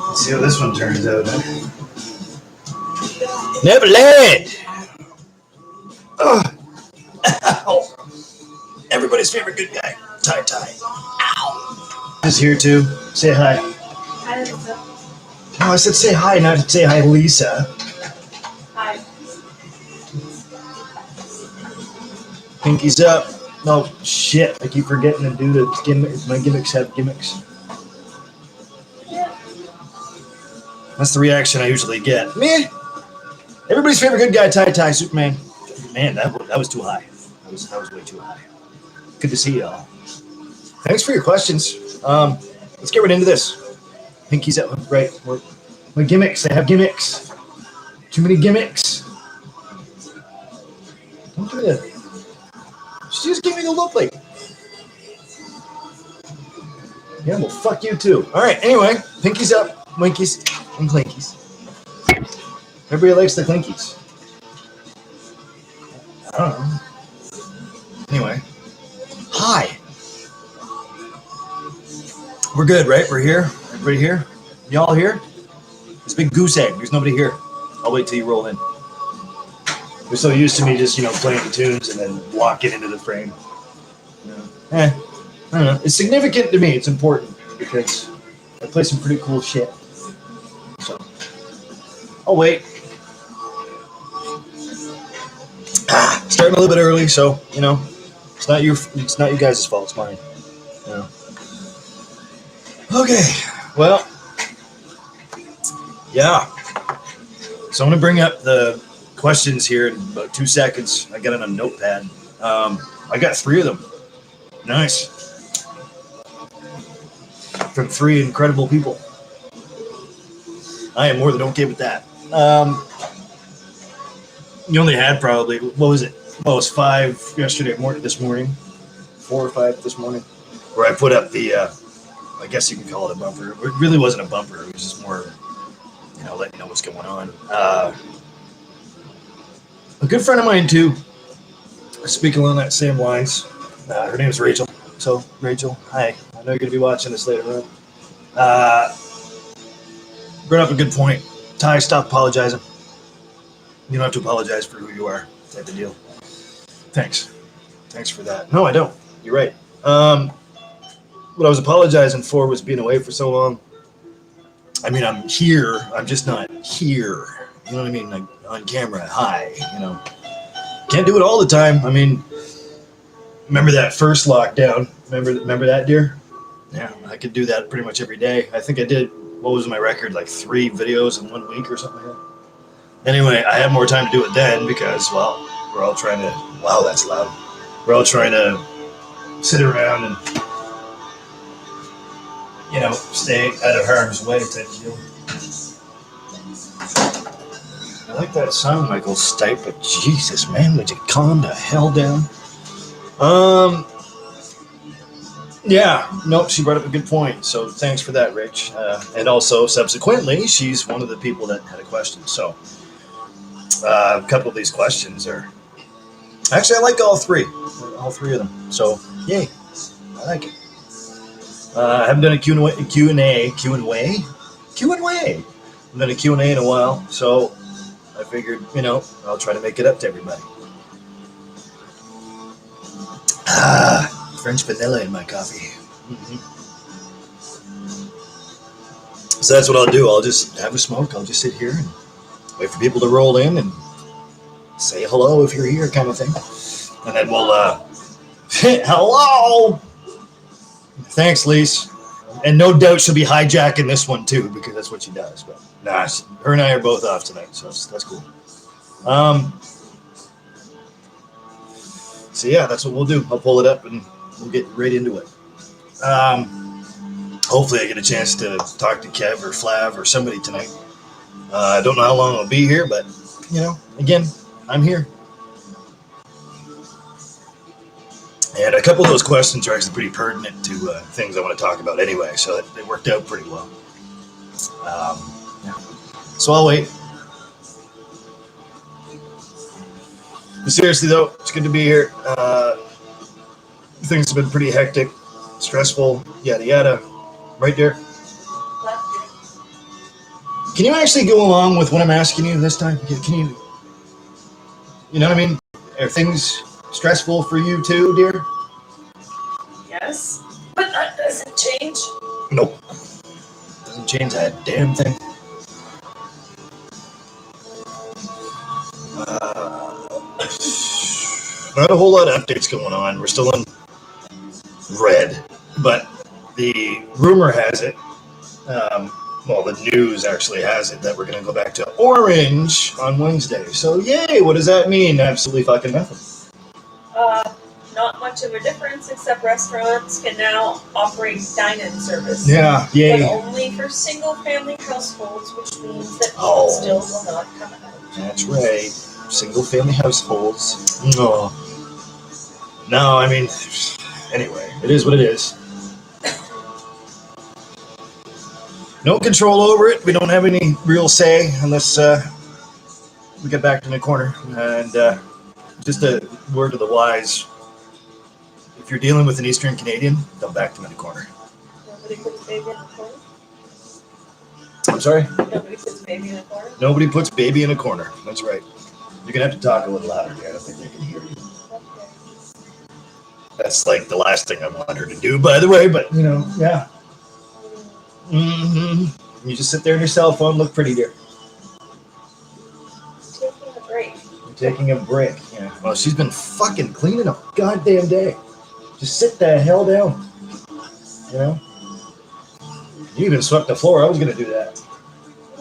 Let's see how this one turns out. Never let. Ow. Everybody's favorite good guy, Ty. Ow. Is here too. Say hi. Hi, Lisa. No, I said say hi, not say hi, Lisa. Hi. Pinky's up. No, shit. I keep forgetting to do the gimmicks. My gimmicks have gimmicks. Yeah. That's the reaction I usually get. Me? Everybody's favorite good guy, Ty, Superman. Man, that was too high. That was way too high. Good to see y'all. Thanks for your questions. Let's get right into this. Pinky's up. Right. My gimmicks. I have gimmicks. Too many gimmicks. Don't do that. She just gave me the look like. Yeah, well, fuck you too. All right. Anyway, Pinky's up. Winkies and Clinkies. Everybody likes the Clinkies. I don't know. Anyway. Hi. We're good, right? We're here. Everybody here? Y'all here? It's a big goose egg. There's nobody here. I'll wait till you roll in. They're so used to me just, playing the tunes and then walking into the frame. I don't know. It's significant to me. It's important because I play some pretty cool shit. So, I'll wait. Starting a little bit early, so, it's not you guys' fault. It's mine. Okay. Well, yeah. So I'm going to bring up the questions here in about 2 seconds. I got it on a notepad. I got 3 of them. Nice. From 3 incredible people. I am more than okay with that. You only had probably, what was it? Well, it was 5 this morning. 4 or 5 this morning. Where I put up the, I guess you can call it a bumper. It really wasn't a bumper. It was just more, letting you know what's going on. A good friend of mine, too, speaking along that same lines. Her name's Rachel. So, Rachel, hi. I know you're going to be watching this later on. Brought up a good point. Ty, stop apologizing. You don't have to apologize for who you are. Type of deal. Thanks. Thanks for that. No, I don't. You're right. What I was apologizing for was being away for so long. I mean, I'm here. I'm just not here. You know what I mean? Like on camera. Hi. Can't do it all the time. I mean, remember that first lockdown? Remember that, dear? Yeah, I could do that pretty much every day. I think I did. What was my record? Like 3 videos in 1 week or something like that. Anyway, I had more time to do it then because, well, we're all trying to. Wow, that's loud. We're all trying to sit around and, stay out of harm's way type of deal. I like that sound, Michael Stipe, but Jesus, man, would you calm the hell down? Yeah, nope, she brought up a good point, so thanks for that, Rich. And also, subsequently, she's one of the people that had a question, so a couple of these questions are... Actually, I like all 3 of them, so yay, I like it. I haven't done a Q&A. I haven't done a Q&A in a while, so I figured, I'll try to make it up to everybody. French vanilla in my coffee. Mm-hmm. So that's what I'll do. I'll just have a smoke. I'll just sit here and wait for people to roll in and say hello if you're here kind of thing. And then we'll, hello! Thanks, Lise. And no doubt she'll be hijacking this one too, because that's what she does. But nah, her and I are both off tonight, so that's cool. So yeah, that's what we'll do. I'll pull it up and we'll get right into it. Hopefully I get a chance to talk to Kev or Flav or somebody tonight. I don't know how long I'll be here, but, again, I'm here. And a couple of those questions are actually pretty pertinent to things I want to talk about anyway, so it worked out pretty well. Yeah. So I'll wait. Seriously though, it's good to be here. Things have been pretty hectic, stressful, yada yada. Right there. Can you actually go along with what I'm asking you this time? Can you? You know what I mean? Are things stressful for you too, dear? Yes, but that doesn't change. Nope. Doesn't change that damn thing. Not a whole lot of updates going on. We're still in red, but the rumor has it, well, the news actually has it that we're going to go back to orange on Wednesday. So, yay! What does that mean? Absolutely fucking nothing. Not much of a difference, except restaurants can now operate dine-in service. Yeah, yay. But only for single-family households, which means that people still will not come out. That's right. Single-family households. No. No, I mean, anyway, it is what it is. No control over it. We don't have any real say unless we get backed in the corner. And just a word to the wise, if you're dealing with an Eastern Canadian, don't back them in the corner. Nobody puts baby in the corner? I'm sorry? Nobody puts baby in the corner? Nobody puts baby in a corner. That's right. You're going to have to talk a little louder here. I don't think they can hear you. Okay. That's like the last thing I want her to do, by the way, but, you know, yeah. Mm-hmm. You just sit there on your cell phone, look pretty, dear. Taking a break. You're taking a break. Yeah. Well, she's been fucking cleaning a goddamn day. Just sit the hell down. You know? You even swept the floor. I was going to do that.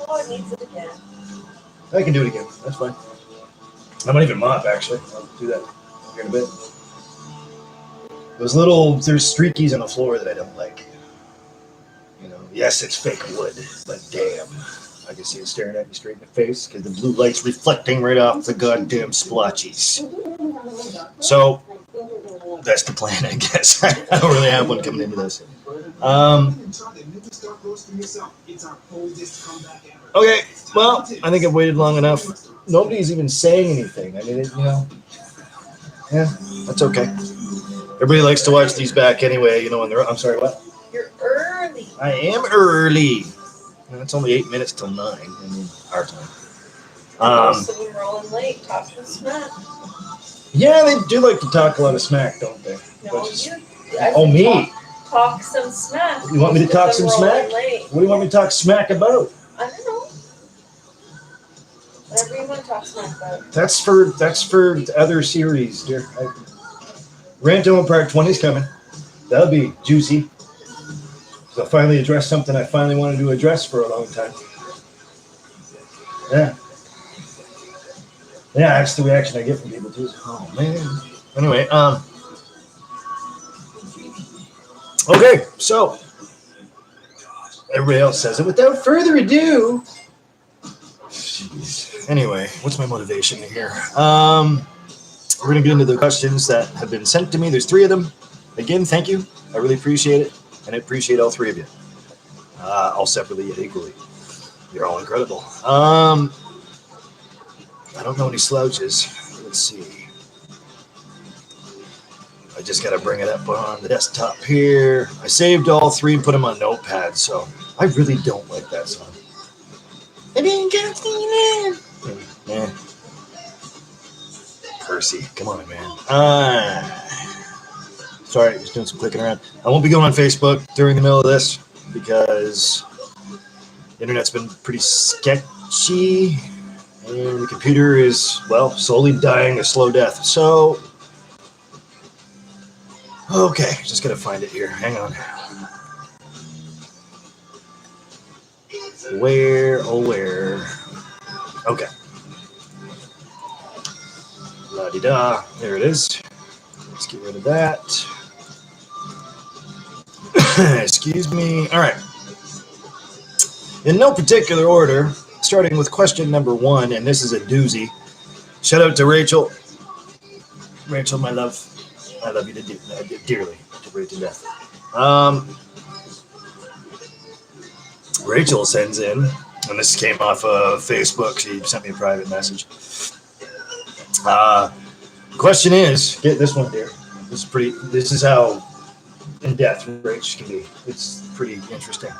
Oh, it needs it again. I can do it again. That's fine. I might even mop, actually. I'll do that here in a bit. There's streakies on the floor that I don't like. You know, yes, it's fake wood, but damn. I can see it staring at me straight in the face because the blue light's reflecting right off the goddamn splotchies. So, that's the plan, I guess. I don't really have one coming into this. Okay, well, I think I've waited long enough. Nobody's even saying anything. I mean, you know, yeah, that's okay. Everybody likes to watch these back anyway, you know, when they're, I'm sorry, what? You're early. I am early. And it's only 8 minutes till 9, I mean, our time. Most of them rolling late, talking smack. Yeah, they do like to talk a lot of smack, don't they? No, Me? Talk some smack. You want me to talk some smack? Late. What do you want me to talk smack about? I don't know. Whatever you want to talk smack about. That's for other series, dear. Ranto Part 20 is coming. That'll be juicy. So I'll finally address something I finally wanted to address for a long time. Yeah. Yeah, that's the reaction I get from people too. Oh man. Anyway, okay, so everybody else says it. Without further ado, jeez. Anyway, what's my motivation here? We're gonna get into the questions that have been sent to me. There's 3 of them. Again, thank you. I really appreciate it, and I appreciate all 3 of you, all separately yet equally. You're all incredible. I don't know any slouches. Let's see. I just got to bring it up on the desktop here. I saved all 3 and put them on Notepad, so I really don't like that song. I didn't get it. Yeah. Percy, come on, man. Sorry, just doing some clicking around. I won't be going on Facebook during the middle of this because the internet's been pretty sketchy. And the computer is, well, slowly dying a slow death. So, okay, just gotta find it here. Hang on. Where, oh, where? Okay. La-di-da. There it is. Let's get rid of that. Excuse me. All right. In no particular order, starting with question number 1, and this is a doozy. Shout out to Rachel. Rachel, my love. I love you dearly, to death. Rachel sends in, and this came off of Facebook. She sent me a private message. The question is, get this one here. This is how in-depth rage can be. It's pretty interesting.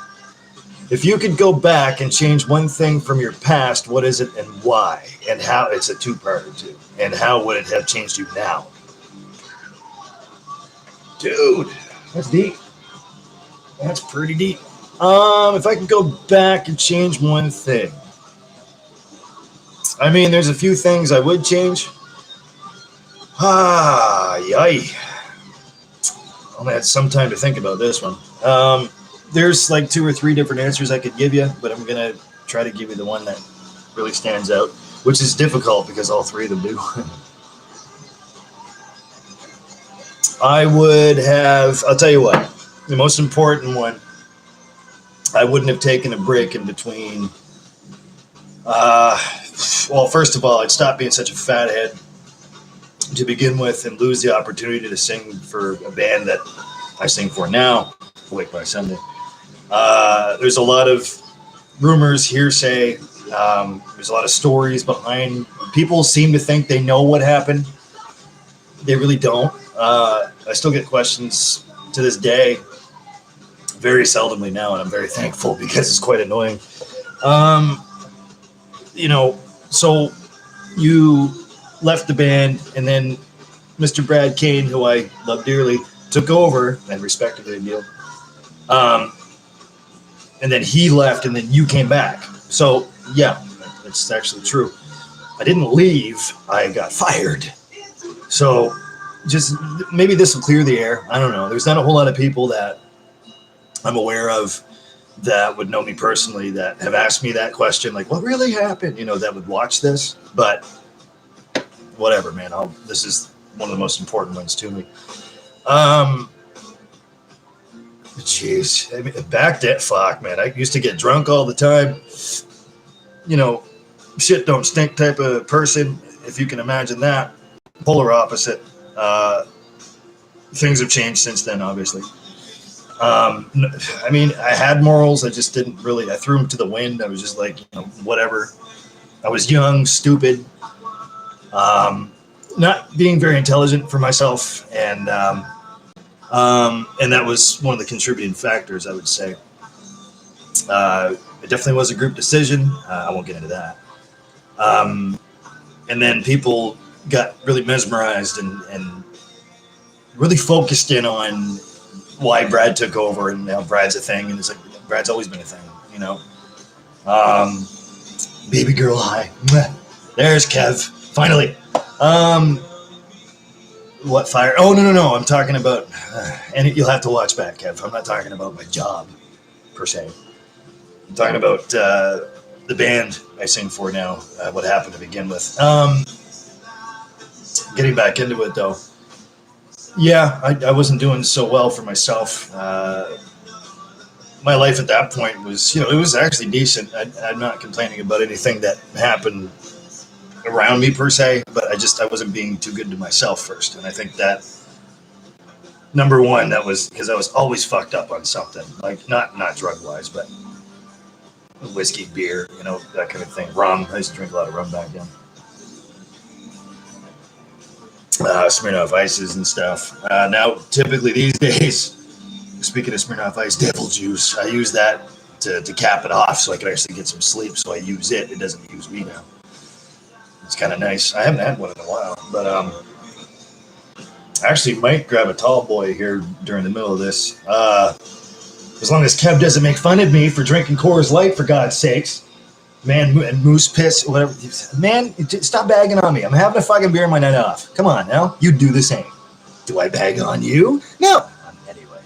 If you could go back and change one thing from your past, what is it and why? And how? It's a two-parter too. And how would it have changed you now? Dude, that's deep. That's pretty deep. If I could go back and change one thing. I mean, there's a few things I would change. Yay. I'm gonna have some time to think about this one. There's like 2 or 3 different answers I could give you, but I'm gonna try to give you the one that really stands out, which is difficult because all 3 of them do. I would have, I'll tell you what, the most important one, I wouldn't have taken a break in between. Well, first of all, I'd stop being such a fathead to begin with and lose the opportunity to sing for a band that I sing for now, Awake by Sunday. There's a lot of rumors, hearsay. There's a lot of stories behind. People seem to think they know what happened. They really don't. I still get questions to this day, very seldomly now, and I'm very thankful because it's quite annoying. You know, so you left the band, and then Mr. Brad Kane, who I love dearly, took over and respect a great deal. And then he left, and then you came back. So, yeah, that's actually true. I didn't leave. I got fired. So just maybe this will clear the air. I don't know. There's not a whole lot of people that I'm aware of that would know me personally that have asked me that question, like, what really happened? You know, that would watch this. But whatever, man. This is one of the most important ones to me. Jeez, I mean, back that fuck, man. I used to get drunk all the time. You know, shit don't stink type of person, if you can imagine that. Polar opposite. Things have changed since then, obviously. I mean, I had morals. I just didn't really. I threw them to the wind. I was just like, you know, whatever. I was young, stupid, not being very intelligent for myself, and that was one of the contributing factors, I would say. It definitely was a group decision. I won't get into that. And then people got really mesmerized and really focused in on why Brad took over, and now Brad's a thing, and it's like Brad's always been a thing, you know. Baby girl, hi. There's Kev. Finally. What fire? Oh, no. I'm talking about, and you'll have to watch back, Kev. I'm not talking about my job, per se. I'm talking about the band I sing for now, what happened to begin with. Getting back into it, though. Yeah, I wasn't doing so well for myself. My life at that point was, you know, it was actually decent. I'm not complaining about anything that happened around me per se, but I wasn't being too good to myself first. And I think that, number one, that was because I was always fucked up on something, like not drug wise, but whiskey, beer, you know, that kind of thing. Rum. I used to drink a lot of rum back then. Smirnoff Ices and stuff. Now, typically these days, speaking of Smirnoff Ice, devil juice, I use that to cap it off so I can actually get some sleep. So I use it. It doesn't use me now. It's kind of nice. I haven't had one in a while, but I actually might grab a tall boy here during the middle of this. As long as Kev doesn't make fun of me for drinking Coors Light, for God's sakes. Man, and moose piss, whatever. Man, stop bagging on me. I'm having a fucking beer on my night off. Come on now. You do the same. Do I bag on you? No. Anyway,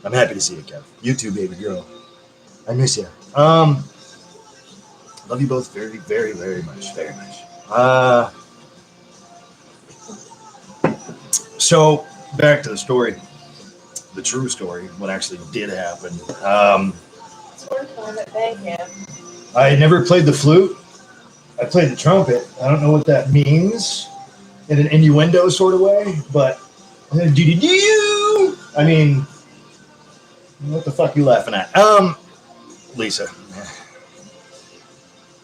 I'm happy to see you, Kev. You too, baby girl. I miss you. Love you both very, very, very much. Very much. So, back to the story. The true story, what actually did happen. I never played the flute. I played the trumpet. I don't know what that means in an innuendo sort of way, but I mean, what the fuck are you laughing at? Lisa.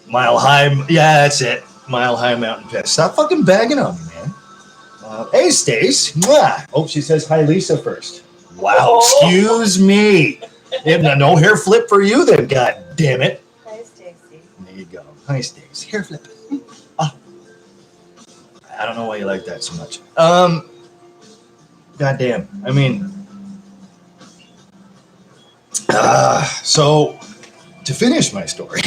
Mile High. Yeah, that's it. Mile High Mountain Piss. Stop fucking bagging on me, man. Hey, Stace. Mwah. Oh, she says hi, Lisa first. Wow, Oh. excuse me. No hair flip for you then, God damn it. Hi, Stacy. There you go. Hi, Stace. Hair flip. Ah. I don't know why you like that so much. God damn. I mean, so to finish my story,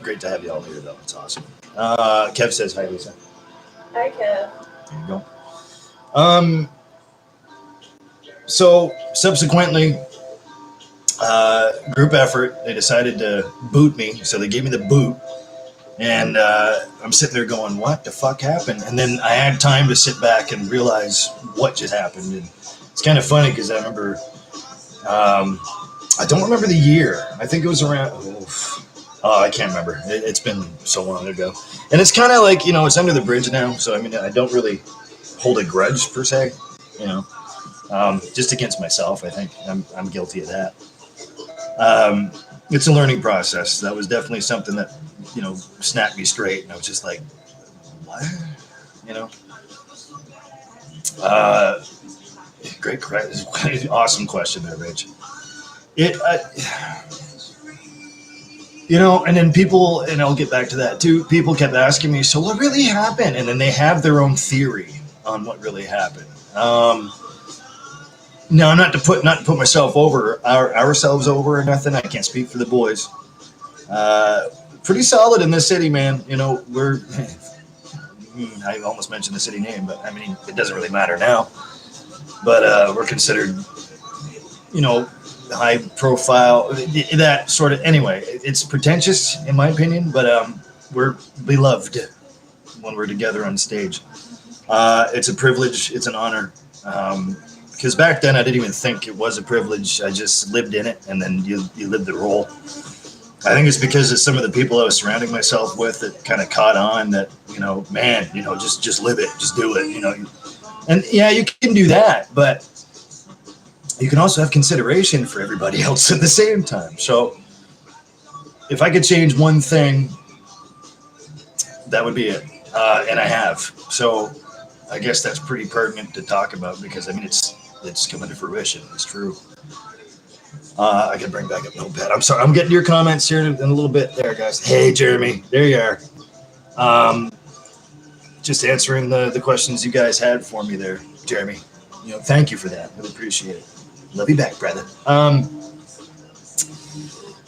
great to have you all here, though. It's awesome. Kev says hi, Lisa. Hi, Kev. There you go. So subsequently, group effort, they decided to boot me. So they gave me the boot. And I'm sitting there going, what the fuck happened? And then I had time to sit back and realize what just happened. And it's kind of funny because I remember, I don't remember the year. I think it was around, I can't remember. It's been so long ago. And it's kind of like, it's under the bridge now. So, I mean, I don't really hold a grudge per se, just against myself. I think I'm guilty of that. It's a learning process. That was definitely something that, snapped me straight. And I was just like, what? Great, awesome question there, Rich. And then people, and I'll get back to that too, people kept asking me, so what really happened? And then they have their own theory on what really happened. No, not to put myself over, ourselves over or nothing. I can't speak for the boys. Pretty solid in this city, man. We're, I almost mentioned the city name, but I mean, it doesn't really matter now. But we're considered, high profile, that sort of, anyway, it's pretentious in my opinion, but we're beloved when we're together on stage. It's a privilege. It's an honor. Because back then I didn't even think it was a privilege. I just lived in it, and then you lived the role. I think it's because of some of the people I was surrounding myself with that kind of caught on that, man, just live it, just do it, And yeah, you can do that, but you can also have consideration for everybody else at the same time. So if I could change one thing, that would be it. And I have. So I guess that's pretty pertinent to talk about because, I mean, it's coming to fruition. It's true. I can bring back up Notepad. I'm sorry. I'm getting your comments here in a little bit there, guys. Hey, Jeremy. There you are. Just answering the questions you guys had for me there, Jeremy. Thank you for that. Really appreciate it. Love you back, brother.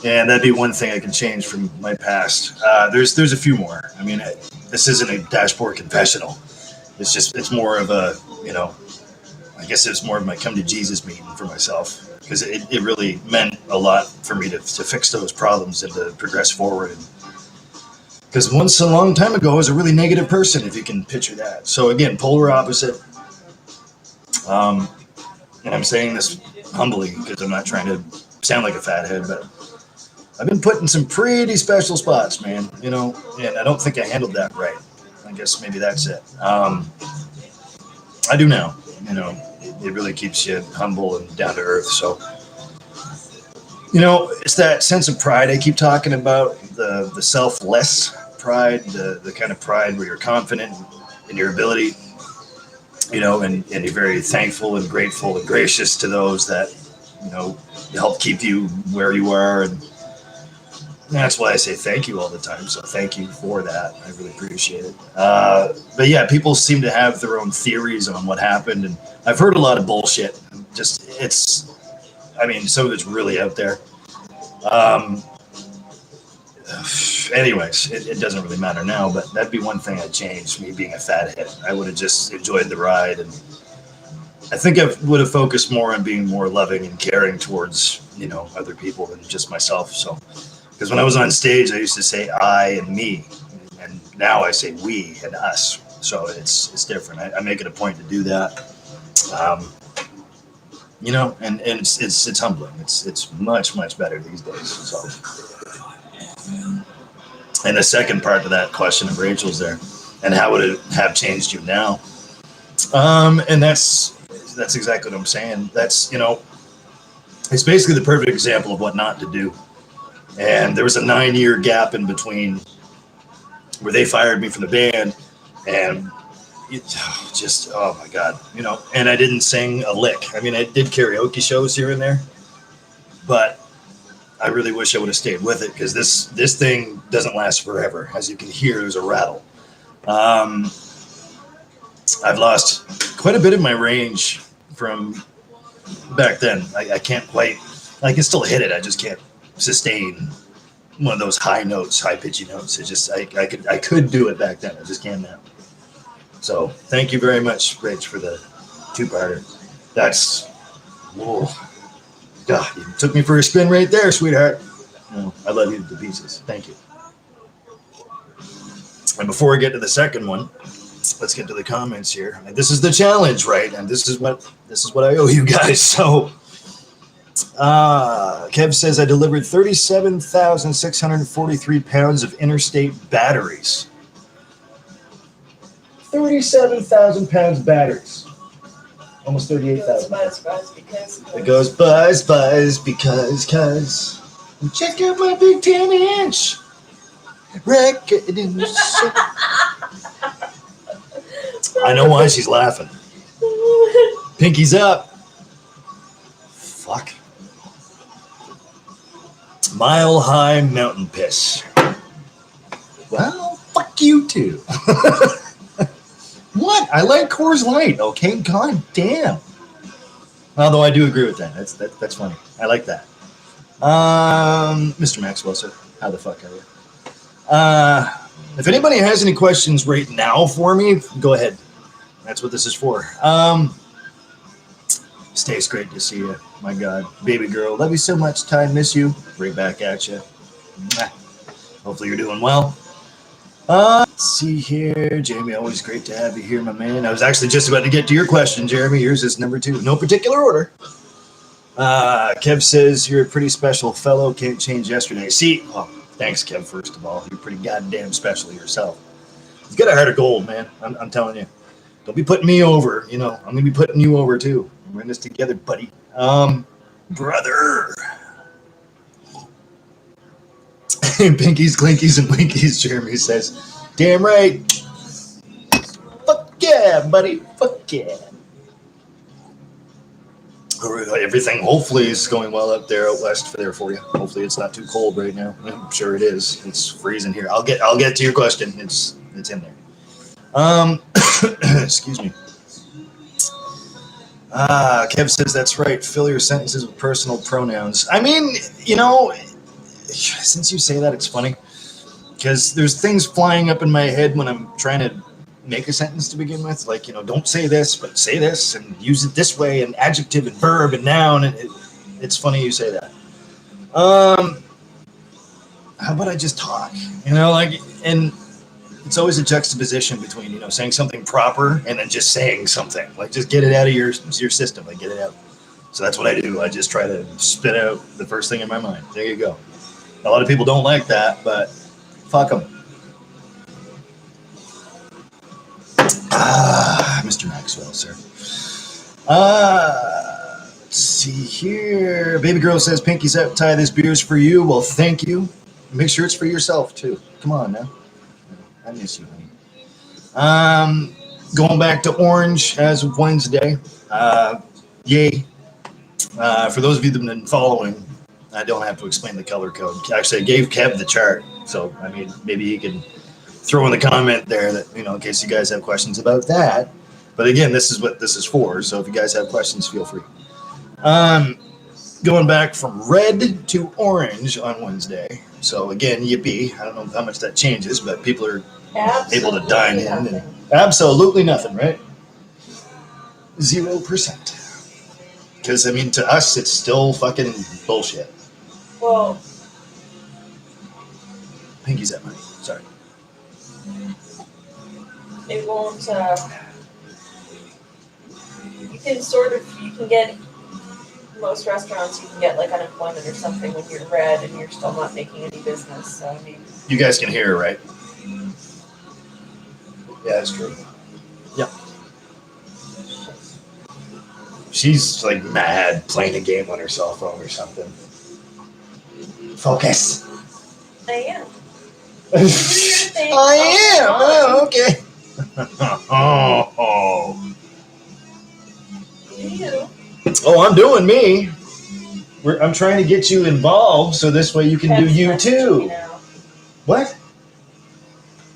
And that'd be one thing I can change from my past. There's a few more. I mean, this isn't a dashboard confessional. It's more of a, I guess it's more of my come to Jesus meeting for myself. Because it really meant a lot for me to fix those problems and to progress forward. Because once a long time ago, I was a really negative person, if you can picture that. So again, polar opposite. And I'm saying this humbly because I'm not trying to sound like a fathead, but I've been put in some pretty special spots, man. And I don't think I handled that right. I guess maybe that's it. I do now. It really keeps you humble and down to earth. So, it's that sense of pride I keep talking about, the selfless pride, the kind of pride where you're confident in your ability, and you're very thankful and grateful and gracious to those that, help keep you where you are. And that's why I say thank you all the time. So thank you for that. I really appreciate it. But yeah, people seem to have their own theories on what happened. And I've heard a lot of bullshit. Some of it's really out there. Anyways, it doesn't really matter now, but that'd be one thing I'd change, me being a fathead. I would have just enjoyed the ride. And I think I would have focused more on being more loving and caring towards, other people than just myself. So, because when I was on stage, I used to say I and me, and now I say we and us. So it's different. I make it a point to do that. And it's humbling. It's much, much better these days. So, and the second part to that question of Rachel's there, and how would it have changed you now? And that's exactly what I'm saying. That's, it's basically the perfect example of what not to do. And there was a 9-year gap in between where they fired me from the band, and just, oh my God, you know, and I didn't sing a lick. I mean, I did karaoke shows here and there, but I really wish I would have stayed with it because this thing doesn't last forever. As you can hear, there's a rattle. I've lost quite a bit of my range from back then. I can't quite, I can still hit it. I just can't sustain one of those high notes, high pitchy notes. It just, I could do it back then. I just can't now. So thank you very much, Rich, for the two-parter. That's, whoa. God, you took me for a spin right there, sweetheart. No, I love you to pieces. Thank you. And before we get to the second one, let's get to the comments here. And this is the challenge, right? And this is what I owe you guys. So, Kev says I delivered 37,643 pounds of interstate batteries. 37,000 pounds of batteries. Almost 38,000. It goes buzz, buzz, because, check out my big 10-inch record. I know why she's laughing. Pinky's up. Fuck. Mile High Mountain Piss. Well, fuck you too. What? I like Coors Light, okay? God damn. Although I do agree with that. That's funny. I like that. Mr. Maxwell, sir, how the fuck are you? If anybody has any questions right now for me, go ahead. That's what this is for. Stace, great to see you. My God. Baby girl, love you so much. Ty, miss you. Right back at you. Hopefully you're doing well. Let's see here. Jamie, always great to have you here, my man. I was actually just about to get to your question, Jeremy. Yours is number 2. No particular order. Kev says, you're a pretty special fellow. Can't change yesterday. See, well, thanks, Kev, first of all. You're pretty goddamn special yourself. You've got a heart of gold, man. I'm telling you. Don't be putting me over. You know, I'm going to be putting you over, too. We're in this together, buddy. Brother. Pinkies, Clinkies, and Blinkies, Jeremy says. Damn right. Fuck yeah, buddy. Fuck yeah. Everything hopefully is going well up there out west there for you. Hopefully it's not too cold right now. I'm sure it is. It's freezing here. I'll get to your question. It's in there. Excuse me. Kev says that's right. Fill your sentences with personal pronouns. I mean, you know, since you say that, it's funny because there's things flying up in my head when I'm trying to make a sentence to begin with. Like, you know, don't say this, but say this and use it this way, and adjective and verb and noun. And it's funny you say that. How about I just talk? You know, like, and it's always a juxtaposition between, you know, saying something proper and then just saying something. Like, just get it out of your system. Like, get it out. So that's what I do. I just try to spit out the first thing in my mind. There you go. A lot of people don't like that, but fuck them. Mr. Maxwell, sir. Let's see here. Baby girl says, Pinky's out. Ty, this beer's for you. Well, thank you. Make sure it's for yourself, too. Come on now. I miss you, honey. Going back to Orange as of Wednesday. Yay. For those of you that have been following, I don't have to explain the color code. Actually, I gave Kev the chart. So, I mean, maybe he can throw in the comment there that, you know, in case you guys have questions about that. But again, this is what this is for. So if you guys have questions, feel free. Going back from red to orange on Wednesday. So again, yippee. I don't know how much that changes, but people are able to dine in. And absolutely nothing, right? 0%. Because, I mean, to us, it's still fucking bullshit. Well, Pinky's at money. Sorry. it won't, you can get, most restaurants, you can get like unemployment or something when you're red and you're still not making any business, so I mean. You guys can hear her, right? Yeah, that's true. Yeah. She's like mad playing a game on her cell phone or something. Focus. I am. I am. Oh, okay. Oh, You. I'm doing me. I'm trying to get you involved so this way you can do Kev's you messaging me too. now. What?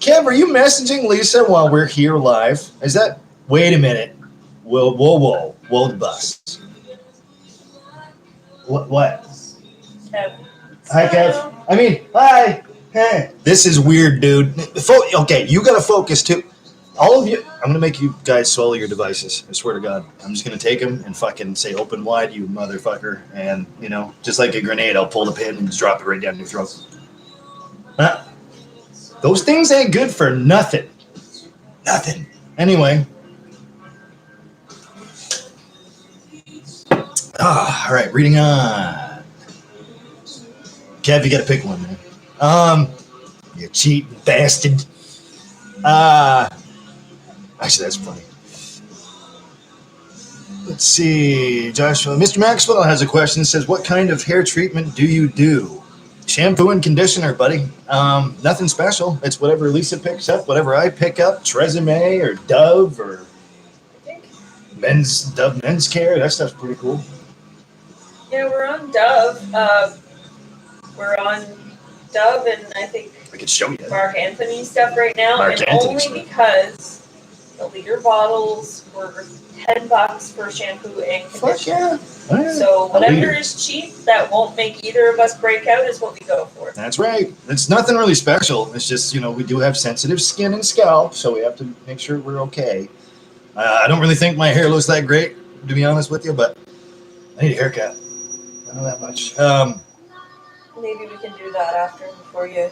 Kev, are you messaging Lisa while we're here live? Is that? Wait a minute. Whoa, the bus. What? Kev. Hi, Kev. I mean, hi. Hey. This is weird, dude. Okay, you gotta focus too. All of you, I'm gonna make you guys swallow your devices. I swear to God. I'm just gonna take them and fucking say open wide, you motherfucker. And, just like a grenade, I'll pull the pin and just drop it right down your throat. Huh? Those things ain't good for nothing. Nothing. Anyway. All right, reading on. Kev, you gotta pick one, man. You cheating bastard. Actually, that's funny. Let's see. Joshua. Mr. Maxwell has a question. It says, what kind of hair treatment do you do? Shampoo and conditioner, buddy. Nothing special. It's whatever Lisa picks up, whatever I pick up. Tresemme or Dove or men's care. That stuff's pretty cool. Yeah, we're on Dove. We're on Dove and I think I could show you. Mark Anthony stuff right now. Mark and Anthony only stuff. Because the liter bottles were $10 for shampoo and conditioner. Fuck yeah. Right. So whatever is cheap that won't make either of us break out is what we go for. That's right. It's nothing really special. It's just, we do have sensitive skin and scalp, so we have to make sure we're okay. I don't really think my hair looks that great, to be honest with you, but I need a haircut. I know that much. Maybe we can do that after before you.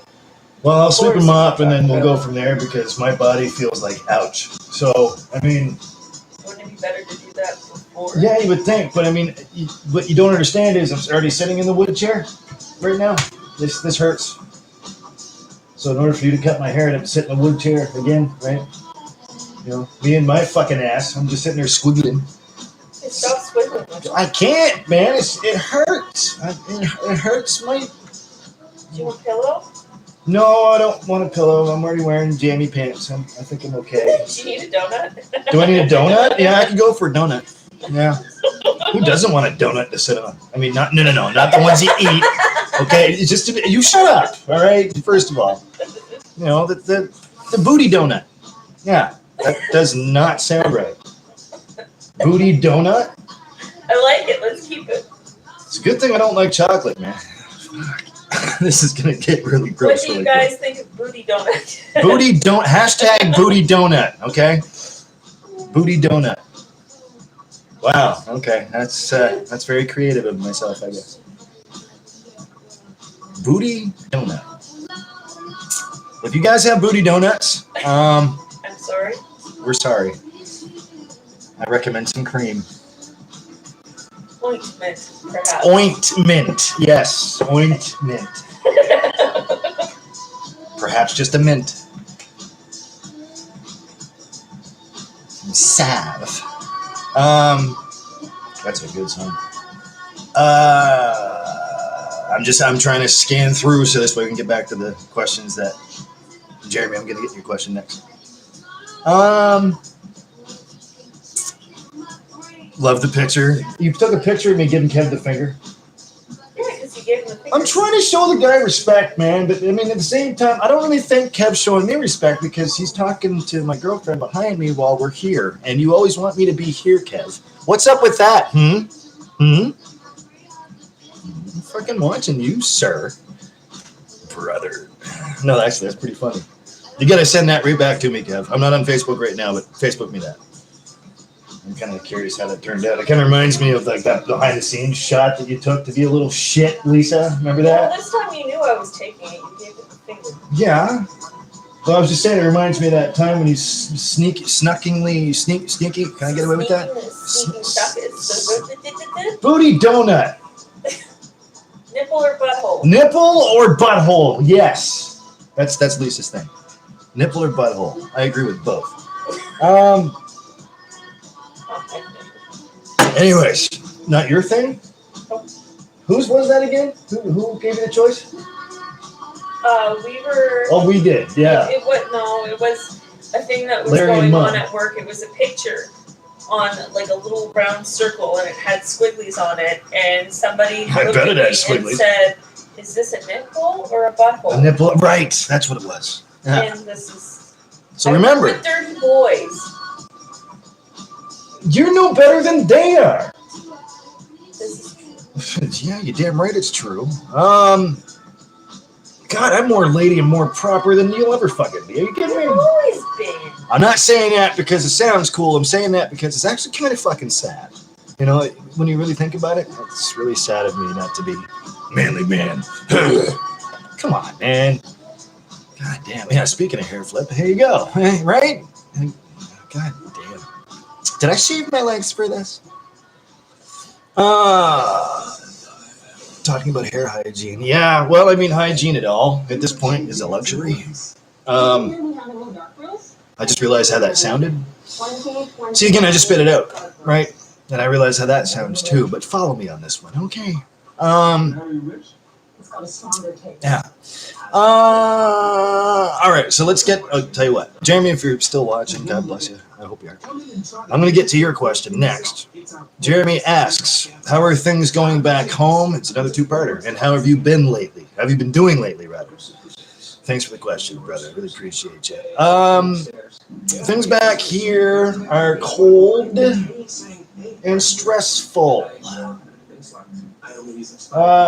Well, I'll sweep them up and then we'll go from there because my body feels like ouch. So, I mean. Wouldn't it be better to do that before? Yeah, you would think, but I mean, what you don't understand is I'm already sitting in the wood chair right now. This hurts. So in order for you to cut my hair, I'd have to sit in the wood chair again, right? Me and my fucking ass. I'm just sitting there squiggling. Hey, stop squiggling. I can't, man. It hurts. It hurts my. Do you want a pillow? No, I don't want a pillow. I'm already wearing jammy pants. I think I'm okay. Do you need a donut? Do I need a donut? Yeah, I could go for a donut. Yeah. Who doesn't want a donut to sit on? I mean, no, not the ones you eat. Okay, it's just you shut up. All right. First of all, the booty donut. Yeah, that does not sound right. Booty donut. I like it. Let's keep it. It's a good thing I don't like chocolate, man. This is gonna get really gross. What do you guys think of booty donut? Booty don't hashtag booty donut. Okay. Booty donut. Wow. Okay, that's very creative of myself, I guess. Booty donut. If you guys have booty donuts, I'm sorry. We're sorry. I recommend some cream. Ointment, perhaps. Ointment. Yes, ointment. Perhaps just a mint. Salve. That's a good song. I'm trying to scan through so this way we can get back to the questions that Jeremy, I'm gonna get your question next. Love the picture. You took a picture of me giving Kev the finger. Yeah, because you gave him the finger. I'm trying to show the guy respect, man. But I mean, at the same time, I don't really think Kev's showing me respect because he's talking to my girlfriend behind me while we're here. And you always want me to be here, Kev. What's up with that? I'm fucking watching you, sir. Brother. No, actually, that's pretty funny. You got to send that right back to me, Kev. I'm not on Facebook right now, but Facebook me that. I'm kind of curious how that turned out. It kind of reminds me of like that behind-the-scenes shot that you took to be a little shit, Lisa. Remember that? Well, this time you knew I was taking it. You gave it the finger. Yeah. Well, I was just saying, it reminds me of that time when you sneaky. Can I get away with that? Booty donut. Nipple or butthole? Nipple or butthole? Yes. That's Lisa's thing. Nipple or butthole? I agree with both. Anyways, not your thing? Whose was that again? Who gave you the choice? We were. Oh, we did. Yeah. It was a thing that was Larry going Munn. on at work. It was a picture on like a little round circle, and it had squigglies on it. And somebody I looked bet at it had me squigglies. and said, "Is this a nipple or a butthole?" A nipple, right? That's what it was. Yeah. And this is. So I remember, work with dirty boys. you're no better than they are. This is Yeah, you're damn right. It's true. God, I'm more lady and more proper than you'll ever fucking be. Are you kidding me? You've always been. I'm not saying that because it sounds cool. I'm saying that because it's actually kind of fucking sad. You know, when you really think about it, it's really sad of me not to be manly man. Come on, man. God damn. Yeah, speaking of hair flip, here you go. Right? God damn. Did I shave my legs for this? Talking about hair hygiene. Yeah, well, I mean, hygiene at all at this point is a luxury. I just realized how that sounded. See, again, I just spit it out, right? And I realize how that sounds too, but follow me on this one, okay? Yeah. All right, so let's get, I'll tell you what. Jeremy, if you're still watching, God bless you. I hope you are. I'm going to get to your question next. Jeremy asks, how are things going back home? It's another two-parter. And how have you been lately? How have you been doing lately, rather? Thanks for the question, brother. I really appreciate you. Things back here are cold and stressful.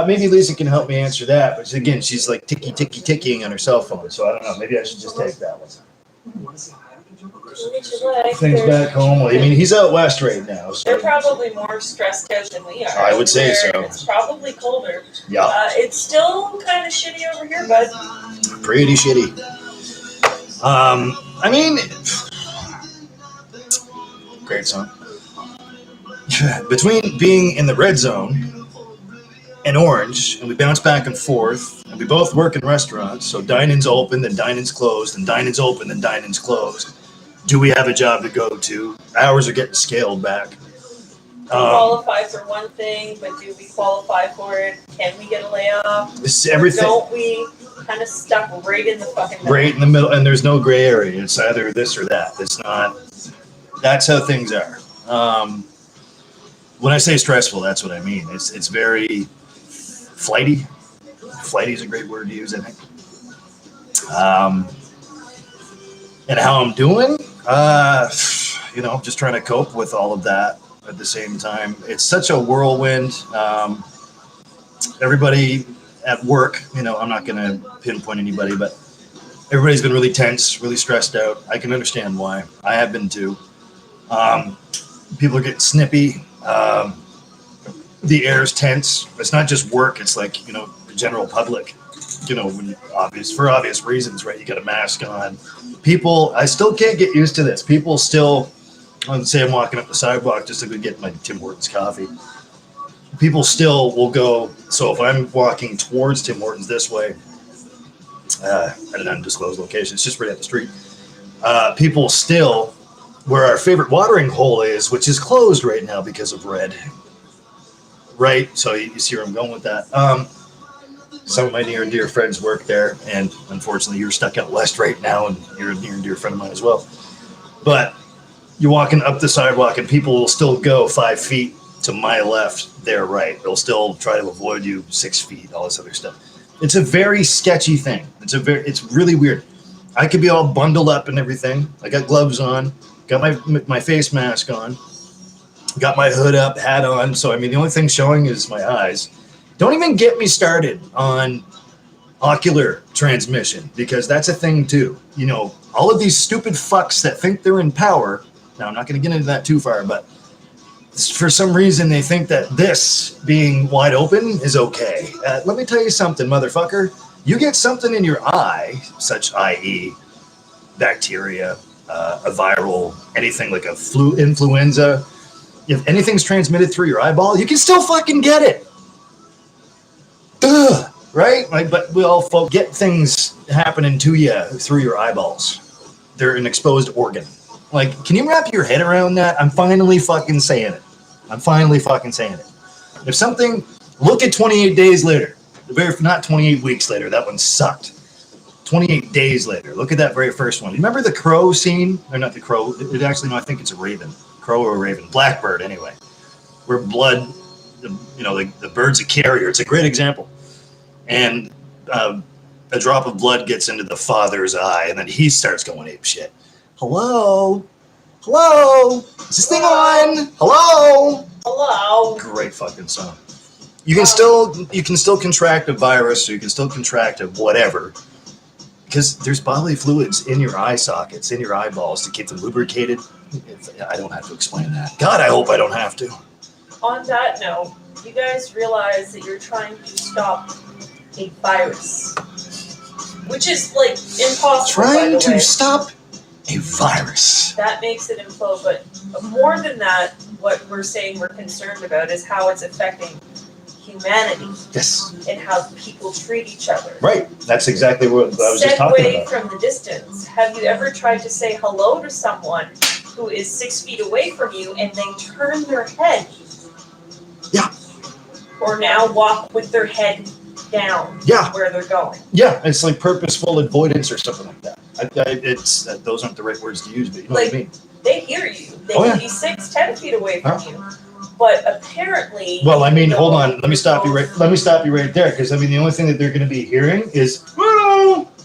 Maybe Lisa can help me answer that. But again, she's like ticking on her cell phone. So I don't know. Maybe I should just take that one. Things back home. Well, I mean, he's out west right now. So they're probably more stressed out than we are. I would say so. It's probably colder. Yeah. It's still kind of shitty over here, bud. Pretty shitty. I mean, great song. Between being in the red zone and orange, and we bounce back and forth, and we both work in restaurants, so dining's open, then dining's closed, and dining's open, then dining's closed. Do we have a job to go to? Hours are getting scaled back. We qualify for one thing, but do we qualify for it? Can we get a layoff? This is everything. Don't we kind of stuck right in the fucking middle? Right in the middle, and there's no gray area. It's either this or that. It's not. That's how things are. When I say stressful, that's what I mean. It's very flighty. Flighty is a great word to use, I think. And how I'm doing, just trying to cope with all of that at the same time. It's such a whirlwind. Everybody at work, I'm not going to pinpoint anybody, but everybody's been really tense, really stressed out. I can understand why. I have been too. People are getting snippy. The air's tense. It's not just work. It's like, the general public, for obvious reasons, right? You got a mask on. People, I still can't get used to this. People still, let's say I'm walking up the sidewalk just to go get my Tim Hortons coffee. People still will go, so if I'm walking towards Tim Hortons this way, at an undisclosed location, it's just right at the street, people still, where our favorite watering hole is, which is closed right now because of red, right? So you see where I'm going with that. Some of my near and dear friends work there, and unfortunately you're stuck out west right now, and you're a near and dear friend of mine as well. But you're walking up the sidewalk, and people will still go 5 feet to my left, their right. They'll still try to avoid you 6 feet, all this other stuff. It's a very sketchy thing. It's really weird. I could be all bundled up and everything. I got gloves on, got my face mask on, got my hood up, hat on. So, the only thing showing is my eyes. Don't even get me started on ocular transmission, because that's a thing too. All of these stupid fucks that think they're in power. Now, I'm not going to get into that too far, but for some reason they think that this being wide open is okay. Let me tell you something, motherfucker. You get something in your eye, such i.e. bacteria, a viral, anything like a influenza. If anything's transmitted through your eyeball, you can still fucking get it. Ugh, right? But we all get things happening to you through your eyeballs. They're an exposed organ. Can you wrap your head around that? I'm finally fucking saying it. If something, look at 28 days later. Not 28 weeks later. That one sucked. 28 days later. Look at that very first one. You remember the crow scene? Or not the crow. It actually, no, I think it's a raven. Crow or a raven. Blackbird, anyway. Where blood, the bird's a carrier. It's a great example. And a drop of blood gets into the father's eye, and then he starts going ape shit. Hello? Hello? Is this thing on? Hello? Hello. Great fucking song. You can still contract a virus, or you can still contract a whatever, because there's bodily fluids in your eye sockets, in your eyeballs to keep them lubricated. I don't have to explain that. God, I hope I don't have to. On that note, you guys realize that you're trying to stop a virus, which is like impossible. Trying to stop a virus. That makes it implode, but more than that, what we're saying we're concerned about is how it's affecting humanity. Yes. And how people treat each other. Right. That's exactly what I was just talking about. Segue from the distance. Have you ever tried to say hello to someone who is 6 feet away from you and they turn their head? Yeah. Or now walk with their head down. Yeah. Where they're going. Yeah, it's like purposeful avoidance or something like that. Those aren't the right words to use, but you know what I mean. They hear you. They can be 6, 10 feet away from you. But apparently. Well, I mean, hold on. Let me stop you right there, because I mean, the only thing that they're going to be hearing is,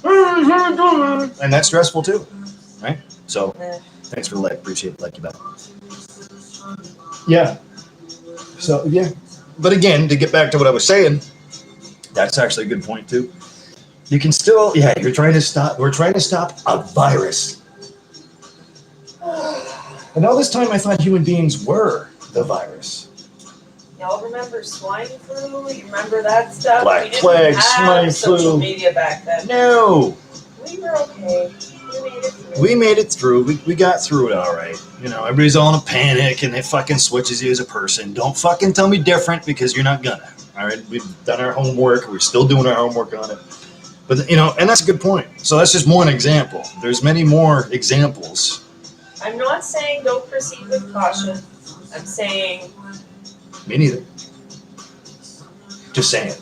and that's stressful too, right? So, thanks for the like. Appreciate it. Like you back. Yeah. So yeah, but again, to get back to what I was saying, that's actually a good point too. You can still, we're trying to stop a virus. And all this time I thought human beings were the virus. Y'all remember swine flu? You remember that stuff? Black plague, swine flu. Social media back then. No. We were okay. We made it through. We got through it all right. You know, everybody's all in a panic and it fucking switches you as a person. Don't fucking tell me different, because you're not gonna. All right, we've done our homework. We're still doing our homework on it. But, and that's a good point. So that's just one example. There's many more examples. I'm not saying don't proceed with caution. I'm saying... Me neither. Just saying.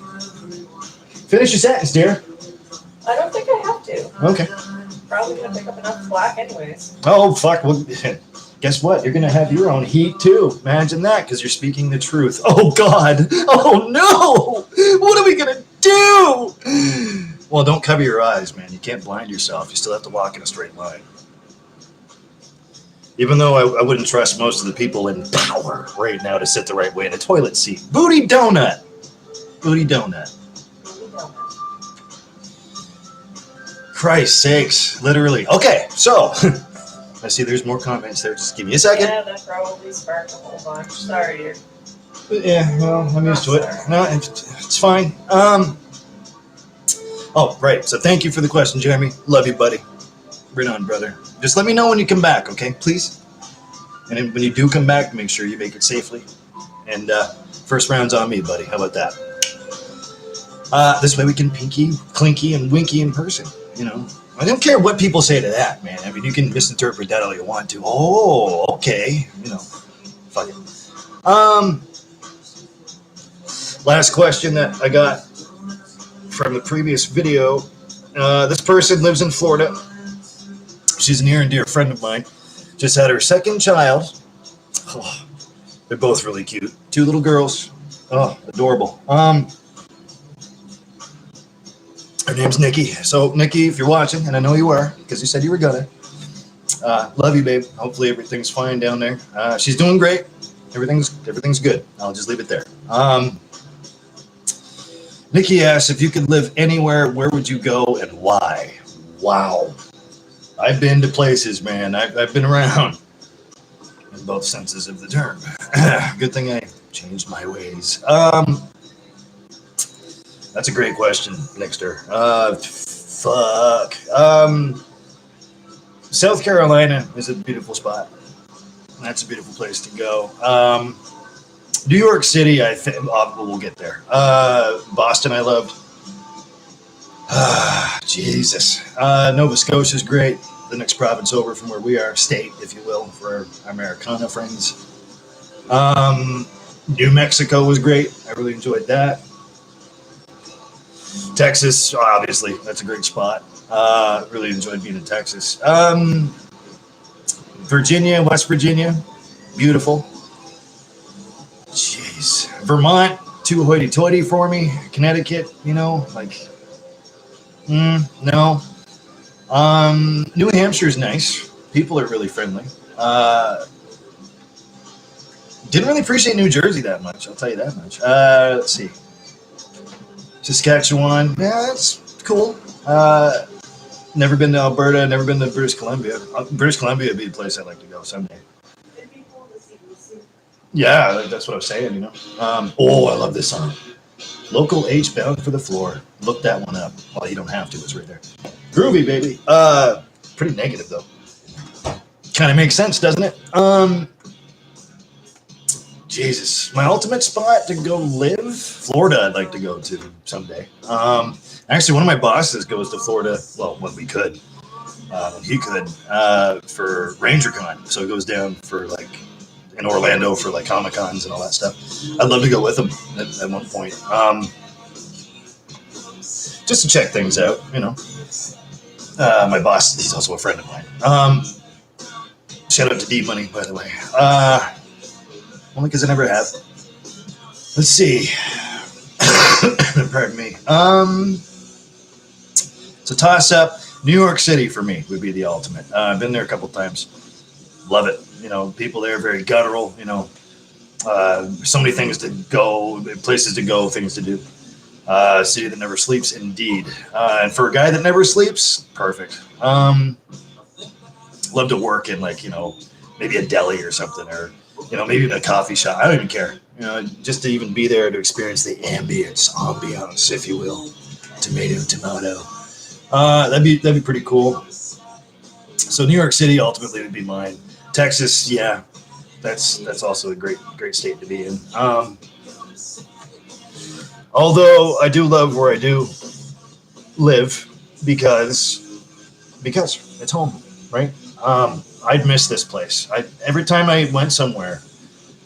Finish your sentence, dear. I don't think I have to. Okay. Probably going to pick up enough flack anyways. Oh, fuck. Well, guess what? You're going to have your own heat, too. Imagine that, because you're speaking the truth. Oh, God. Oh, no. What are we going to do? Well, don't cover your eyes, man. You can't blind yourself. You still have to walk in a straight line. Even though I wouldn't trust most of the people in power right now to sit the right way in a toilet seat. Booty donut. Booty donut. Christ's sakes. Literally. Okay, so... I see there's more comments there. Just give me a second. Yeah, that probably sparked a whole bunch. Sorry, dude. Yeah, well, I'm used to it. No, it's fine. Oh, right. So thank you for the question, Jeremy. Love you, buddy. Right on, brother. Just let me know when you come back, okay? Please. And then when you do come back, make sure you make it safely. And first round's on me, buddy. How about that? This way we can pinky, clinky, and winky in person, I don't care what people say to that, man. I mean, you can misinterpret that all you want to. Oh, okay. Fuck it. Last question that I got from the previous video. This person lives in Florida. She's a near and dear friend of mine. Just had her second child. Oh, they're both really cute. 2 little girls. Oh, adorable. Her name's Nikki. So, Nikki, if you're watching, and I know you are, because you said you were gonna, love you, babe. Hopefully everything's fine down there. She's doing great. Everything's good. I'll just leave it there. Nikki asks, if you could live anywhere, where would you go and why? Wow. I've been to places, man. I've been around in both senses of the term. Good thing I changed my ways. That's a great question, Nixter. Fuck. South Carolina is a beautiful spot. That's a beautiful place to go. New York City, I think we'll get there. Boston, I loved. Jesus. Nova Scotia's great. The next province over from where we are, state, if you will, for our Americana friends. New Mexico was great. I really enjoyed that. Texas, obviously, that's a great spot. Really enjoyed being in Texas. Virginia, West Virginia, beautiful. Jeez. Vermont, too hoity-toity for me. Connecticut, you know, like, no. New Hampshire's nice. People are really friendly. Didn't really appreciate New Jersey that much, I'll tell you that much. Let's see. Saskatchewan, yeah, that's cool. Never been to Alberta, never been to British Columbia. British Columbia would be a place I'd like to go someday. Yeah, that's what I was saying, you know. Oh, I love this song. Local H Bound for the Floor. Look that one up. Well, you don't have to, it's right there. Groovy, baby. Pretty negative, though. Kind of makes sense, doesn't it? Jesus. My ultimate spot to go live? Florida, I'd like to go to someday. Actually, one of my bosses goes to Florida, well, when we could, when he could, for RangerCon. So he goes down for, like, in Orlando for, like, Comic-Cons and all that stuff. I'd love to go with him at one point. Just to check things out, you know. My boss, he's also a friend of mine. Shout out to D-Money, by the way. Only because I never have. Let's see. Pardon me. So toss up. New York City for me would be the ultimate. I've been there a couple times. Love it. You know, people there are very guttural. You know, so many things to go, places to go, things to do. City that never sleeps, indeed. And for a guy that never sleeps, perfect. Love to work in, like, you know, maybe a deli or something, or, you know, maybe in a coffee shop. I don't even care. You know, just to even be there to experience the ambiance, if you will. Tomato. That'd be pretty cool. So New York City ultimately would be mine. Texas, yeah, that's also a great state to be in. Although I do love where I do live because it's home, right? I'd miss this place. Every time I went somewhere,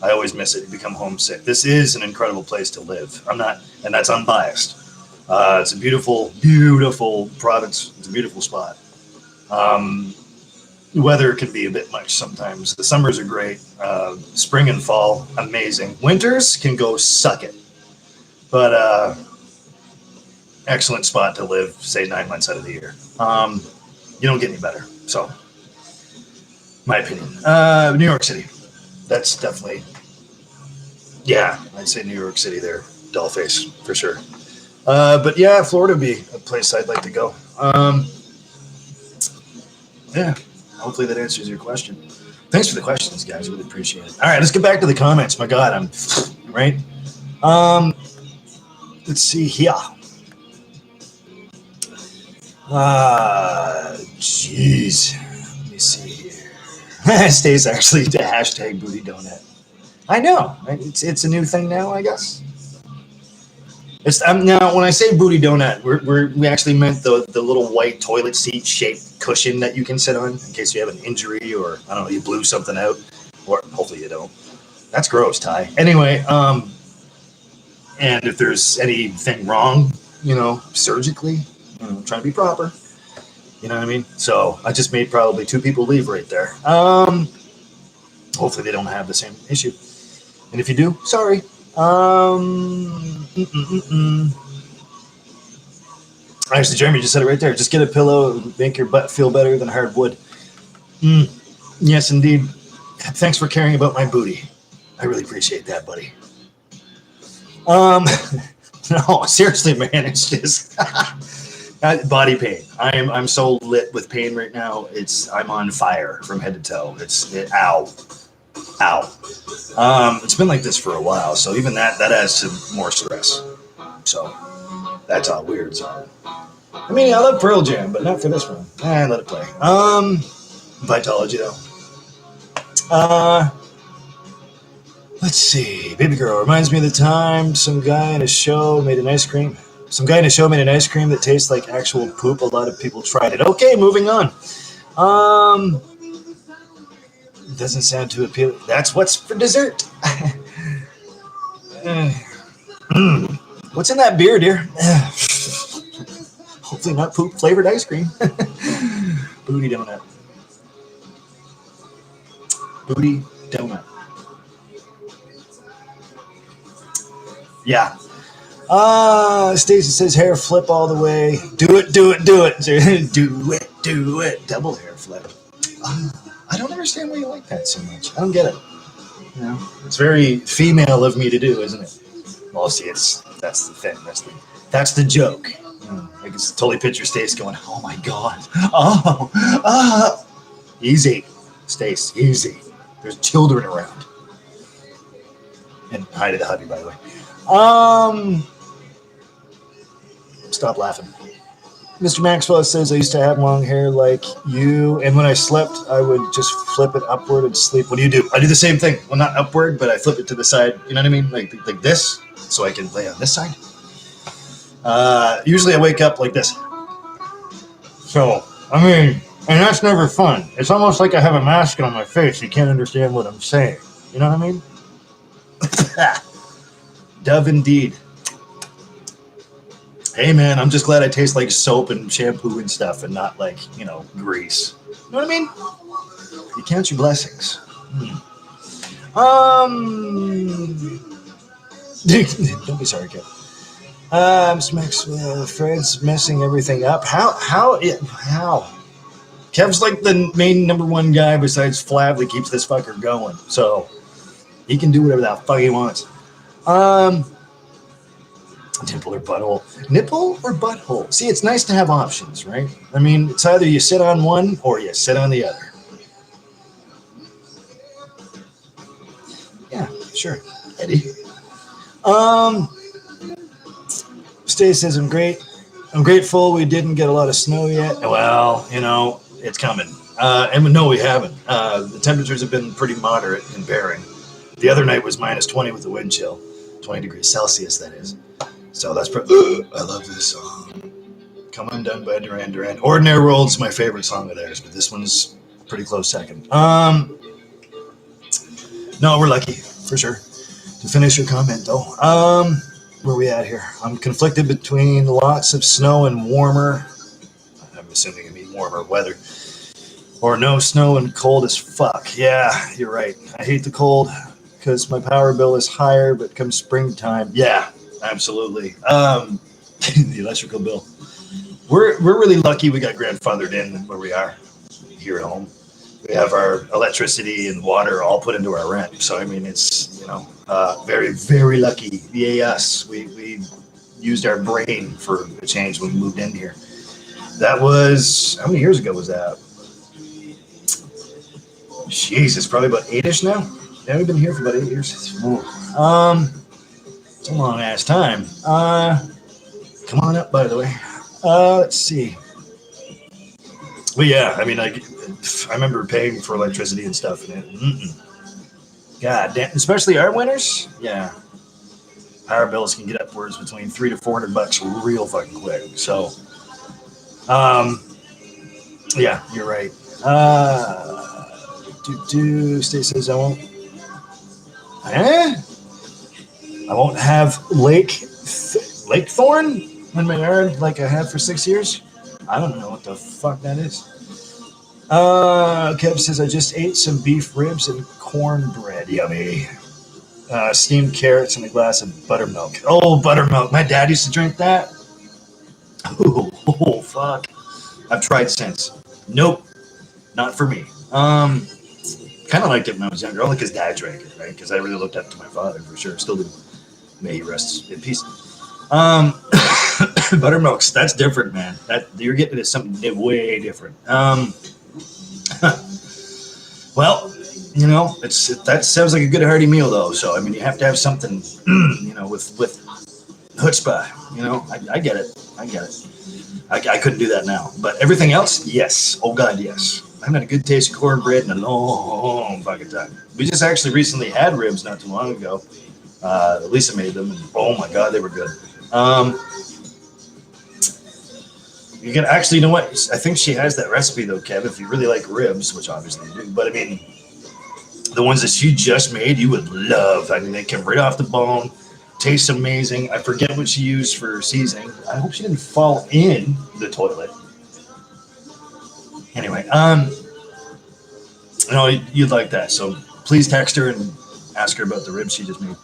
I always miss it. I become homesick. This is an incredible place to live. And that's unbiased. It's a beautiful, beautiful province. It's a beautiful spot. Weather can be a bit much sometimes. The summers are great. Spring and fall, amazing. Winters can go suck it. But excellent spot to live, say 9 months out of the year. You don't get any better. So, my opinion. New York City. That's definitely, yeah, I'd say New York City there. Dollface, for sure. But yeah, Florida would be a place I'd like to go. Yeah, hopefully that answers your question. Thanks for the questions, guys. I really appreciate it. All right, let's get back to the comments. My God, I'm right. Let's see here. Jeez. Let me see here. Stays actually to hashtag booty donut. I know. It's a new thing now, I guess. Now, when I say booty donut, we actually meant the little white toilet seat shaped cushion that you can sit on in case you have an injury or, I don't know, you blew something out. Or hopefully you don't. That's gross, Ty. Anyway, and if there's anything wrong, you know, surgically, you know, trying to be proper, you know what I mean? So I just made probably 2 people leave right there. Hopefully they don't have the same issue. And if you do, sorry. Actually, Jeremy just said it right there. Just get a pillow and make your butt feel better than hard wood. Yes, indeed. Thanks for caring about my booty. I really appreciate that, buddy. No, seriously, man, it's just body pain. I'm so lit with pain right now. I'm on fire from head to toe. Ow. It's been like this for a while, so even that adds to more stress. So that's all weird. So I mean, I love Pearl Jam, but not for this one. Let it play. Vitology though. Let's see. Baby girl reminds me of the time some guy in a show made an ice cream that tastes like actual poop. A lot of people tried it. Okay, moving on. Doesn't sound too appealing. That's what's for dessert. What's in that beer, dear? Hopefully not poop flavored ice cream. Booty donut. Booty donut. Yeah. Stacy says hair flip all the way. Do it, do it, do it. Do it, do it. Double hair flip. I don't understand why you like that so much. I don't get it. You know, it's very female of me to do, isn't it? Well, see, that's the thing. That's the joke. I can totally picture Stace going, "Oh my god, easy, Stace, easy." There's children around. And hi to the hubby, by the way. Stop laughing. Mr. Maxwell says, I used to have long hair like you, and when I slept, I would just flip it upward and sleep. What do you do? I do the same thing. Well, not upward, but I flip it to the side. You know what I mean? Like this, so I can lay on this side. Usually I wake up like this. So, I mean, and that's never fun. It's almost like I have a mask on my face. You can't understand what I'm saying. You know what I mean? Dove indeed. Hey man, I'm just glad I taste like soap and shampoo and stuff and not like, grease. You know what I mean? You count your blessings. Don't be sorry, kid. Smacks Fred's messing everything up. How? Kev's like the main number one guy besides Flav that keeps this fucker going. So he can do whatever the fuck he wants. Nipple or butthole? Nipple or butthole? See, it's nice to have options, right? I mean, it's either you sit on one or you sit on the other. Yeah, sure. Eddie. Stace says, I'm grateful we didn't get a lot of snow yet. Well, it's coming. And no, we haven't. The temperatures have been pretty moderate in Bering. The other night was minus 20 with the wind chill. 20 degrees Celsius, that is. So that's I love this song. Come Undone by Duran Duran. Ordinary World's my favorite song of theirs, but this one's pretty close second. No, we're lucky, for sure. To finish your comment, though. Where are we at here? I'm conflicted between lots of snow and warmer. I'm assuming it means warmer weather. Or no snow and cold as fuck. Yeah, you're right. I hate the cold because my power bill is higher, but come springtime, yeah. Absolutely. The electrical bill. We're really lucky we got grandfathered in where we are here at home. We have our electricity and water all put into our rent. So, I mean, it's, very, very lucky. Yay us. We used our brain for a change when we moved in here. That was, how many years ago was that? Jesus, probably about 8-ish now. Yeah, we've been here for about 8 years. It's a long ass time. Come on up, by the way. Let's see. Well, yeah, I mean, I remember paying for electricity and stuff, and God damn, especially our winters. Yeah, power bills can get upwards between $300 to $400 real fucking quick. So, yeah, you're right. Stacey says I won't. I won't have lake thorn in my yard like I have for 6 years. I don't know what the fuck that is. Kev says I just ate some beef ribs and cornbread. Yummy. Steamed carrots and a glass of buttermilk. Oh, buttermilk. My dad used to drink that. Oh fuck. I've tried since. Nope. Not for me. Kind of liked it when I was younger, only because Dad drank it, right? Because I really looked up to my father for sure. Still do. May he rest in peace. Buttermilks, that's different, man. That you're getting into something way different. Well, that sounds like a good hearty meal, though. So I mean, you have to have something, with chutzpah. I get it. I couldn't do that now, but everything else, yes. Oh God, yes. I haven't had a good taste of cornbread in a long fucking time. We just actually recently had ribs not too long ago. Lisa made them, and oh my God, they were good. You can actually, you know what? I think she has that recipe though, Kev. If you really like ribs, which obviously you do, but I mean, the ones that she just made, you would love. I mean, they come right off the bone. Tastes amazing. I forget what she used for seasoning. I hope she didn't fall in the toilet. Anyway, no, you'd like that. So please text her and ask her about the ribs she just made.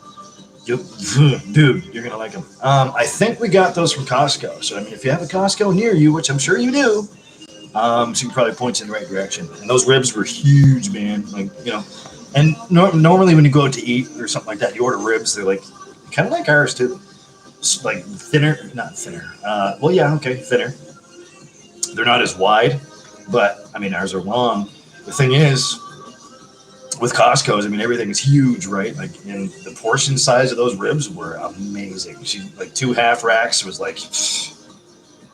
Dude, you're gonna like them. I think we got those from Costco. So I mean, if you have a Costco near you, which I'm sure you do, so you can probably point you in the right direction. And those ribs were huge, man. Like, you know, and normally when you go out to eat or something like that, you order ribs. They're like kind of like ours too. It's like thinner, not thinner. Well, yeah, okay, thinner. They're not as wide, but I mean, ours are long. The thing is, with Costco's, I mean, everything is huge, right? Like, and the portion size of those ribs were amazing. She like 2 half racks was like,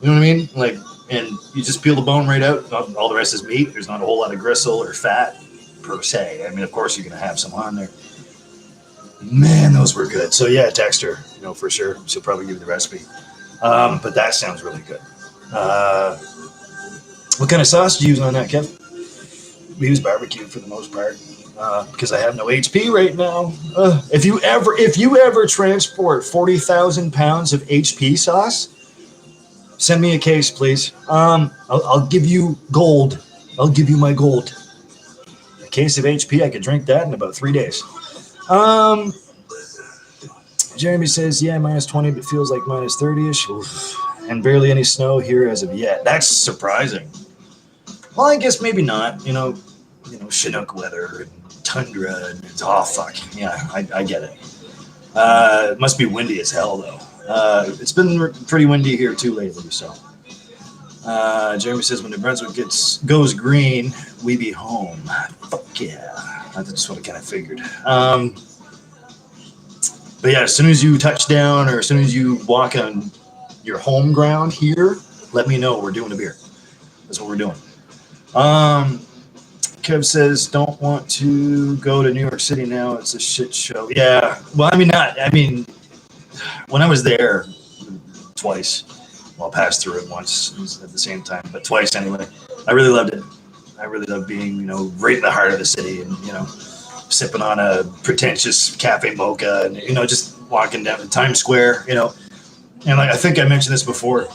you know what I mean? Like, and you just peel the bone right out. All the rest is meat. There's not a whole lot of gristle or fat per se. I mean, of course, you're gonna have some on there. Man, those were good. So yeah, text her, you know, for sure. She'll probably give you the recipe. But that sounds really good. What kind of sauce do you use on that, Kev? We use barbecue for the most part because I have no HP right now. If you ever transport 40,000 pounds of HP sauce, send me a case, please. I'll give you gold. I'll give you my gold. A case of HP, I could drink that in about 3 days. Jeremy says, yeah, -20, but feels like -30-ish. Oof. And barely any snow here as of yet. That's surprising. Well, I guess maybe not. You know, Chinook weather and tundra, and it's fuck. Yeah, I get it. It must be windy as hell though. It's been pretty windy here too lately. So, Jeremy says when New Brunswick goes green, we be home. Fuck yeah, that's what I kind of figured. But yeah, as soon as you touch down or as soon as you walk on your home ground here, let me know. We're doing a beer. That's what we're doing. Kev says, don't want to go to New York City now. It's a shit show. Yeah. Well, I mean, when I was there twice, well, I passed through it once at the same time, but twice anyway. I really loved it. I really loved being, you know, right in the heart of the city and, you know, sipping on a pretentious cafe mocha and, you know, just walking down to Times Square, you know. And like, I think I mentioned this before,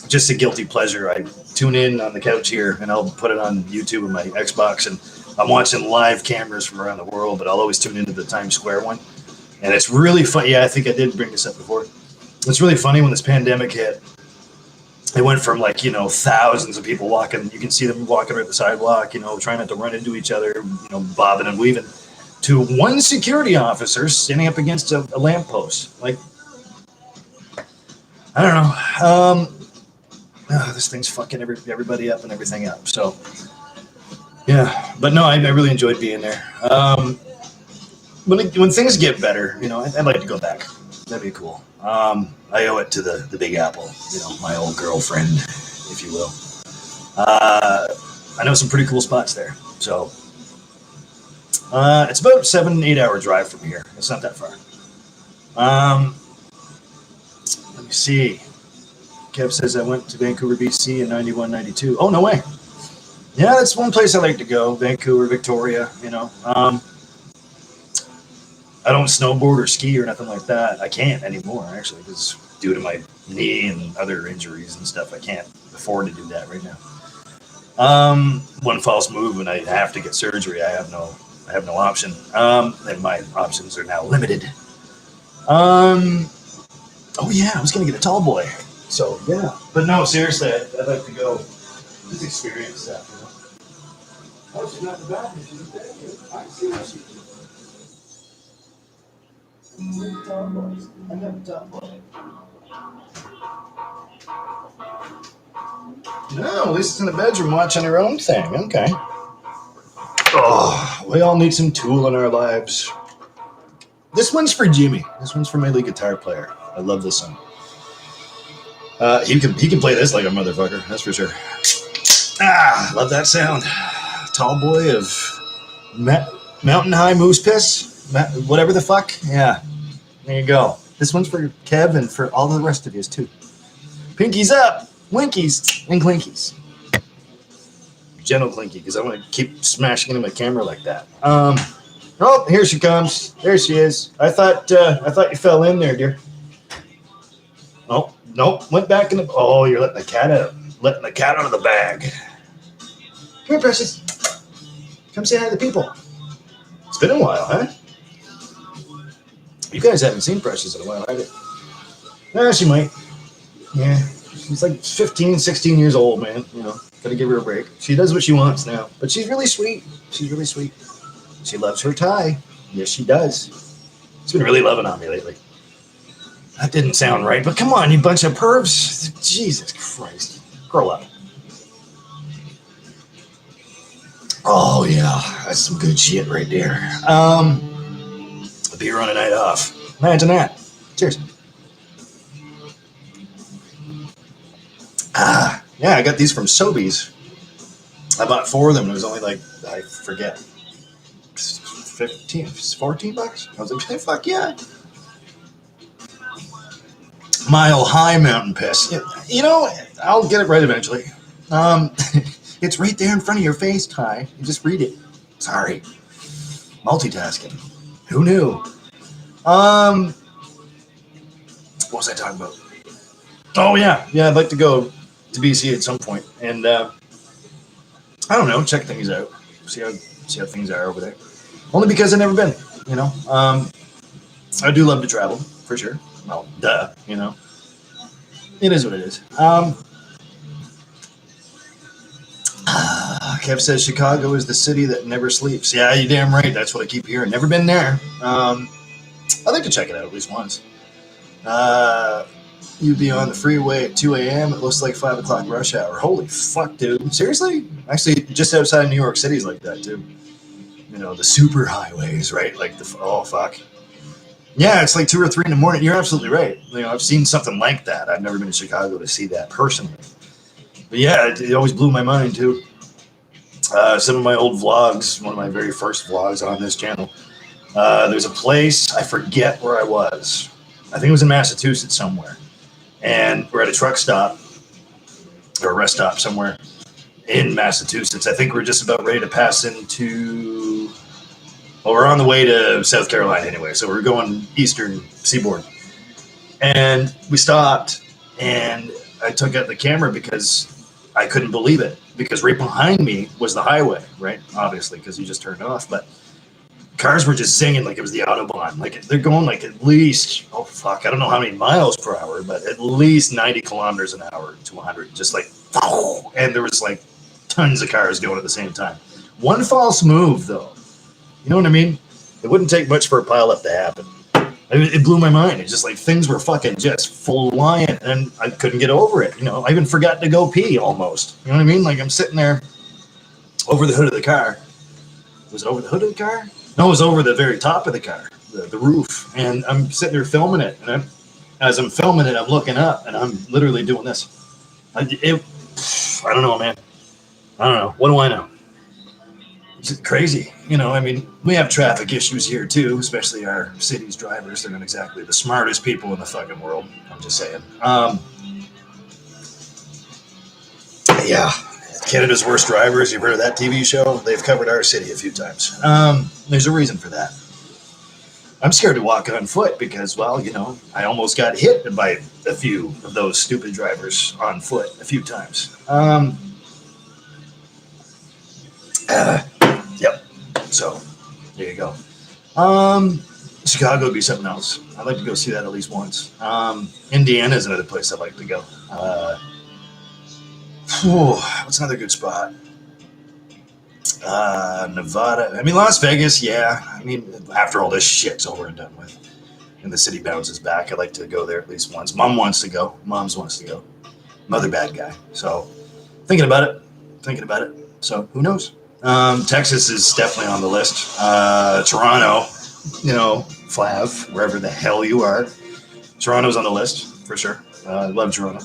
just a guilty pleasure. I tune in on the couch here and I'll put it on YouTube with my Xbox and I'm watching live cameras from around the world, but I'll always tune into the Times Square one. And it's really fun. Yeah, I think I did bring this up before. It's really funny when this pandemic hit. It went from like, you know, thousands of people walking. You can see them walking right the sidewalk, you know, trying not to run into each other, you know, bobbing and weaving, to one security officer standing up against a lamppost. Like, I don't know. This thing's fucking everybody up and everything up. So, yeah. But no, I really enjoyed being there. When things get better, you know, I'd like to go back. That'd be cool. I owe it to the Big Apple, you know, my old girlfriend, if you will. I know some pretty cool spots there. So, it's about 7-8 hour drive from here. It's not that far. Let me see. Kev says I went to Vancouver, BC in 91, 92. Oh, no way. Yeah, that's one place I like to go. Vancouver, Victoria, you know. I don't snowboard or ski or nothing like that. I can't anymore, actually, because due to my knee and other injuries and stuff, I can't afford to do that right now. One false move and I have to get surgery. I have no option. And my options are now limited. Oh yeah, I was gonna get a tall boy. So yeah, but no, seriously, I'd like to go just experience that. You know? Oh, she's not the bad. She's a bad kid. I see what she did. Tall boys. I got a tall boy. No, at least it's in the bedroom watching her own thing. Okay. Oh, we all need some tool in our lives. This one's for Jimmy. This one's for my lead guitar player. I love this song. He can play this like a motherfucker. That's for sure. Love that sound. Tall boy of mountain high moose piss. Whatever the fuck. Yeah. There you go. This one's for Kev and for all the rest of you too. Pinkies up, winkies, and clinkies. Gentle clinky, because I want to keep smashing into my camera like that. Oh, here she comes. There she is. I thought you fell in there, dear. Oh, nope. Went back in the. Oh, you're letting the cat out. Letting the cat out of the bag. Come here, Precious. Come say hi to the people. It's been a while, huh? You guys haven't seen Precious in a while, have you? No, she might. Yeah. She's like 15, 16 years old, man. You know, gotta give her a break. She does what she wants now. But she's really sweet. She's really sweet. She loves her Ty. Yes, she does. She's been really loving on me lately. That didn't sound right, but come on, you bunch of pervs. Jesus Christ. Grow up. Oh, yeah. That's some good shit right there. A beer on a night off. Imagine that. Cheers. Yeah, I got these from Sobeys. I bought 4 of them. It was only like, I forget, 15, 14 bucks. I was like, hey, fuck yeah. Mile High Mountain Piss. You know, I'll get it right eventually. It's right there in front of your face, Ty. You just read it. Sorry. Multitasking. Who knew? What was I talking about? Oh, yeah. Yeah, I'd like to go to BC at some point. And, I don't know, check things out. See how things are over there. Only because I've never been, you know. I do love to travel, for sure. Well, duh, you know. It is what it is. Kev says Chicago is the city that never sleeps. Yeah, you're damn right. That's what I keep hearing. Never been there. I'd like to check it out at least once. You'd be on the freeway at 2 a.m. It looks like 5 o'clock rush hour. Holy fuck, dude. Seriously? Actually, just outside of New York City's like that, too. You know, the super highways, right? Like oh, fuck. Yeah, it's like 2 or 3 in the morning. You're absolutely right. You know, I've seen something like that. I've never been to Chicago to see that personally. But yeah, it always blew my mind, too. Some of my old vlogs, one of my very first vlogs on this channel, there's a place, I forget where I was. I think it was in Massachusetts somewhere. And we're at a truck stop, or a rest stop somewhere in Massachusetts. I think we're just about ready to pass into... Well, we're on the way to South Carolina anyway, so we're going eastern seaboard. And we stopped, and I took out the camera because I couldn't believe it. Because right behind me was the highway, right? Obviously, because you just turned off. But cars were just singing like it was the Autobahn. Like they're going like at least, oh fuck, I don't know how many miles per hour, but at least 90 kilometers an hour to 100. Just like, and there was like tons of cars going at the same time. One false move, though. You know what I mean? It wouldn't take much for a pileup to happen. It blew my mind. It's just like things were fucking just flying, and I couldn't get over it. You know, I even forgot to go pee almost. You know what I mean? Like I'm sitting there over the hood of the car. Was it over the hood of the car? No, it was over the very top of the car, the roof. And I'm sitting there filming it, and as I'm filming it, I'm looking up, and I'm literally doing this. I don't know, man. I don't know. What do I know? It's crazy. You know, I mean, we have traffic issues here too, especially our city's drivers. They're not exactly the smartest people in the fucking world. I'm just saying. Yeah. Canada's Worst Drivers. You've heard of that TV show? They've covered our city a few times. There's a reason for that. I'm scared to walk on foot because, well, you know, I almost got hit by a few of those stupid drivers on foot a few times. Yep. So, there you go. Chicago would be something else. I'd like to go see that at least once. Indiana is another place I'd like to go. What's another good spot? Nevada. I mean, Las Vegas, yeah. I mean, after all this shit's over and done with, and the city bounces back, I'd like to go there at least once. Mom wants to go. Mom's wants to go. Mother bad guy. So, thinking about it. So, who knows? Texas is definitely on the list. Toronto, you know, Flav, wherever the hell you are. Toronto's on the list, for sure. I love Toronto.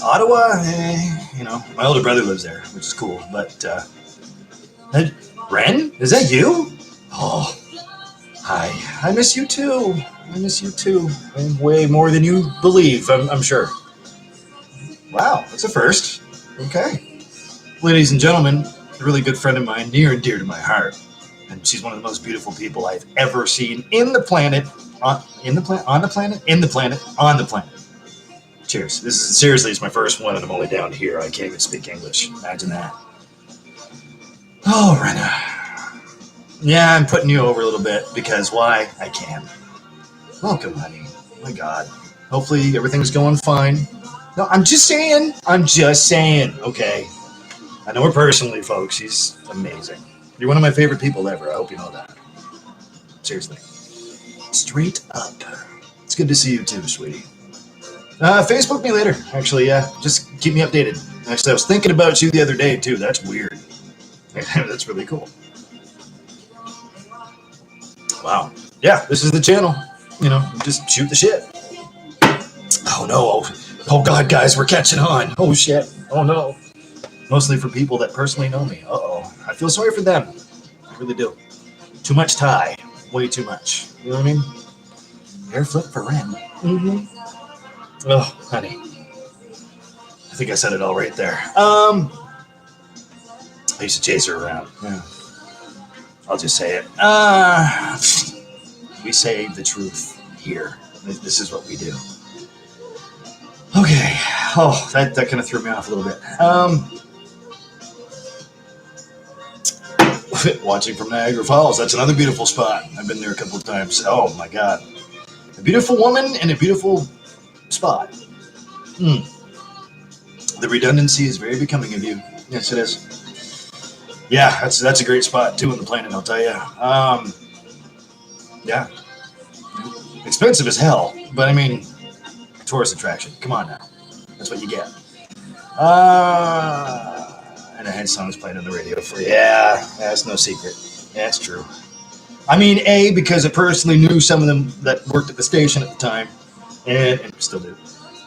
Ottawa, you know, my older brother lives there, which is cool. But, Ren, is that you? Oh, hi. I miss you too. And way more than you believe, I'm sure. Wow, that's a first. Okay. Ladies and gentlemen, a really good friend of mine, near and dear to my heart. And she's one of the most beautiful people I've ever seen on the planet. Cheers. This is seriously, it's my first one, and I'm only down here. I can't even speak English. Imagine that. Oh, Rena. Yeah, I'm putting you over a little bit because why? I can. Welcome, honey. Oh my God. Hopefully everything's going fine. No, I'm just saying. Okay. I know her personally, folks. She's amazing. You're one of my favorite people ever. I hope you know that. Seriously. Straight up. It's good to see you too, sweetie. Facebook me later. Actually, yeah. Just keep me updated. Actually, I was thinking about you the other day too. That's weird. That's really cool. Wow. Yeah, this is the channel. You know, just shoot the shit. Oh no. Oh God, guys, we're catching on. Oh shit. Oh no. Mostly for people that personally know me. Uh-oh. I feel sorry for them. I really do. Too much Ty. Way too much. You know what I mean? Hair flip for Ren. Mm-hmm. Oh, honey. I think I said it all right there. I used to chase her around. Yeah. I'll just say it. We say the truth here. This is what we do. Okay. Oh, that kind of threw me off a little bit. Watching from Niagara Falls. That's another beautiful spot. I've been there a couple of times. Oh my God. A beautiful woman and a beautiful spot. The redundancy is very becoming of you. Yes, it is. Yeah, that's a great spot too on the planet, I'll tell you. Yeah. Expensive as hell, but I mean, tourist attraction. Come on now. That's what you get. And I had songs playing on the radio for you. Yeah, that's no secret. That's true. I mean, A, because I personally knew some of them that worked at the station at the time, and still do.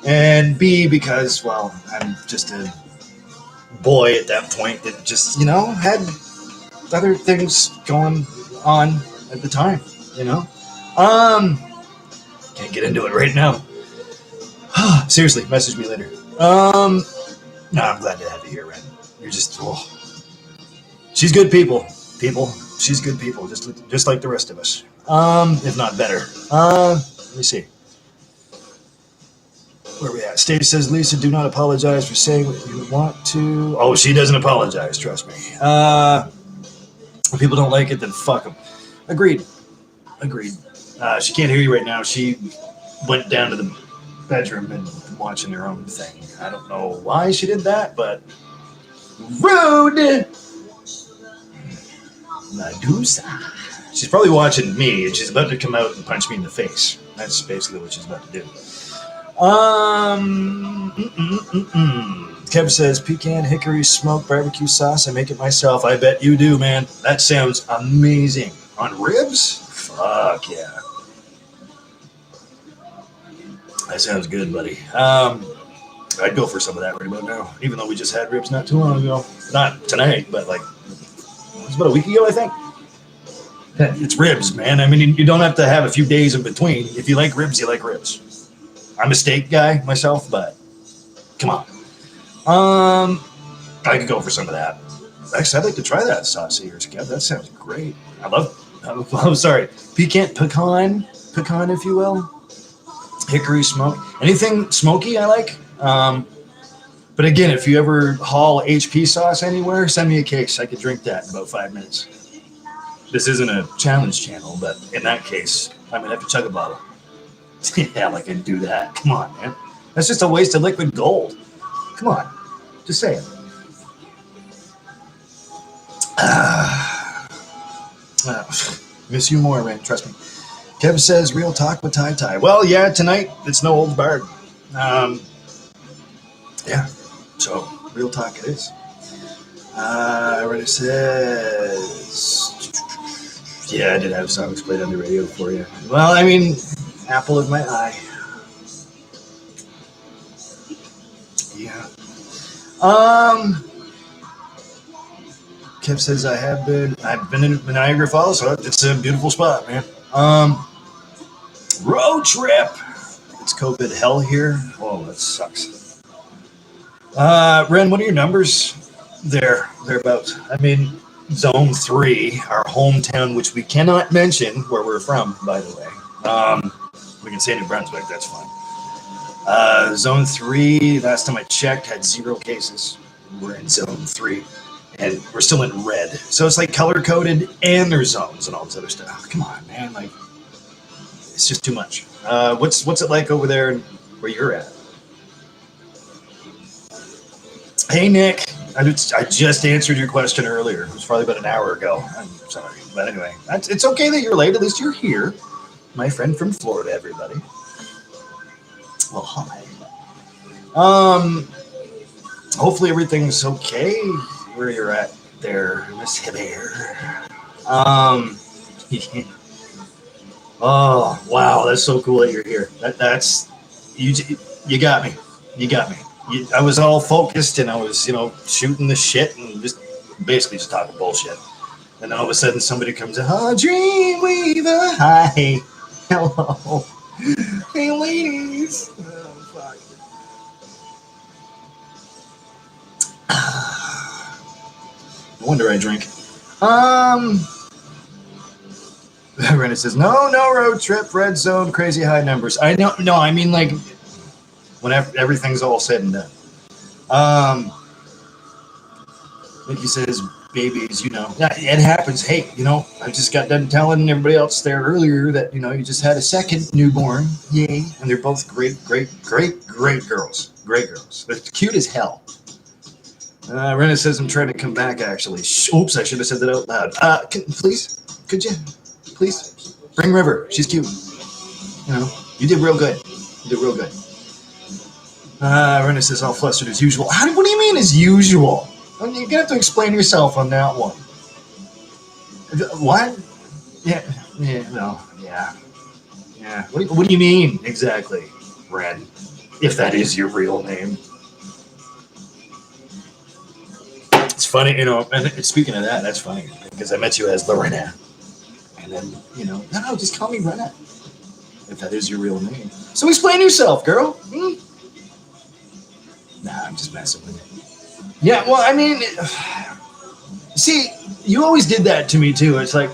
And B, because, well, I'm just a boy at that point that just, you know, had other things going on at the time, you know? Can't get into it right now. Seriously, message me later. No, I'm glad to have you here, Ren. You're just, she's good people. She's good people, just like the rest of us. If not better. Let me see. Where are we at? Stacey says, Lisa, do not apologize for saying what you want to. Oh, she doesn't apologize, trust me. If people don't like it, then fuck them. Agreed. She can't hear you right now. She went down to the bedroom and watching her own thing. I don't know why she did that, but rude. Medusa. She's probably watching me, and she's about to come out and punch me in the face. That's basically what she's about to do. Kev says, pecan hickory smoked barbecue sauce. I make it myself. I bet you do, man. That sounds amazing. On ribs? Fuck yeah. That sounds good, buddy. I'd go for some of that right about now, even though we just had ribs not too long ago. Not tonight, but like, it was about a week ago, I think. It's ribs, man. I mean, you don't have to have a few days in between. If you like ribs, you like ribs. I'm a steak guy myself, but come on. I could go for some of that. Actually, I'd like to try that sauce of yours, Kev. That sounds great. I'm sorry, pecan, if you will. Hickory smoke. Anything smoky I like. But again, if you ever haul HP sauce anywhere, send me a case. I could drink that in about 5 minutes. This isn't a challenge channel, but in that case, I'm going to have to chug a bottle. Yeah, I can do that. Come on, man. That's just a waste of liquid gold. Come on. Just say it. Miss you more, man. Trust me. Kevin says, real talk with Ty Ty. Well, yeah, tonight, it's no old barred. Yeah, so real talk it is. Already says, yeah, I did have songs played on the radio for you. Well, I mean, apple of my eye. Yeah. Kev says, I've been in Niagara Falls, so it's a beautiful spot, man. Road trip. It's COVID hell here. Oh, that sucks. Ren, what are your numbers? thereabouts. I mean, Zone 3, our hometown, which we cannot mention where we're from, by the way. We can say New Brunswick, that's fine. Zone 3, last time I checked, had 0 cases. We're in Zone 3, and we're still in red. So it's like color-coded, and there's zones and all this other stuff. Come on, man. Like, it's just too much. What's it like over there where you're at? Hey, Nick. I just answered your question earlier. It was probably about an hour ago. I'm sorry. But anyway, it's okay that you're late. At least you're here. My friend from Florida, everybody. Well, hi. Hopefully everything's okay where you're at there, Miss Hibbare. Oh, wow. That's so cool that you're here. That's, you got me. You got me. I was all focused and I was, shooting the shit and basically just talking bullshit. And then all of a sudden somebody comes in, oh, Dreamweaver, hi, hello, hey ladies. Oh, fuck. No wonder I drink. Renna says, no road trip, red zone, crazy high numbers. I mean like, whenever everything's all said and done. Like he says, babies, yeah, it happens. Hey, I just got done telling everybody else there earlier that, you just had a second newborn. Yay. And they're both great girls. Great girls. They're cute as hell. Renna says, I'm trying to come back, actually. Oops, I should have said that out loud. Could you please bring River? She's cute. You did real good. Renna says, all flustered as usual. What do you mean as usual? You're going to have to explain yourself on that one. What? Yeah. What do you mean, exactly, Ren? If that is your real name. It's funny, and speaking of that, that's funny, because I met you as Lorena. And then, no, just call me Renna. If that is your real name. So explain yourself, girl. Nah, I'm just messing with you. Yeah, well, I mean, see, you always did that to me, too. It's like,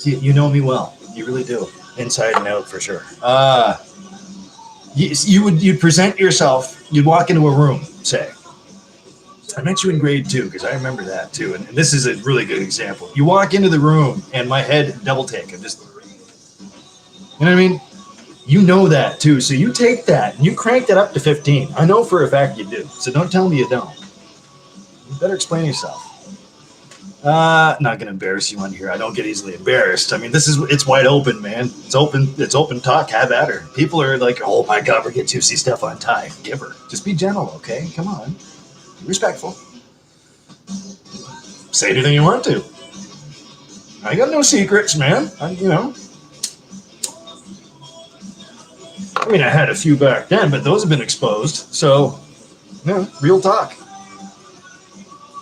you know me well. You really do. Inside and out, for sure. You'd present yourself. You'd walk into a room, say. I met you in grade 2, because I remember that, too. And this is a really good example. You walk into the room, and my head double take. I'm just, you know what I mean? You know that, too. So you take that, and you crank that up to 15. I know for a fact you do. So don't tell me you don't. You better explain yourself. Not going to embarrass you on here. I don't get easily embarrassed. I mean, it's wide open, man. It's open talk. Have at her. People are like, oh, my God, we're getting juicy stuff on Ty. Give her. Just be gentle, okay? Come on. Be respectful. Say anything you want to. I got no secrets, man. I mean, I had a few back then, but those have been exposed. So, real talk.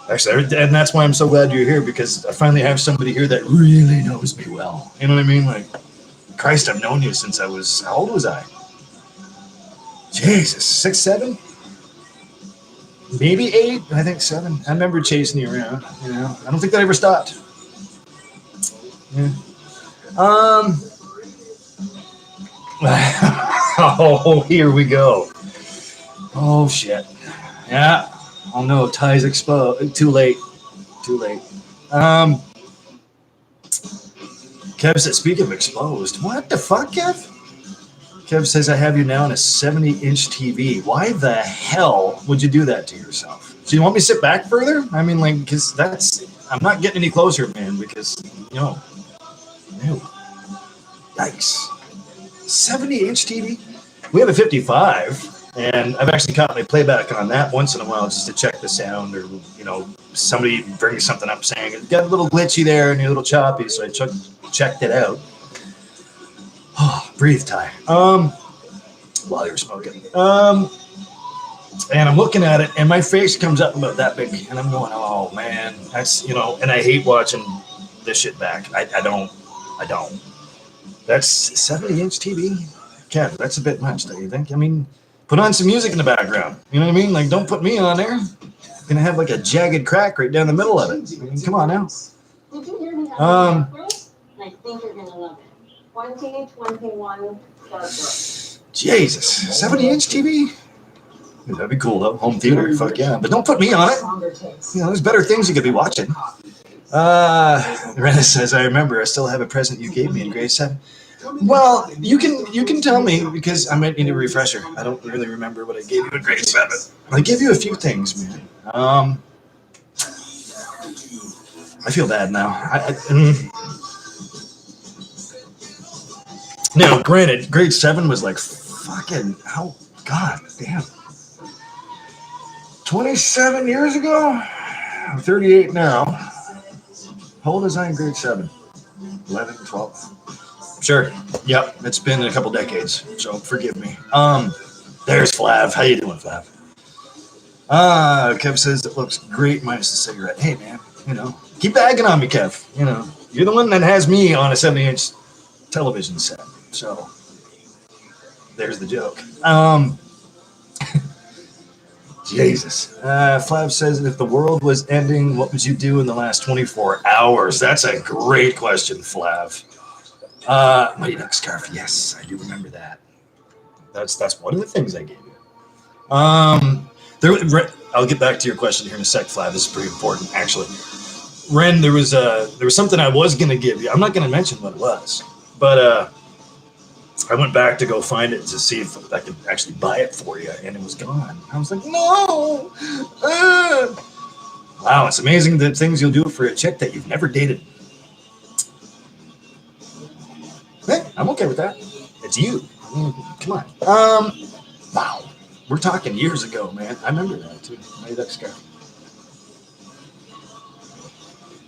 Actually, and that's why I'm so glad you're here, because I finally have somebody here that really knows me well. You know what I mean? Like, Christ, I've known you since how old was I? Jesus, 6, 7? Maybe 8, I think 7. I remember chasing you around, I don't think that ever stopped. Yeah. Oh, here we go. Oh, shit. Yeah. Oh, no. Ty's exposed. Too late. Kev said, speaking of exposed, what the fuck, Kev? Kev says, I have you now on a 70-inch TV. Why the hell would you do that to yourself? Do you want me to sit back further? I mean, like, because I'm not getting any closer, man, because, no. Yikes. 70-inch TV? We have a 55, and I've actually caught my playback on that once in a while just to check the sound, or, somebody brings something up saying it got a little glitchy there and a little choppy, so I checked it out. Oh, breathe, Ty. While you're smoking. And I'm looking at it, and my face comes up about that big, and I'm going, oh, man. That's, and I hate watching this shit back. I don't. That's 70-inch TV? Kev, that's a bit much, don't you think? I mean, put on some music in the background. You know what I mean? Like, don't put me on there. gonna have like a jagged crack right down the middle of it. I mean, come on now. Did you hear me have I think you're gonna love it. 2021 Jesus, 70-inch TV? That'd be cool though. Home theater, fuck yeah. But don't put me on it. You know, there's better things you could be watching. Renna says, I remember I still have a present you gave me in grade 7. Well, you can tell me because I might need a refresher. I don't really remember what I gave you in grade 7. I gave you a few things, man. I feel bad now. Now, granted, grade 7 was like fucking, oh, god damn. 27 years ago? I'm 38 now. How old was I in grade 7? 11, 12? Sure. Yep. It's been a couple decades, so forgive me. There's Flav. How you doing, Flav? Kev says it looks great minus the cigarette. Hey, man, you know, keep bagging on me, Kev. You know, you're the one that has me on a 70-inch television set. So there's the joke. Jesus. Flav says, if the world was ending, what would you do in the last 24 hours? That's a great question, Flav. Mighty Duck scarf. Yes, I do remember that. That's one of the things I gave you. I'll get back to your question here in a sec, Flav. This is pretty important, actually. Ren, there was something I was going to give you. I'm not going to mention what it was, but I went back to go find it to see if I could actually buy it for you, and it was gone. I was like, no! Wow, it's amazing the things you'll do for a chick that you've never dated. Hey, I'm okay with that. It's you. Come on. Wow. We're talking years ago, man. I remember that, too. Mighty Duck scarf.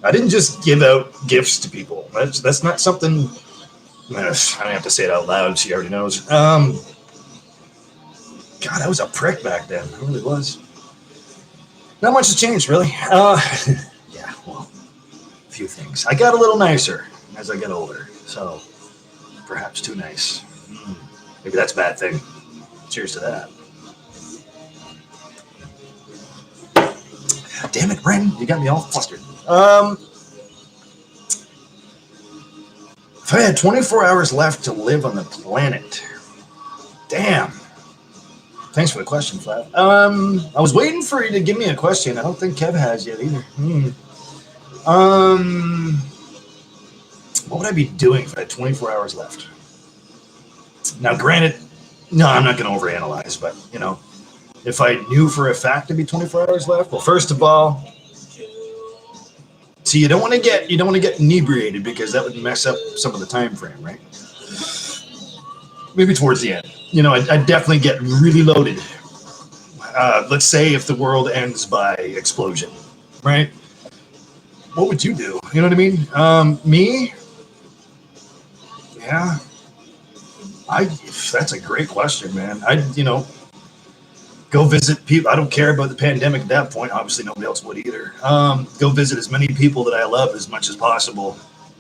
I didn't just give out gifts to people. That's not something... I don't have to say it out loud. She already knows. God, I was a prick back then. I really was. Not much has changed, really. Yeah, well, a few things. I got a little nicer as I get older, so perhaps too nice. Maybe that's a bad thing. Cheers to that. Damn it, Ren, you got me all flustered. If I had 24 hours left to live on the planet, damn. Thanks for the question, Flav. I was waiting for you to give me a question. I don't think Kev has yet either. What would I be doing if I had 24 hours left? Now, granted, no, I'm not going to overanalyze, but you know, if I knew for a fact to be 24 hours left, well, first of all, see, you don't want to get inebriated because that would mess up some of the time frame, right? Maybe towards the end. You know, I'd definitely get really loaded. Let's say if the world ends by explosion, right? What would you do? You know what I mean? Me? Yeah. That's a great question, man. Go visit people. I don't care about the pandemic at that point. Obviously, nobody else would either. Go visit as many people that I love as much as possible,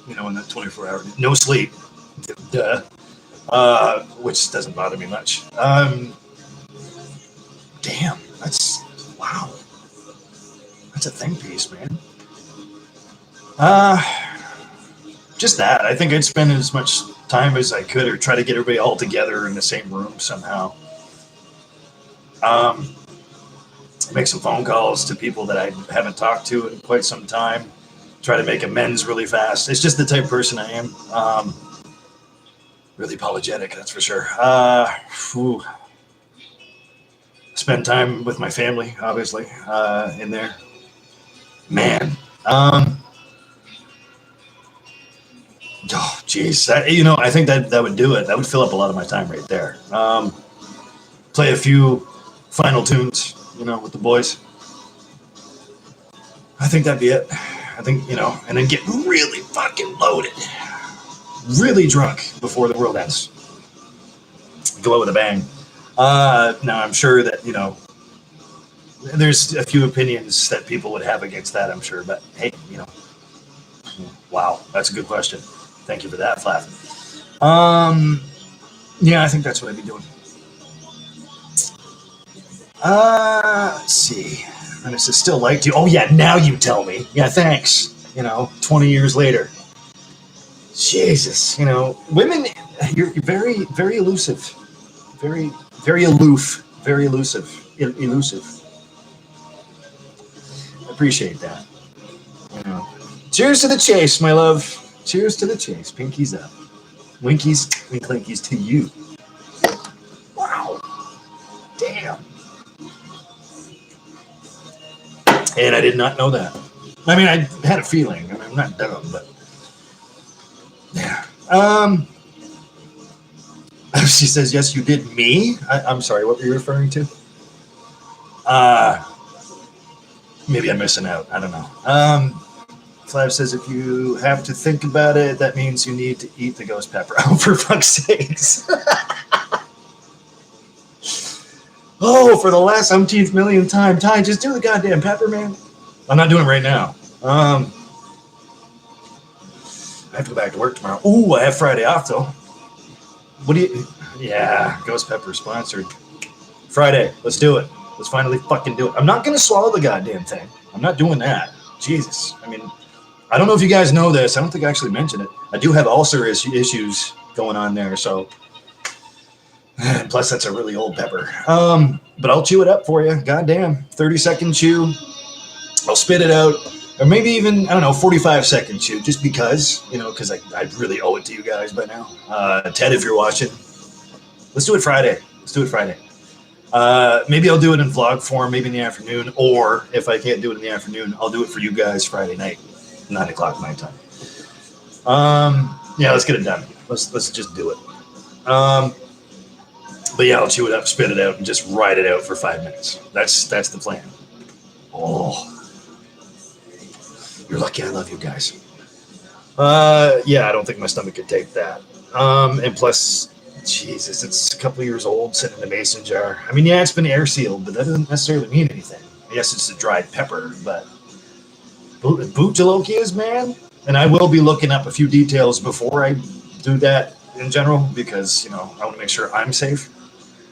you know, in that 24 hours. No sleep. Duh. Which doesn't bother me much. Damn, wow. That's a think piece, man. Just that. I think I'd spend as much time as I could or try to get everybody all together in the same room somehow. Make some phone calls to people that I haven't talked to in quite some time. Try to make amends really fast. It's just the type of person I am. Really apologetic, that's for sure. Spend time with my family, obviously, in there. Man. Oh, geez. I think that would do it. That would fill up a lot of my time right there. Play a few final tunes, you know, with the boys. I think that'd be it. I think, you know, and then get really fucking loaded. Really drunk before the world ends. Go out with a bang. Now, I'm sure that, you know, there's a few opinions that people would have against that, I'm sure. But, hey, you know, wow, that's a good question. Thank you for that, Flav. Yeah, I think that's what I'd be doing. Let's see. And I said, still liked you. Oh, yeah, now you tell me. Yeah, thanks. 20 years later. Jesus, women, you're very, very elusive. Very, very aloof. Very elusive. Elusive. I appreciate that. Cheers to the chase, my love. Cheers to the chase. Pinkies up. Winkies and clinkies to you. Wow. Damn. And I did not know that. I mean, I had a feeling. I mean, I'm not dumb, but yeah. She says, yes, you did me. I'm sorry, what were you referring to? Maybe I'm missing out. I don't know. Flav says, if you have to think about it, that means you need to eat the ghost pepper. Oh, for fuck's sakes. Oh, for the last umpteenth million time. Ty, just do the goddamn pepper, man. I'm not doing it right now. I have to go back to work tomorrow. Ooh, I have Friday off, though. What do you... Yeah, ghost pepper sponsored. Friday, let's do it. Let's finally fucking do it. I'm not going to swallow the goddamn thing. I'm not doing that. Jesus. I mean, I don't know if you guys know this. I don't think I actually mentioned it. I do have ulcer issues going on there, so... Plus, that's a really old pepper. But I'll chew it up for you. Goddamn. 30-second chew. I'll spit it out. Or maybe even, 45-second chew. Just because, because I really owe it to you guys by now. Ted, if you're watching. Let's do it Friday. Maybe I'll do it in vlog form, maybe in the afternoon. Or if I can't do it in the afternoon, I'll do it for you guys Friday night. 9 o'clock my time. Yeah, let's get it done. Let's just do it. But yeah, I'll chew it up, spit it out, and just ride it out for 5 minutes. That's the plan. Oh, you're lucky I love you guys. Yeah, I don't think my stomach could take that. And plus, Jesus, it's a couple of years old, sitting in a mason jar. I mean, yeah, it's been air sealed, but that doesn't necessarily mean anything. Yes, it's a dried pepper, but boot jalokias, man. And I will be looking up a few details before I do that in general, because I want to make sure I'm safe.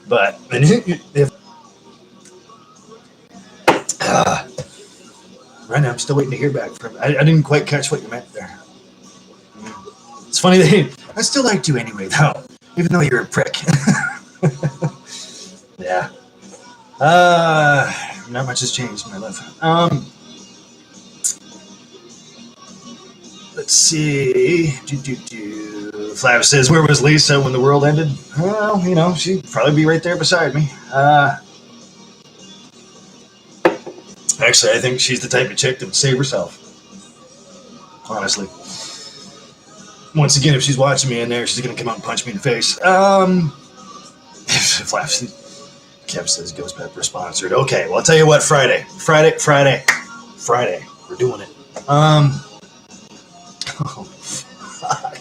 But if right now, I'm still waiting to hear back from. I didn't quite catch what you meant there. It's funny that I still liked you anyway, though, even though you're a prick. Yeah. Not much has changed, my love. Let's see. Flav says, where was Lisa when the world ended? Well, she'd probably be right there beside me. Actually, I think she's the type of chick that would save herself. Honestly. Once again, if she's watching me in there, she's going to come out and punch me in the face. Flav says, Kev says, ghost pepper sponsored. Okay, well, I'll tell you what, Friday. We're doing it. Oh, fuck.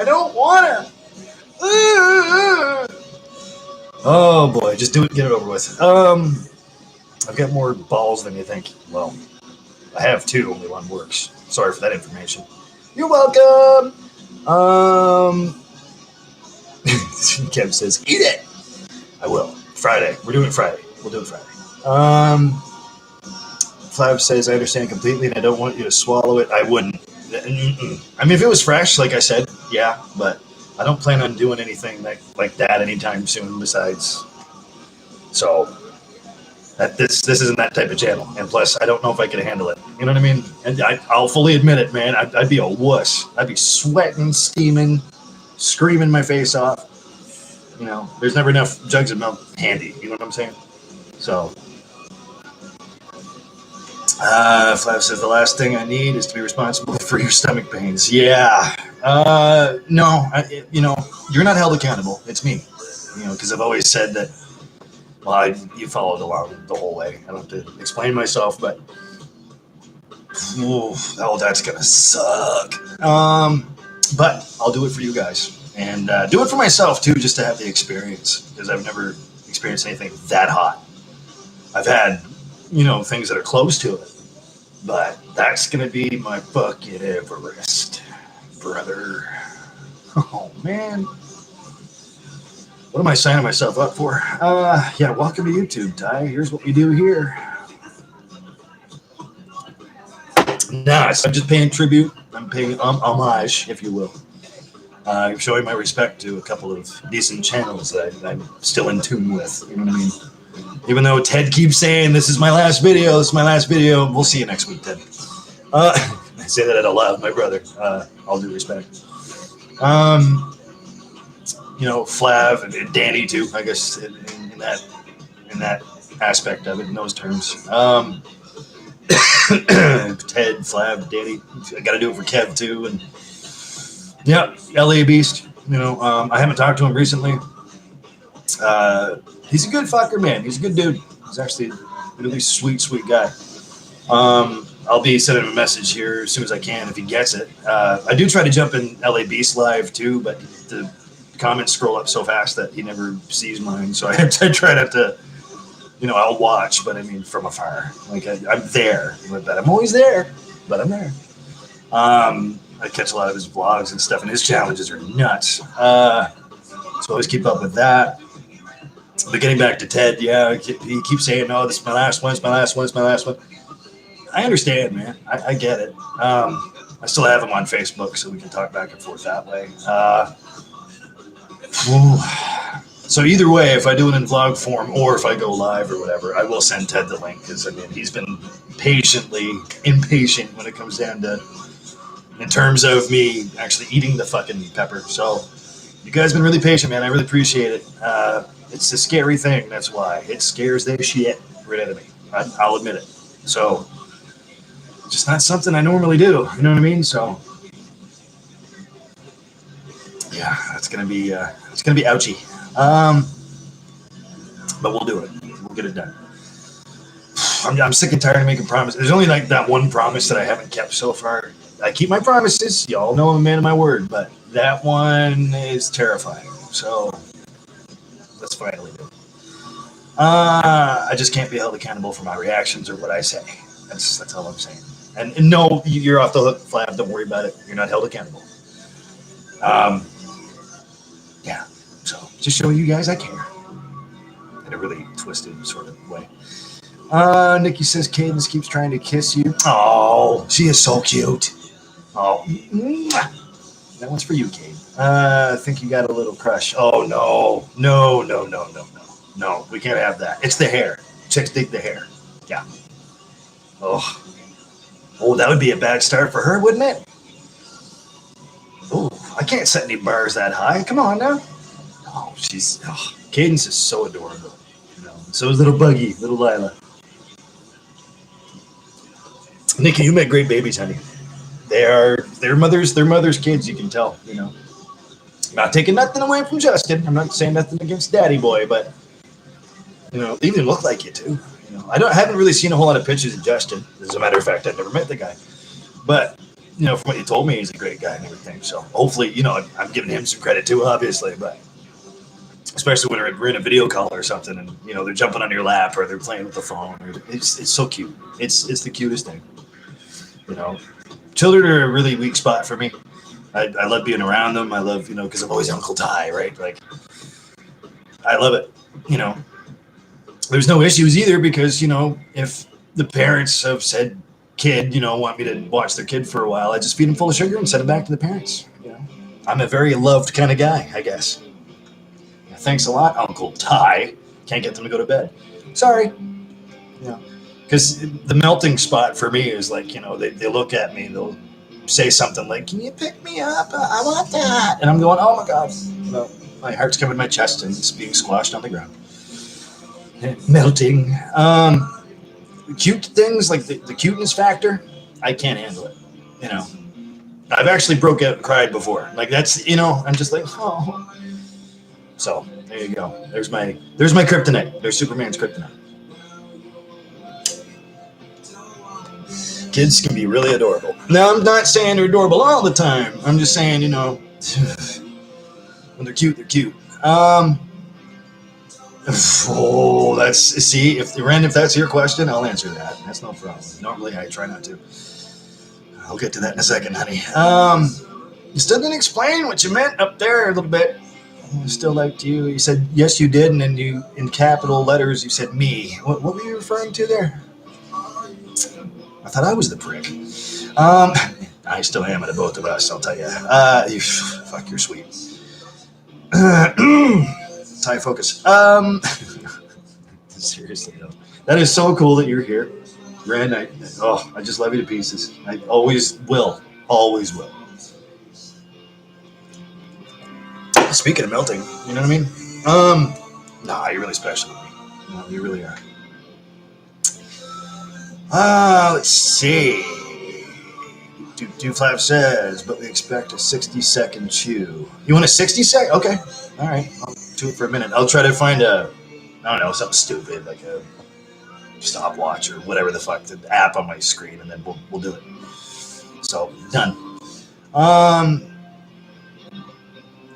I don't want to. Oh, boy. Just do it. Get it over with. I've got more balls than you think. Well, I have two. Only one works. Sorry for that information. You're welcome. Kev says, eat it. I will. Friday. We're doing it Friday. We'll do it Friday. Flav says, I understand completely, and I don't want you to swallow it. I wouldn't. I mean, if it was fresh, like I said, yeah, but I don't plan on doing anything like that anytime soon besides. So this isn't that type of channel. And plus, I don't know if I could handle it. You know what I mean? And I'll fully admit it, man. I'd be a wuss. I'd be sweating, steaming, screaming my face off. There's never enough jugs of milk handy. You know what I'm saying? So. Flav says the last thing I need is to be responsible for your stomach pains. Yeah. No. You're not held accountable. It's me. Because I've always said that. Well, you followed along the whole way. I don't have to explain myself, but that's gonna suck. But I'll do it for you guys, and do it for myself too, just to have the experience, because I've never experienced anything that hot. I've had, things that are close to it. But that's going to be my fucking Everest, brother. Oh, man. What am I signing myself up for? Yeah, welcome to YouTube, Ty. Here's what we do here. Nah, so I'm just paying tribute. I'm paying homage, if you will. I'm showing my respect to a couple of decent channels that I'm still in tune with. You know what I mean? Even though Ted keeps saying, this is my last video, this is my last video. We'll see you next week, Ted. I say that out loud, my brother. All due respect. You know, Flav and Danny too, I guess, in that aspect of it, in those terms. Ted, Flav, Danny. I got to do it for Kev too, and yeah, LA Beast. You know, I haven't talked to him recently. He's a good fucker, man. He's a good dude. He's actually a really sweet guy. I'll be sending him a message here as soon as I can if he gets it. I do try to jump in LA Beast live too, but the comments scroll up so fast that he never sees mine. So I try not to, you know, I'll watch, but I mean from afar. Like I'm there, but I'm always there, but I'm there. I catch a lot of his vlogs and stuff, and his challenges are nuts. So I always keep up with that. But getting back to Ted, yeah, he keeps saying, "Oh, this is my last one. It's my last one. It's my last one." I understand, man. I get it. I still have him on Facebook, so we can talk back and forth that way. So either way, if I do it in vlog form or if I go live or whatever, I will send Ted the link because I mean he's been patiently impatient when it comes down to in terms of me actually eating the fucking pepper. So you guys have been really patient, man. I really appreciate it. It's a scary thing. That's why it scares the shit right out of me. I'll admit it. So just not something I normally do. You know what I mean? So yeah, it's gonna be ouchy. But we'll do it. We'll get it done. I'm sick and tired of making promises. There's only like that one promise that I haven't kept so far. I keep my promises. Y'all know I'm a man of my word, but that one is terrifying. So let's finally do it. I just can't be held accountable for my reactions or what I say. That's all I'm saying. And no, you're off the hook, Flav. Don't worry about it. You're not held accountable. Yeah. So just showing you guys I care. In a really twisted sort of way. Nikki says Cadence keeps trying to kiss you. Oh, she is so cute. Oh, that one's for you, Kate. I think you got a little crush. Oh no. No, we can't have that. It's the hair. Chicks dig the hair. Yeah. Oh, that would be a bad start for her, wouldn't it? Oh, I can't set any bars that high. Come on now. Oh, Cadence is so adorable. You know, so is little Buggy, little Lila. Nikki, you make great babies, honey. Their mother's kids, you can tell, you know. I'm not taking nothing away from Justin. I'm not saying nothing against Daddy Boy, but you know, they even look like you too. You know, I haven't really seen a whole lot of pictures of Justin. As a matter of fact, I've never met the guy. But you know, from what you told me, he's a great guy and everything. So hopefully, you know, I'm giving him some credit too, obviously, but especially when we're in a video call or something, and you know they're jumping on your lap or they're playing with the phone. It's so cute. It's the cutest thing. You know, children are a really weak spot for me. I love being around them. I love, you know, because I'm always Uncle Ty, right? Like, I love it. You know, there's no issues either because, you know, if the parents have said, kid, you know, want me to watch their kid for a while, I just feed them full of sugar and send them back to the parents. You know, I'm a very loved kind of guy, I guess. Yeah, thanks a lot, Uncle Ty. Can't get them to go to bed. Sorry. You know, because the melting spot for me is like, you know, they look at me, they'll say something like, can you pick me up? I want that. And I'm going, oh my God. You know, my heart's coming in my chest and it's being squashed on the ground. Melting. Cute things, like the cuteness factor, I can't handle it. You know, I've actually broke out and cried before. Like that's, you know, I'm just like, oh. So there you go. There's my kryptonite. There's Superman's kryptonite. Kids can be really adorable. Now, I'm not saying they're adorable all the time. I'm just saying, you know, when they're cute, they're cute. See, if that's your question, I'll answer that. That's no problem. Normally, I try not to. I'll get to that in a second, honey. You still didn't explain what you meant up there a little bit. I still liked you. You said, yes, you did, and then you, in capital letters, you said me. What were you referring to there? I thought I was the prick. I still am at both of us, I'll tell you. Fuck, you're sweet. Ty, focus. Seriously, though. That is so cool that you're here. Ren, I just love you to pieces. I always will. Always will. Speaking of melting, you know what I mean? Nah, you're really special to me. No, you really are. Let's see. Duflav says, but we expect a 60-second chew. You want a 60-second? Okay. All right. I'll chew it for a minute. I'll try to find I don't know, something stupid, like a stopwatch or whatever the fuck, the app on my screen, and then we'll do it. So, done.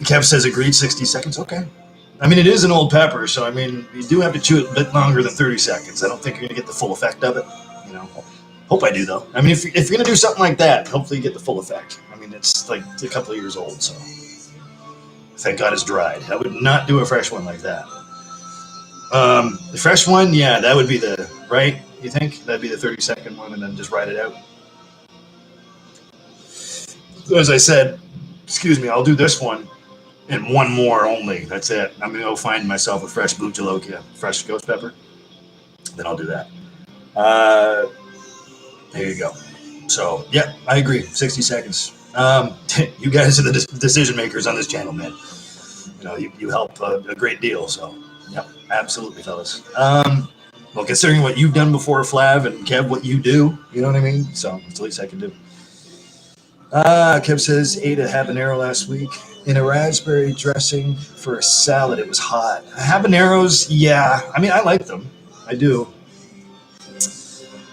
Kev says, agreed, 60 seconds. Okay. I mean, it is an old pepper, so, I mean, you do have to chew it a bit longer than 30 seconds. I don't think you're going to get the full effect of it, you know. Hope I do, though. I mean, if you're going to do something like that, hopefully you get the full effect. I mean, it's like a couple of years old, so thank God it's dried. I would not do a fresh one like that. The fresh one, yeah, that would be the, right? You think? That'd be the 30-second one, and then just ride it out. As I said, excuse me, I'll do this one and one more only. That's it. I'm going to go find myself a fresh Bujalokia, fresh ghost pepper. Then I'll do that. There you go. So, yeah, I agree. 60 seconds. You guys are the decision makers on this channel, man. You know, you help a great deal. So, yep, absolutely, fellas. Well, considering what you've done before, Flav, and Kev, what you do, you know what I mean? So, it's the least I can do. Kev says, ate a habanero last week in a raspberry dressing for a salad. It was hot. Habaneros, yeah. I mean, I like them. I do.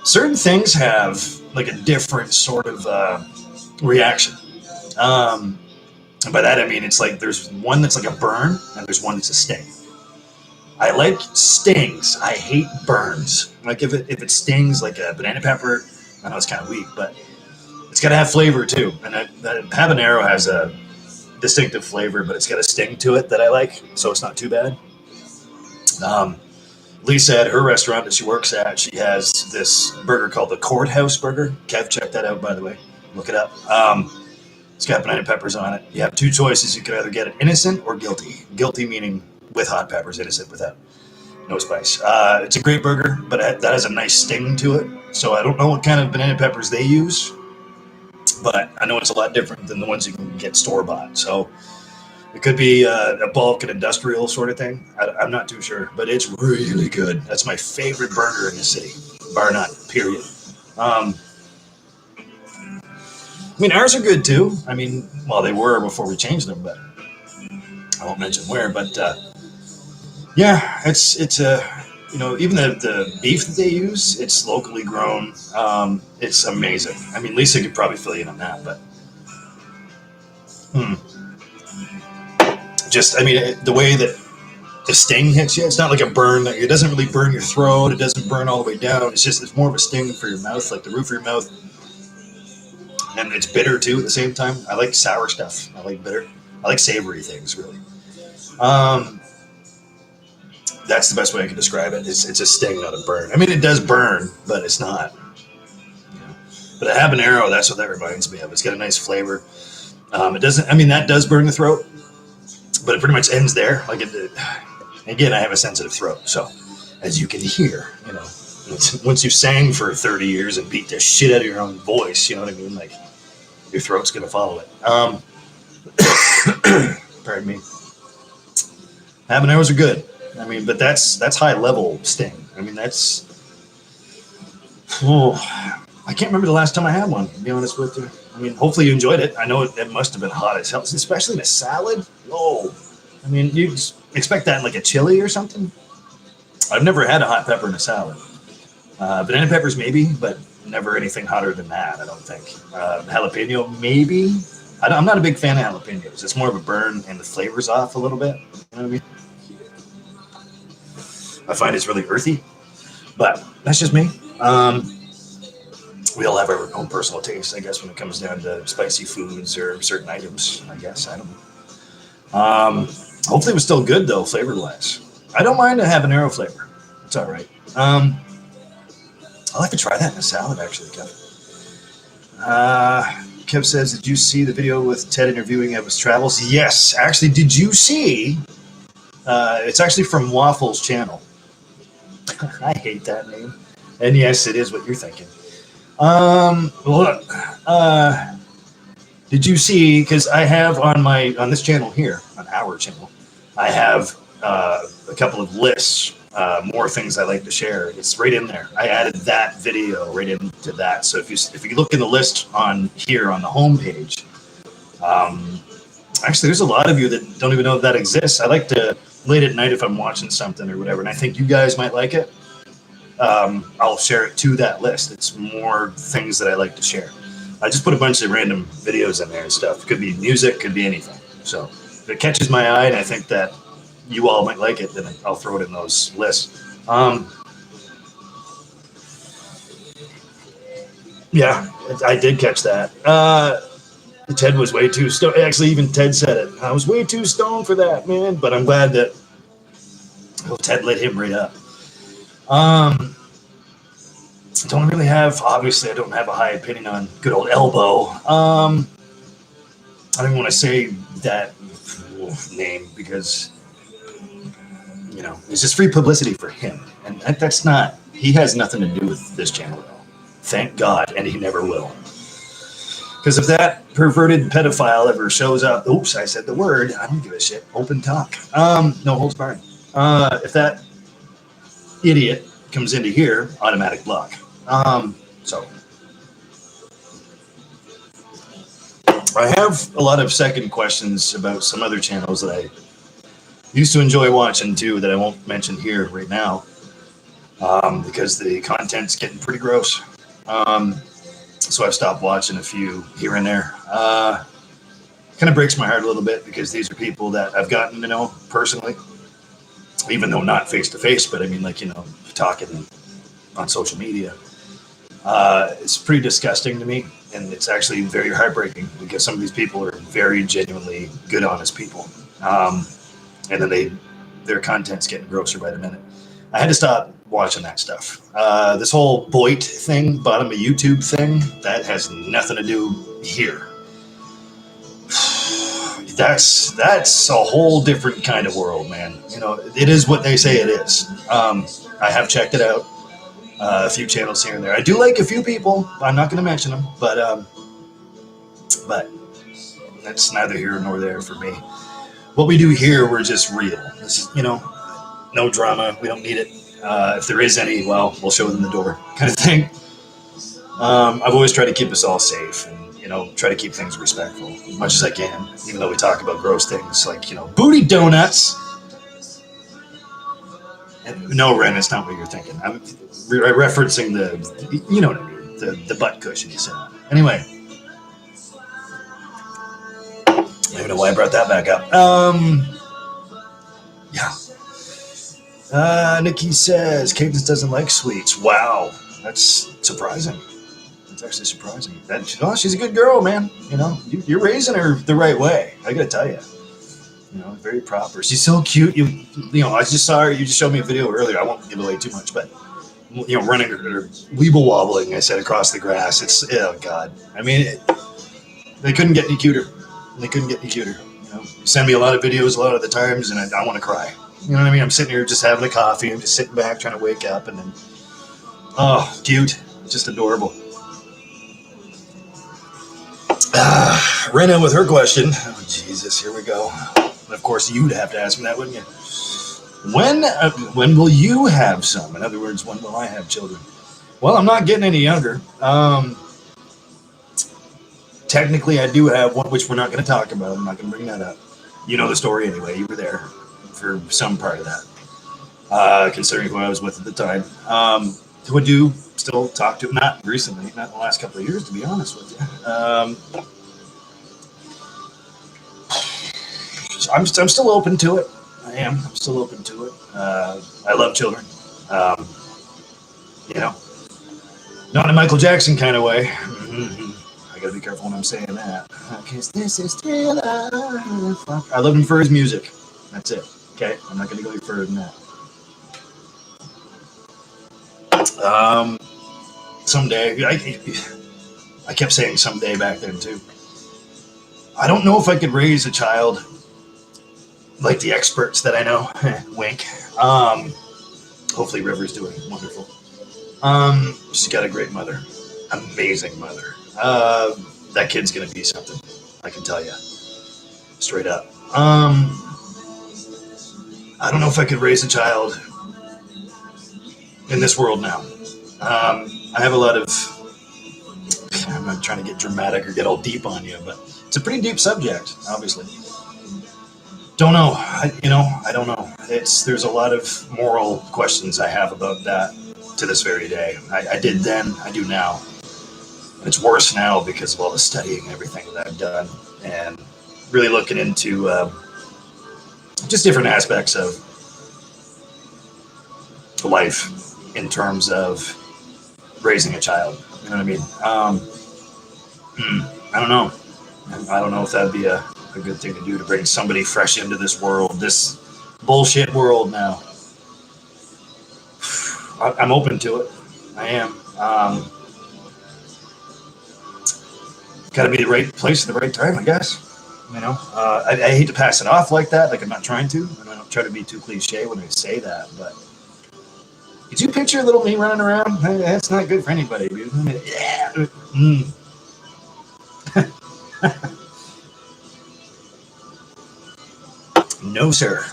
Certain things have like a different sort of reaction. And by that, I mean, it's like there's one that's like a burn and there's one that's a sting. I like stings. I hate burns. Like if it stings like a banana pepper, I know it's kind of weak, but it's got to have flavor too. And that habanero has a distinctive flavor, but it's got a sting to it that I like, so it's not too bad. Lisa at her restaurant that she works at, she has this burger called the Courthouse Burger. Kev, check that out, by the way. Look it up. It's got banana peppers on it. You have two choices. You could either get it innocent or guilty. Guilty meaning with hot peppers, innocent without. No spice. It's a great burger, but that has a nice sting to it. So I don't know what kind of banana peppers they use, but I know it's a lot different than the ones you can get store-bought. So it could be a bulk and industrial sort of thing. I'm not too sure, but it's really good. That's my favorite burger in the city, bar none, period. I mean, ours are good too. I mean, well, they were before we changed them, but I won't mention where. But yeah, it's you know, even the beef that they use, it's locally grown. It's amazing. I mean, Lisa could probably fill you in on that, but just, I mean, the way that the sting hits you, it's not like a burn. It doesn't really burn your throat. It doesn't burn all the way down. It's more of a sting for your mouth, like the roof of your mouth. And it's bitter too at the same time. I like sour stuff. I like bitter. I like savory things, really. That's the best way I can describe it. It's a sting, not a burn. I mean, it does burn, but it's not. You know. But a habanero, that's what that reminds me of. It's got a nice flavor. It doesn't. I mean, that does burn the throat, but it pretty much ends there. Like again, I have a sensitive throat, so as you can hear, you know, once you sang for 30 years and beat the shit out of your own voice, you know what I mean? Like your throat's gonna follow it. Pardon me. Habaneros are good. I mean, but that's high level sting. I mean, that's. Oh, I can't remember the last time I had one, to be honest with you. I mean, hopefully you enjoyed it. I know it must have been hot as hell, especially in a salad. Oh, I mean, you expect that in like a chili or something. I've never had a hot pepper in a salad. Banana peppers maybe, but never anything hotter than that, I don't think. Jalapeno maybe. I'm not a big fan of jalapenos. It's more of a burn and the flavor's off a little bit. You know what I mean? I find it's really earthy, but that's just me. We all have our own personal taste, I guess, when it comes down to spicy foods or certain items, I guess. I don't know. Hopefully it was still good, though, flavor-wise. I don't mind a habanero flavor. It's all right. I'll have to try that in a salad, actually, Kevin. Kev says, did you see the video with Ted interviewing of his travels? Yes. Actually, did you see? It's actually from Waffle's channel. I hate that name. And yes, it is what you're thinking. Look, did you see? Because I have on this channel here, on our channel, I have a couple of lists, more things I like to share. It's right in there. I added that video right into that. So if you look in the list on here on the homepage, actually, there's a lot of you that don't even know that exists. I like to late at night if I'm watching something or whatever, and I think you guys might like it. I'll share it to that list. It's more things that I like to share. I just put a bunch of random videos in there and stuff. Could be music, could be anything. So if it catches my eye and I think that you all might like it, then I'll throw it in those lists. Yeah, I did catch that. Ted was way too stoned. Actually, even Ted said it. I was way too stoned for that, man. But I'm glad that Ted lit him right up. Don't really have, obviously, I don't have a high opinion on good old Elbow. I don't even want to say that name because, you know, it's just free publicity for him. And that's not, he has nothing to do with this channel at all. Thank God, and he never will. Because if that perverted pedophile ever shows up, oops, I said the word, I don't give a shit, open talk. No holds barred. If that idiot comes into here, automatic block. So I have a lot of second questions about some other channels that I used to enjoy watching too that I won't mention here right now because the content's getting pretty gross. So I've stopped watching a few here and there. Kind of breaks my heart a little bit because these are people that I've gotten to know personally, even though not face to face, but I mean, like, you know, talking on social media. It's pretty disgusting to me, and it's actually very heartbreaking because some of these people are very genuinely good, honest people. And then their content's getting grosser by the minute. I had to stop watching that stuff. This whole Boit thing, bottom of YouTube thing, that has nothing to do here. That's a whole different kind of world, man. You know, it is what they say it is. I have checked it out. A few channels here and there. I do like a few people. I'm not going to mention them, but that's neither here nor there for me. What we do here, we're just real. This is, you know, no drama. We don't need it. If there is any, well, we'll show them the door, kind of thing. I've always tried to keep us all safe and, you know, try to keep things respectful as much as I can, even though we talk about gross things like, you know, booty donuts. And no, Ren, it's not what you're thinking. I'm referencing the, you know what I mean, the butt cushion you sit on. Anyway, I don't know why I brought that back up. Yeah. Nikki says Cadence doesn't like sweets. Wow, that's surprising. That's actually surprising. Oh, she's a good girl, man. You know, you're raising her the right way. I gotta tell you. You know, very proper. She's so cute. You know, I just saw her. You just showed me a video earlier. I won't give away too much, but you know, running or weeble wobbling. I said across the grass. It's, oh God. I mean, they couldn't get any cuter. They couldn't get any cuter. You know, you send me a lot of videos a lot of the times, and I want to cry. You know what I mean? I'm sitting here just having a coffee. I'm just sitting back trying to wake up, and then, oh, cute, just adorable. Rena with her question. Oh Jesus, here we go. Of course, you'd have to ask me that, wouldn't you? When will you have some? In other words, when will I have children? Well, I'm not getting any younger. Technically, I do have one, which we're not going to talk about. I'm not going to bring that up. You know the story anyway. You were there for some part of that, considering who I was with at the time. Who I do still talk to, not recently, not in the last couple of years, to be honest with you. I'm still open to it. I am. I'm still open to it. I love children. You know, not in a Michael Jackson kind of way. I gotta be careful when I'm saying that. Because this is Thriller. I love him for his music. That's it. Okay, I'm not gonna go any further than that. Someday, I kept saying someday back then too. I don't know if I could raise a child like the experts that I know. Wink. Hopefully River's doing wonderful. She's got a great mother. Amazing mother. That kid's gonna be something, I can tell you. Straight up. I don't know if I could raise a child in this world now. I have a lot of, I'm not trying to get dramatic or get all deep on you, but it's a pretty deep subject, obviously. Don't know. I don't know. There's a lot of moral questions I have about that to this very day. I did then, I do now. It's worse now because of all the studying and everything that I've done, and really looking into just different aspects of life in terms of raising a child. You know what I mean? I don't know. I don't know if that'd be a good thing to do, to bring somebody fresh into this world, this bullshit world now. I'm open to it. I am. Got to be the right place at the right time, I guess. You know, I hate to pass it off like that. Like, I'm not trying to, and I don't try to be too cliche when I say that. But did you picture little me running around? That's not good for anybody, dude. Yeah. No, sir.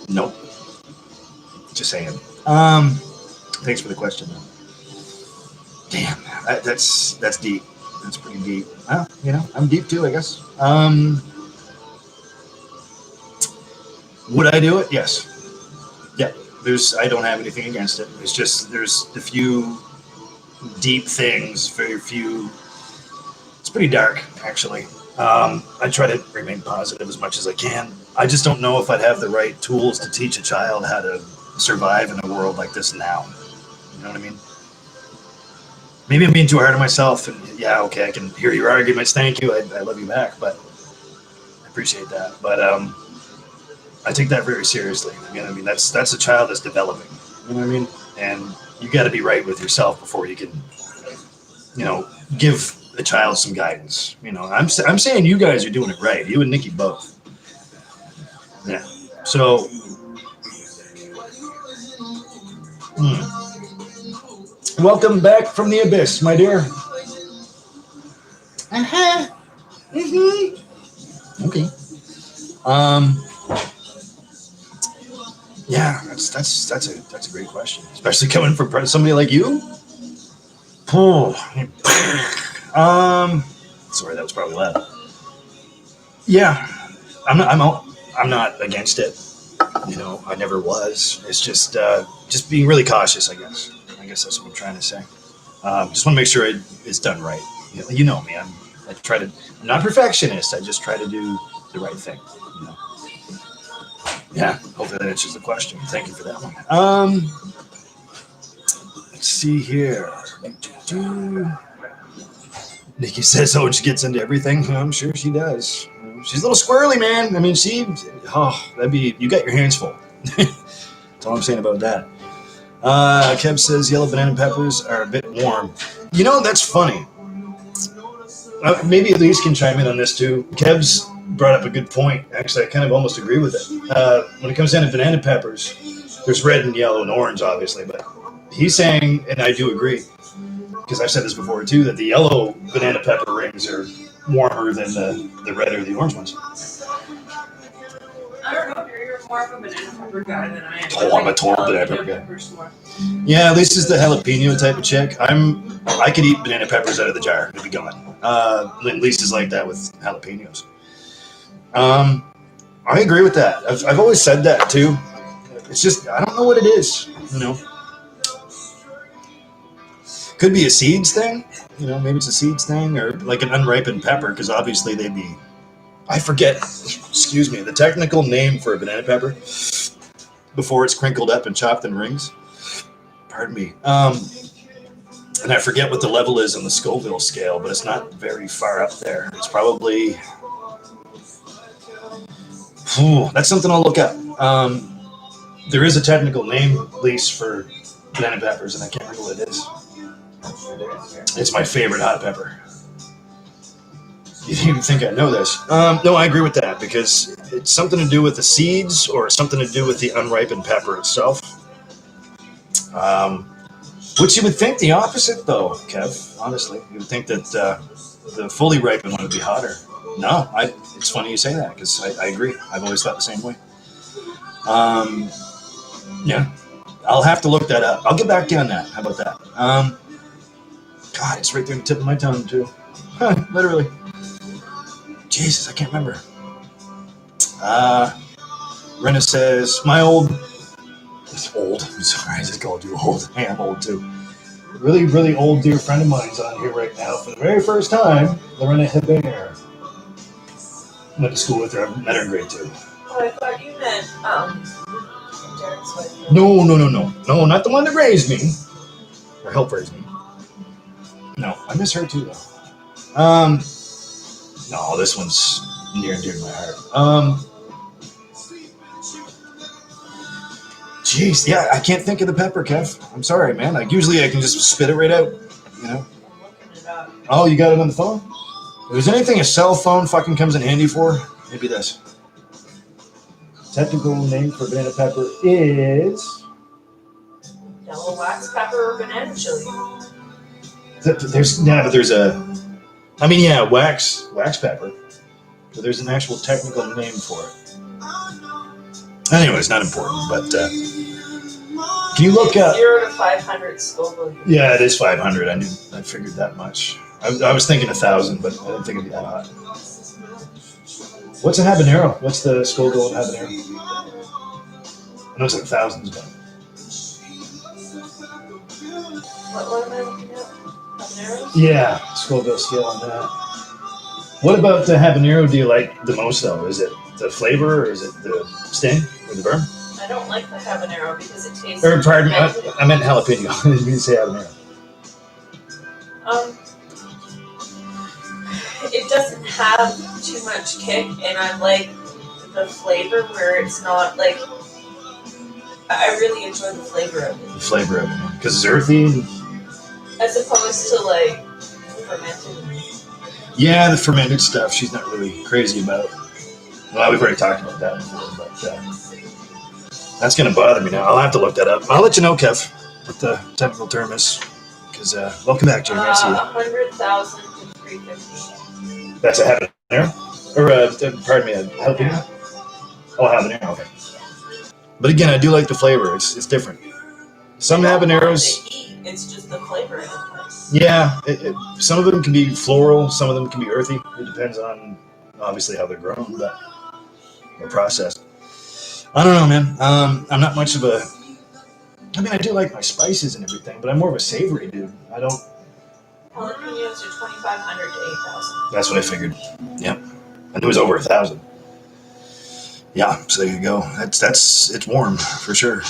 Nope. Just saying. Thanks for the question, though. Damn, that's deep. That's pretty deep. Well, you know, I'm deep too, I guess. Would I do it? Yes. Yeah. I don't have anything against it. It's just there's a few deep things, very few. It's pretty dark, actually. I try to remain positive as much as I can. I just don't know if I'd have the right tools to teach a child how to survive in a world like this now. You know what I mean? Maybe I'm being too hard on myself, and yeah, okay, I can hear your arguments. Thank you. I love you back, but I appreciate that. But I take that very seriously. You know what I mean? That's a child that's developing. You know what I mean? And you got to be right with yourself before you can, you know, give a child some guidance. You know, I'm saying you guys are doing it right. You and Nikki both. Yeah. So. Welcome back from the abyss, my dear. Uh-huh. Mm-hmm. Okay. Yeah, that's a great question, especially coming from somebody like you. Oh. Sorry, that was probably loud. Yeah, I'm not against it. You know, I never was. It's just being really cautious, I guess. I guess that's what I'm trying to say. Just want to make sure it's done right. You know me. I'm not a perfectionist. I just try to do the right thing. You know? Yeah. Hopefully that answers the question. Thank you for that one. Let's see here. Nikki says, "Oh, she gets into everything." I'm sure she does. She's a little squirrely, man. I mean, you got your hands full. That's all I'm saying about that. Kev says yellow banana peppers are a bit warm. You know, that's funny. Maybe Elise can chime in on this too. Kev's brought up a good point. Actually, I kind of almost agree with it. When it comes down to banana peppers, there's red and yellow and orange, obviously, but he's saying, and I do agree, because I've said this before too, that the yellow banana pepper rings are warmer than the red or the orange ones. I don't know if you're more of a banana pepper guy than I am. Oh, I'm a total banana pepper guy. Yeah, this is the jalapeno type of chick. I could eat banana peppers out of the jar. It'd be gone. Lisa's like that with jalapenos. I agree with that. I've always said that too. It's just, I don't know what it is, you know. Could be a seeds thing, you know, maybe it's a seeds thing, or like an unripened pepper, because obviously they'd be, I forget, excuse me, the technical name for a banana pepper before it's crinkled up and chopped in rings. Pardon me. And I forget what the level is on the Scoville scale, but it's not very far up there. It's probably, that's something I'll look up. There is a technical name, at least, for banana peppers, and I can't remember what it is. It's my favorite hot pepper. You didn't even think I know this. No, I agree with that because it's something to do with the seeds or something to do with the unripened pepper itself. Which you would think the opposite, though, Kev. Honestly, you would think that the fully ripened one would be hotter. No, it's funny you say that because I agree. I've always thought the same way. Yeah, I'll have to look that up. I'll get back to you on that. How about that? God, it's right there on the tip of my tongue, too. Literally. Jesus, I can't remember. Rena says, my old... It's old. I'm sorry, I just called you old. Hey, I'm old, too. Really, really old dear friend of mine's on here right now for the very first time. Lorena Hebert. Went to school with her. I met her in grade 2. Oh, I thought you meant Derek's wife. No. No, not the one that raised me. Or helped raise me. No, I miss her too, though. No, this one's near and dear to my heart. Jeez, yeah, I can't think of the pepper, Kev. I'm sorry, man. Like, usually I can just spit it right out, you know? I'm looking it up. Oh, you got it on the phone? If there's anything a cell phone fucking comes in handy for, maybe this. Technical name for banana pepper is... Yellow wax pepper or banana chili. There's a... I mean, yeah, wax pepper. But there's an actual technical name for it. Anyway, it's not important, but can you look up... 0 to 500 Scoville. Yeah, it is 500. I figured that much. I was thinking 1,000, but I didn't think it'd be that hot. What's a habanero? What's the Scoville habanero? I know it's in the thousands, but... What am I looking at? Habaneros? Yeah, Scoville scale on that. What about the habanero do you like the most, though? Is it the flavor, or is it the sting, or the burn? I don't like the habanero because it tastes... Or, pardon me, I meant jalapeno. I didn't mean to say habanero. It doesn't have too much kick, and I like the flavor where it's not like... I really enjoy the flavor of it. The flavor of it, because it's earthy. As opposed to like fermented. Yeah, the fermented stuff she's not really crazy about. Well, we've already talked about that before, but that's going to bother me now. I'll have to look that up. I'll let you know, Kev, what the technical term is, because welcome back, Jeremy. I see you. 100,000 to 350. That's a habanero? Or, pardon me, a jalapeno? Oh, habanero, okay. But again, I do like the flavor. It's different. Some habaneros... It's just the flavor in it. Yeah, some of them can be floral, some of them can be earthy. It depends on, obviously, how they're grown, but or processed. I don't know, man. I'm not much of a... I mean, I do like my spices and everything, but I'm more of a savory dude. I don't... Jalapenos are 2,500 to 8,000. That's what I figured. Yep. I knew it was over 1,000. Yeah, so there you go. It's warm, for sure.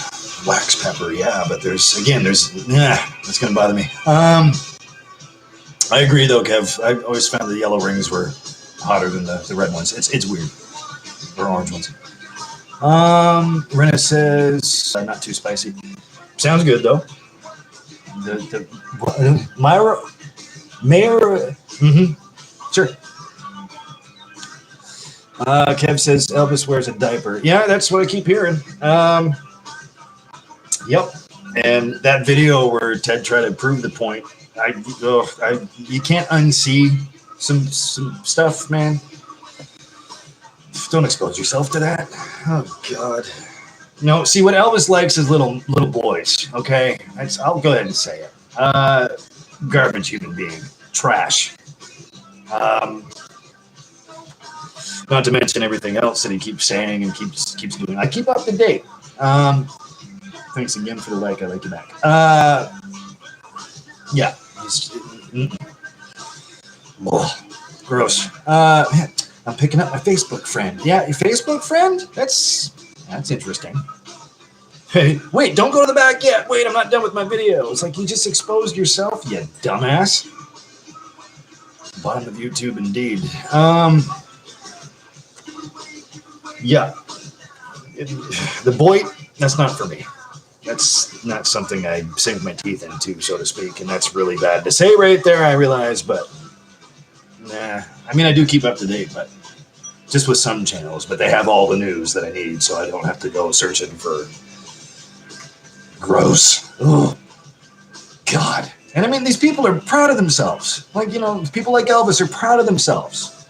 Wax pepper, yeah, but that's going to bother me. I agree, though, Kev. I always found the yellow rings were hotter than the red ones. It's weird. Or orange ones. Rena says, not too spicy. Sounds good, though. Myra, sure. Kev says, Elvis wears a diaper. Yeah, that's what I keep hearing. Yep. And that video where Ted tried to prove the point, you can't unsee some stuff, man. Don't expose yourself to that. Oh, God. No, see, what Elvis likes is little boys, okay? I'll go ahead and say it. Garbage human being. Trash. Not to mention everything else that he keeps saying and keeps doing. I keep up to date. Thanks again for the like. I like you back. Yeah. Gross. Man, I'm picking up my Facebook friend. Yeah, your Facebook friend? That's interesting. Hey, wait, don't go to the back yet. Wait, I'm not done with my video. It's like you just exposed yourself, you dumbass. Bottom of YouTube, indeed. Yeah. The boy, that's not for me. That's not something I sink my teeth into, so to speak, and that's really bad to say right there, I realize, but nah. I mean, I do keep up to date, but just with some channels, but they have all the news that I need, so I don't have to go searching for gross. Oh, God. And I mean, these people are proud of themselves. Like, you know, people like Elvis are proud of themselves.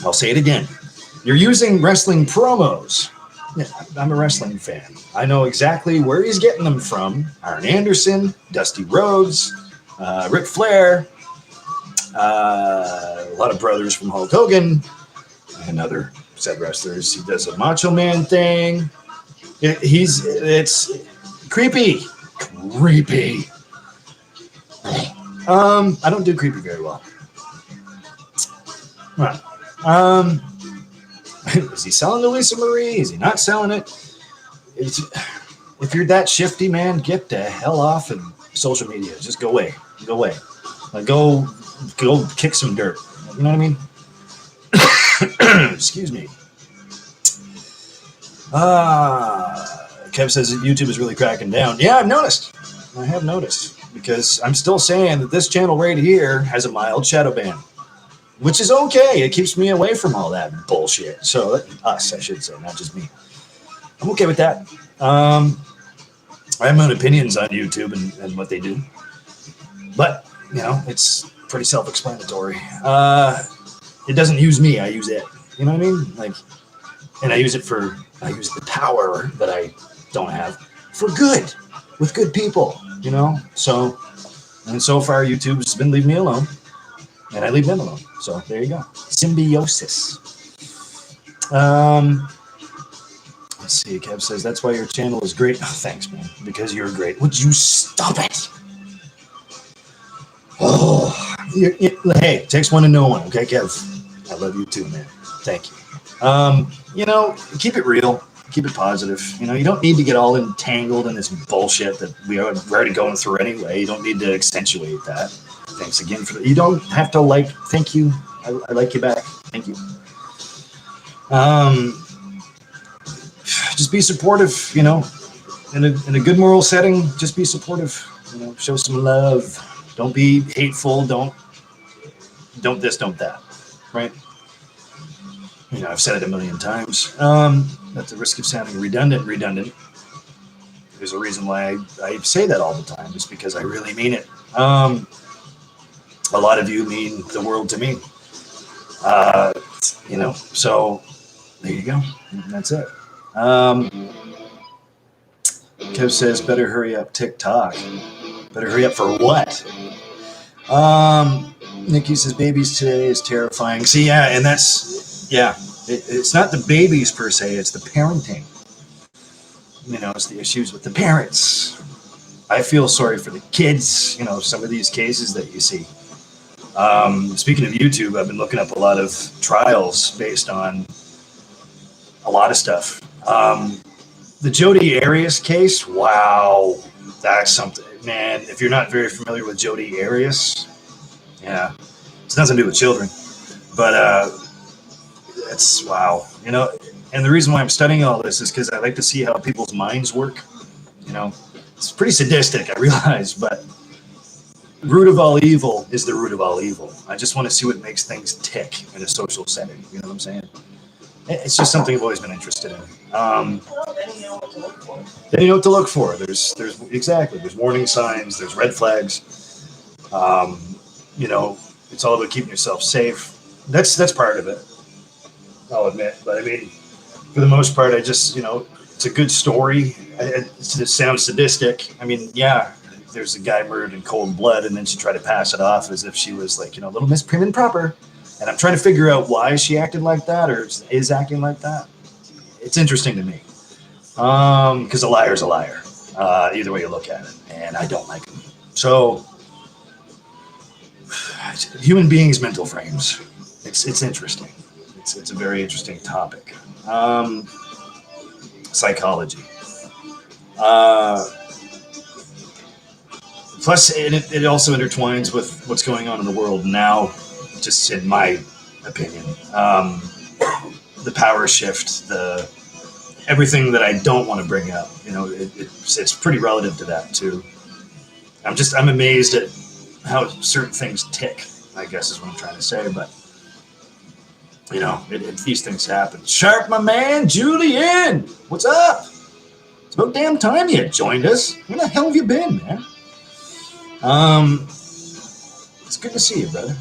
I'll say it again. You're using wrestling promos. Yeah, I'm a wrestling fan. I know exactly where he's getting them from. Arn Anderson, Dusty Rhodes, Ric Flair, a lot of brothers from Hulk Hogan, and other said wrestlers. He does a Macho Man thing. It's creepy. Creepy. I don't do creepy very well. Right. Is he selling to Lisa Marie? Is he not selling it? If you're that shifty, man, get the hell off of social media. Just go away. Go away. Like, go kick some dirt. You know what I mean? Excuse me. Kev says that YouTube is really cracking down. Yeah, I've noticed. I have noticed. Because I'm still saying that this channel right here has a mild shadow ban. Which is okay. It keeps me away from all that bullshit. So, us, I should say, not just me. I'm okay with that. I have my own opinions on YouTube and what they do. But, you know, it's pretty self-explanatory. It doesn't use me. I use it. You know what I mean? Like, and I use the power that I don't have for good, with good people, you know? So, and so far, YouTube's been leaving me alone. And I leave them alone. So there you go. Symbiosis. Let's see. Kev says, that's why your channel is great. Oh, thanks, man. Because you're great. Would you stop it? Oh, hey, takes one to know one. Okay, Kev. I love you too, man. Thank you. You know, keep it real. Keep it positive. You know, you don't need to get all entangled in this bullshit that we're already going through anyway. You don't need to accentuate that. Thanks again for that. You don't have to like. Thank you. I like you back. Thank you. Just be supportive. You know, in a good moral setting. Just be supportive. You know, show some love. Don't be hateful. Don't this. Don't that. Right. You know, I've said it a million times. At the risk of sounding redundant. There's a reason why I say that all the time. It's because I really mean it. A lot of you mean the world to me. You know, so there you go. That's it. Kev says, better hurry up TikTok. Better hurry up for what? Nikki says, babies today is terrifying. See, yeah, and that's, yeah, it's not the babies per se, it's the parenting. You know, it's the issues with the parents. I feel sorry for the kids, you know, some of these cases that you see. Speaking of YouTube, I've been looking up a lot of trials based on a lot of stuff. The Jodi Arias case, wow, that's something, man. If you're not very familiar with Jodi Arias, yeah, it's nothing to do with children, but it's wow, you know. And the reason why I'm studying all this is because I like to see how people's minds work. You know, it's pretty sadistic, I realize, but root of all evil is the root of all evil. I just want to see what makes things tick in a social setting. You know what I'm saying? It's just something I've always been interested in. Well, then you know what to look for. Then you know what to look for. There's exactly. There's warning signs. There's red flags. You know, it's all about keeping yourself safe. That's part of it, I'll admit. But I mean, for the most part, I just, you know, it's a good story. It sounds sadistic. I mean, yeah, there's a guy murdered in cold blood, and then she tried to pass it off as if she was like, you know, little Miss Prim and Proper. And I'm trying to figure out why she acted like that or is acting like that. It's interesting to me. Because a liar's a liar. Either way you look at it. And I don't like him. So, human beings' mental frames. It's interesting. It's a very interesting topic. Psychology. Plus, it also intertwines with what's going on in the world now, just in my opinion. The power shift, everything that I don't want to bring up, you know, it's pretty relative to that too. I'm amazed at how certain things tick, I guess is what I'm trying to say. But, you know, these things happen. Sharp, my man, Julian, what's up? It's about damn time you joined us. Where the hell have you been, man? It's good to see you, brother.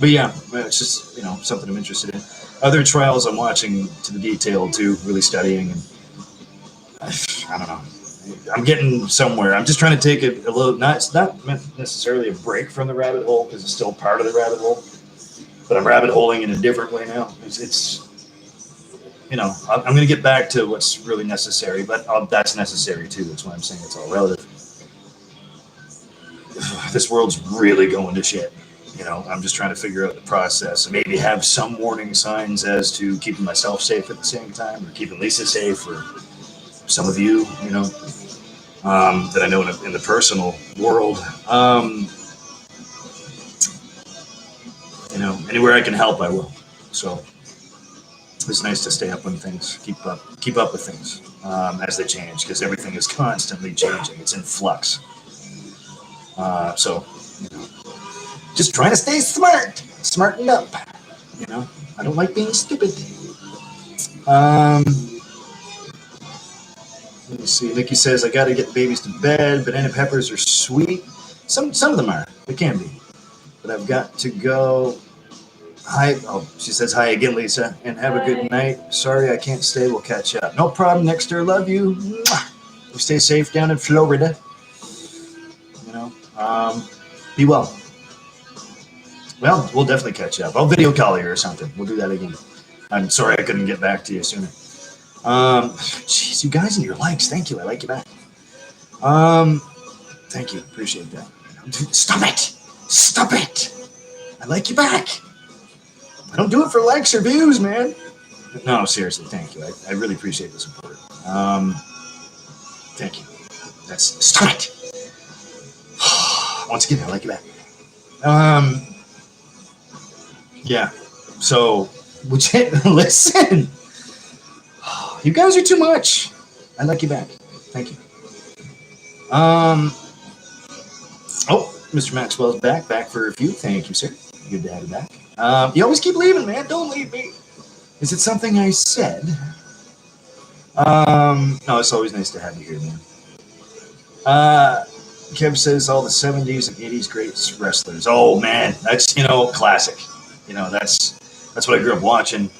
But yeah, it's just, you know, something I'm interested in. Other trials I'm watching to the detail too, really studying, and I don't know. I'm getting somewhere. I'm just trying to take it a little. It's not necessarily a break from the rabbit hole because it's still part of the rabbit hole, but I'm rabbit holing in a different way now. It's you know, I'm going to get back to what's really necessary, but that's necessary too. That's why I'm saying it's all relative. This world's really going to shit. You know, I'm just trying to figure out the process and maybe have some warning signs as to keeping myself safe at the same time, or keeping Lisa safe, or some of you, you know, that I know in the personal world. You know, anywhere I can help, I will. So it's nice to stay up on things, keep up with things as they change, because everything is constantly changing. It's in flux. So, you know, just trying to stay smartened up. You know, I don't like being stupid. Let me see. Nikki says I got to get the babies to bed. Banana peppers are sweet. Some of them are. They can be. But I've got to go. Hi. Oh, she says hi again, Lisa, and have a good night. Sorry I can't stay. We'll catch up. No problem, Nexter. Love you. Mwah. You stay safe down in Florida. You know, be well. Well, we'll definitely catch up. I'll video call you or something. We'll do that again. I'm sorry I couldn't get back to you sooner. Jeez, you guys and your likes. Thank you. I like you back. Thank you. Appreciate that. Stop it. Stop it. I like you back. I don't do it for likes or views, man. No, seriously. Thank you. I really appreciate the support. Thank you. Stop it. Once again, I like you back. Yeah. So, listen. You guys are too much. I like you back. Thank you. Oh, Mr. Maxwell's back for a few. Thank you, sir. Good to have you back. You always keep leaving, man. Don't leave me. Is it something I said? No, it's always nice to have you here, man. Kev says all the 70s and 80s great wrestlers. Oh, man. That's, you know, classic. You know, that's what I grew up watching.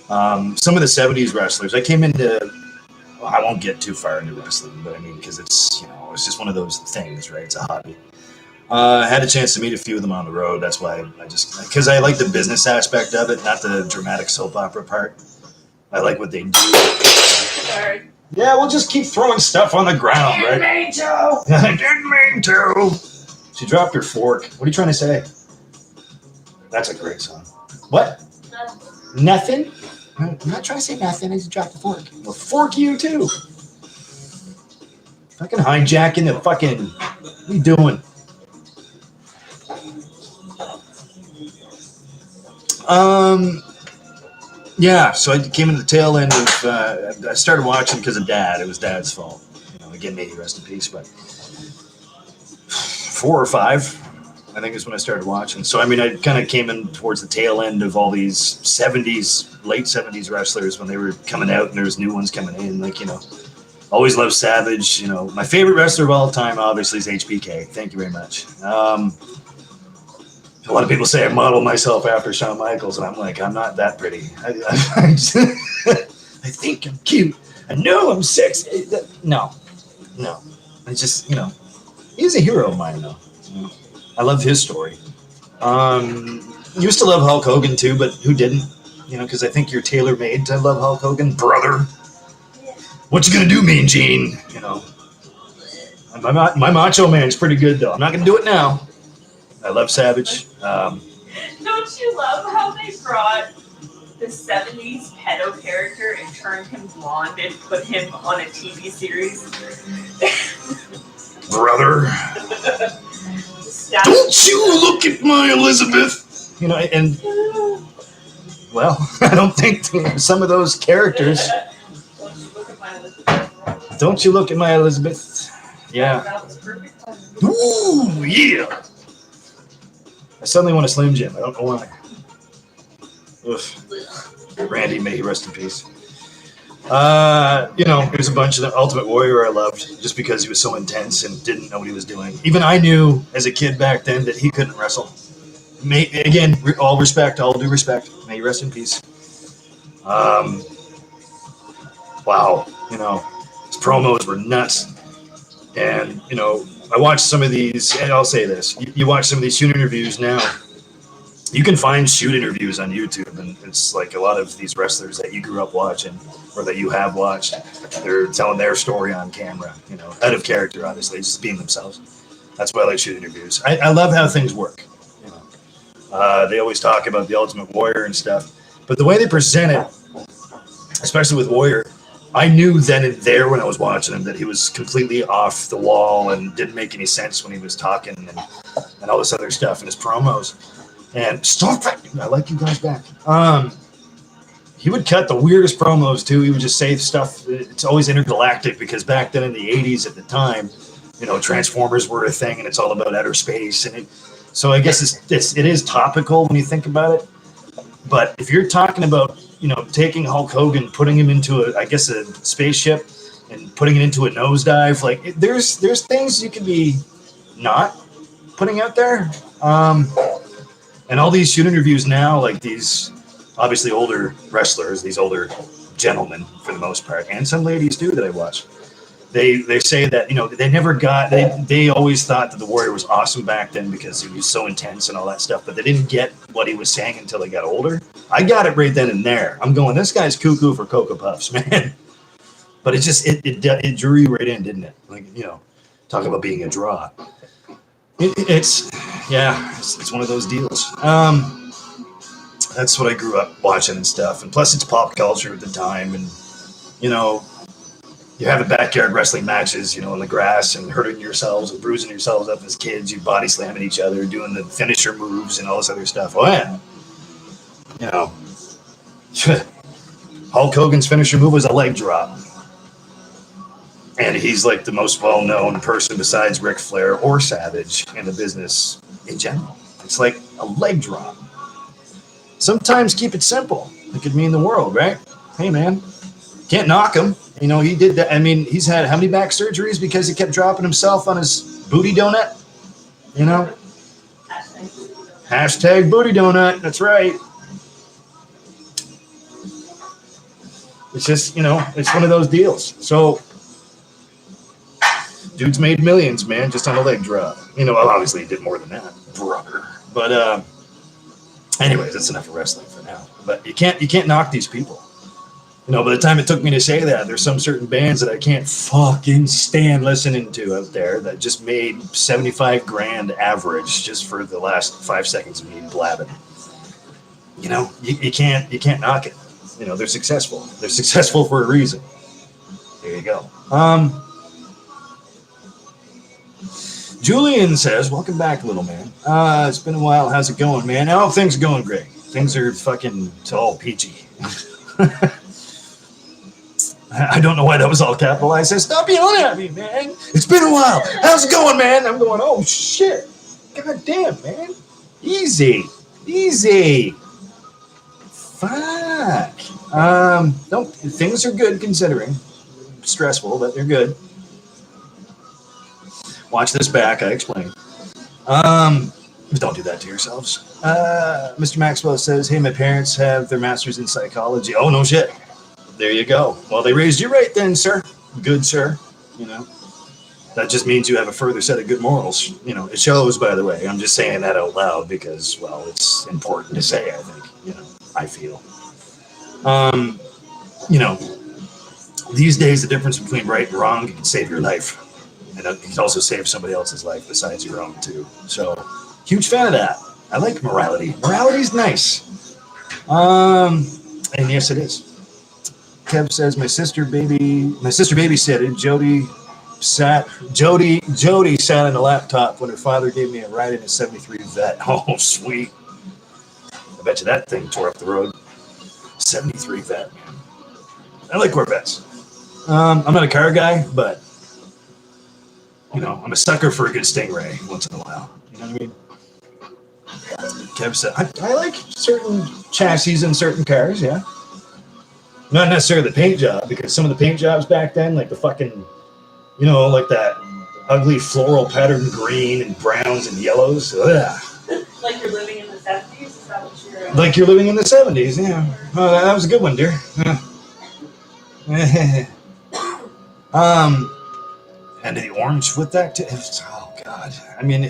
Some of the 70s wrestlers, I came into, well, I won't get too far into wrestling, but I mean, because it's, you know, it's just one of those things, right? It's a hobby. I had a chance to meet a few of them on the road. That's why because I like the business aspect of it, not the dramatic soap opera part. I like what they do. Sorry. Yeah, we'll just keep throwing stuff on the ground, right? I didn't mean to. She dropped her fork. What are you trying to say? That's a great song. What? Nothing? I'm not trying to say nothing. I just dropped the fork. Well, fork you too. Fucking hijacking the fucking. What are you doing? Yeah, so I came into the tail end of, I started watching because of Dad. It was Dad's fault. You know, again, may he rest in peace, but 4 or 5, I think is when I started watching. So, I mean, I kind of came in towards the tail end of all these 70s, late 70s wrestlers when they were coming out and there was new ones coming in, like, you know, always loved Savage. You know, my favorite wrestler of all time, obviously, is HBK. Thank you very much. A lot of people say I model myself after Shawn Michaels, and I'm like, I'm not that pretty. I think I'm cute. I know I'm sexy. No. I just, you know, he's a hero of mine, though. You know, I love his story. Used to love Hulk Hogan, too, but who didn't? You know, because I think you're tailor-made to love Hulk Hogan. Brother. What you gonna do, Mean Gene? You know, my Macho Man's pretty good, though. I'm not gonna do it now. I love Savage. Don't you love how they brought the 70s pedo character and turned him blonde and put him on a TV series? Brother. Don't you look at my Elizabeth. You know, and, well, I don't think some of those characters my Elizabeth. Don't you look at my Elizabeth? Yeah. That was perfect. Ooh, yeah. I suddenly want a Slim Jim. I don't know why. Ugh. Randy, may he rest in peace. You know, there's a bunch of the Ultimate Warrior I loved just because he was so intense and didn't know what he was doing. Even I knew as a kid back then that he couldn't wrestle. Again, all respect, all due respect. May he rest in peace. Wow, you know, his promos were nuts. And, you know, I watched some of these, and I'll say this. You watch some of these shoot interviews now. You can find shoot interviews on YouTube, and it's like a lot of these wrestlers that you grew up watching or that you have watched, they're telling their story on camera, you know, out of character, obviously, just being themselves. That's why I like shoot interviews. I love how things work. You know, they always talk about the Ultimate Warrior and stuff, but the way they present it, especially with Warrior, I knew then and there when I was watching him that he was completely off the wall and didn't make any sense when he was talking and all this other stuff in his promos. And stop it! I like you guys back. He would cut the weirdest promos too. He would just say stuff. It's always intergalactic because back then in the 80s at the time, you know, Transformers were a thing and it's all about outer space. And so I guess it is topical when you think about it. But if you're talking about, you know, taking Hulk Hogan, putting him into a spaceship and putting it into a nosedive, like there's things you can be not putting out there. And all these shoot interviews now, like these obviously older wrestlers, these older gentlemen for the most part, and some ladies too that I watch, they say that, you know, they always thought that the Warrior was awesome back then because he was so intense and all that stuff, but they didn't get what he was saying until they got older. I got it right then and there. I'm going, this guy's cuckoo for Cocoa Puffs, man. But it just it drew you right in, didn't it? Like, you know, talk about being a draw. It's one of those deals. That's what I grew up watching and stuff. And plus it's pop culture at the time. And, you know, you have backyard wrestling matches, you know, in the grass and hurting yourselves and bruising yourselves up as kids. You body slamming each other, doing the finisher moves and all this other stuff. Oh, yeah. You know, Hulk Hogan's finisher move was a leg drop. And he's like the most well-known person besides Ric Flair or Savage in the business in general. It's like a leg drop. Sometimes keep it simple. It could mean the world, right? Hey, man, can't knock him. You know, he did that. I mean, he's had how many back surgeries because he kept dropping himself on his booty donut? You know? Hashtag booty donut. That's right. It's just, you know, it's one of those deals. So, dude's made millions, man, just on a leg drop. You know, well, obviously he did more than that, brother. But anyways, that's enough of wrestling for now. But you can't knock these people. You know, by the time it took me to say that, there's some certain bands that I can't fucking stand listening to out there that just made 75 grand average just for the last 5 seconds of me blabbing. You know, you can't knock it. You know, they're successful. They're successful for a reason. There you go. Julian says, welcome back, little man. It's been a while. How's it going, man? Oh, things are going great. Things are fucking all peachy. I don't know why that was all capitalized. I said, stop yelling at me, man. It's been a while. How's it going, man? I'm going, oh, shit. God damn, man. Easy. Fuck. Things are good considering. Stressful, but they're good. Watch this back, I explain. Don't do that to yourselves. Mr. Maxwell says, hey, my parents have their master's in psychology. Oh, no shit. There you go. Well, they raised you right then, sir. Good, sir. You know, that just means you have a further set of good morals. You know, it shows, by the way. I'm just saying that out loud because, well, it's important to say, I think. You know, I feel. You know, these days, the difference between right and wrong can save your life. And it can also save somebody else's life besides your own, too. So, huge fan of that. I like morality. Morality's nice. And yes, it is. Kev says, my sister babysitted. Jody sat on the laptop when her father gave me a ride in a 73 Vet. Oh, sweet. I bet you that thing tore up the road. 73 Vet, man. I like Corvettes. I'm not a car guy, but you know, I'm a sucker for a good Stingray once in a while. You know what I mean? Kev said, I like certain chassis in certain cars, yeah. Not necessarily the paint job, because some of the paint jobs back then, like the fucking, you know, like that ugly floral pattern green and browns and yellows. Ugh. Like you're living in the 70s? Is that what you're... Like you're living in the 70s, yeah. Oh, that was a good one, dear. And the orange with that, too. Oh, God. I mean,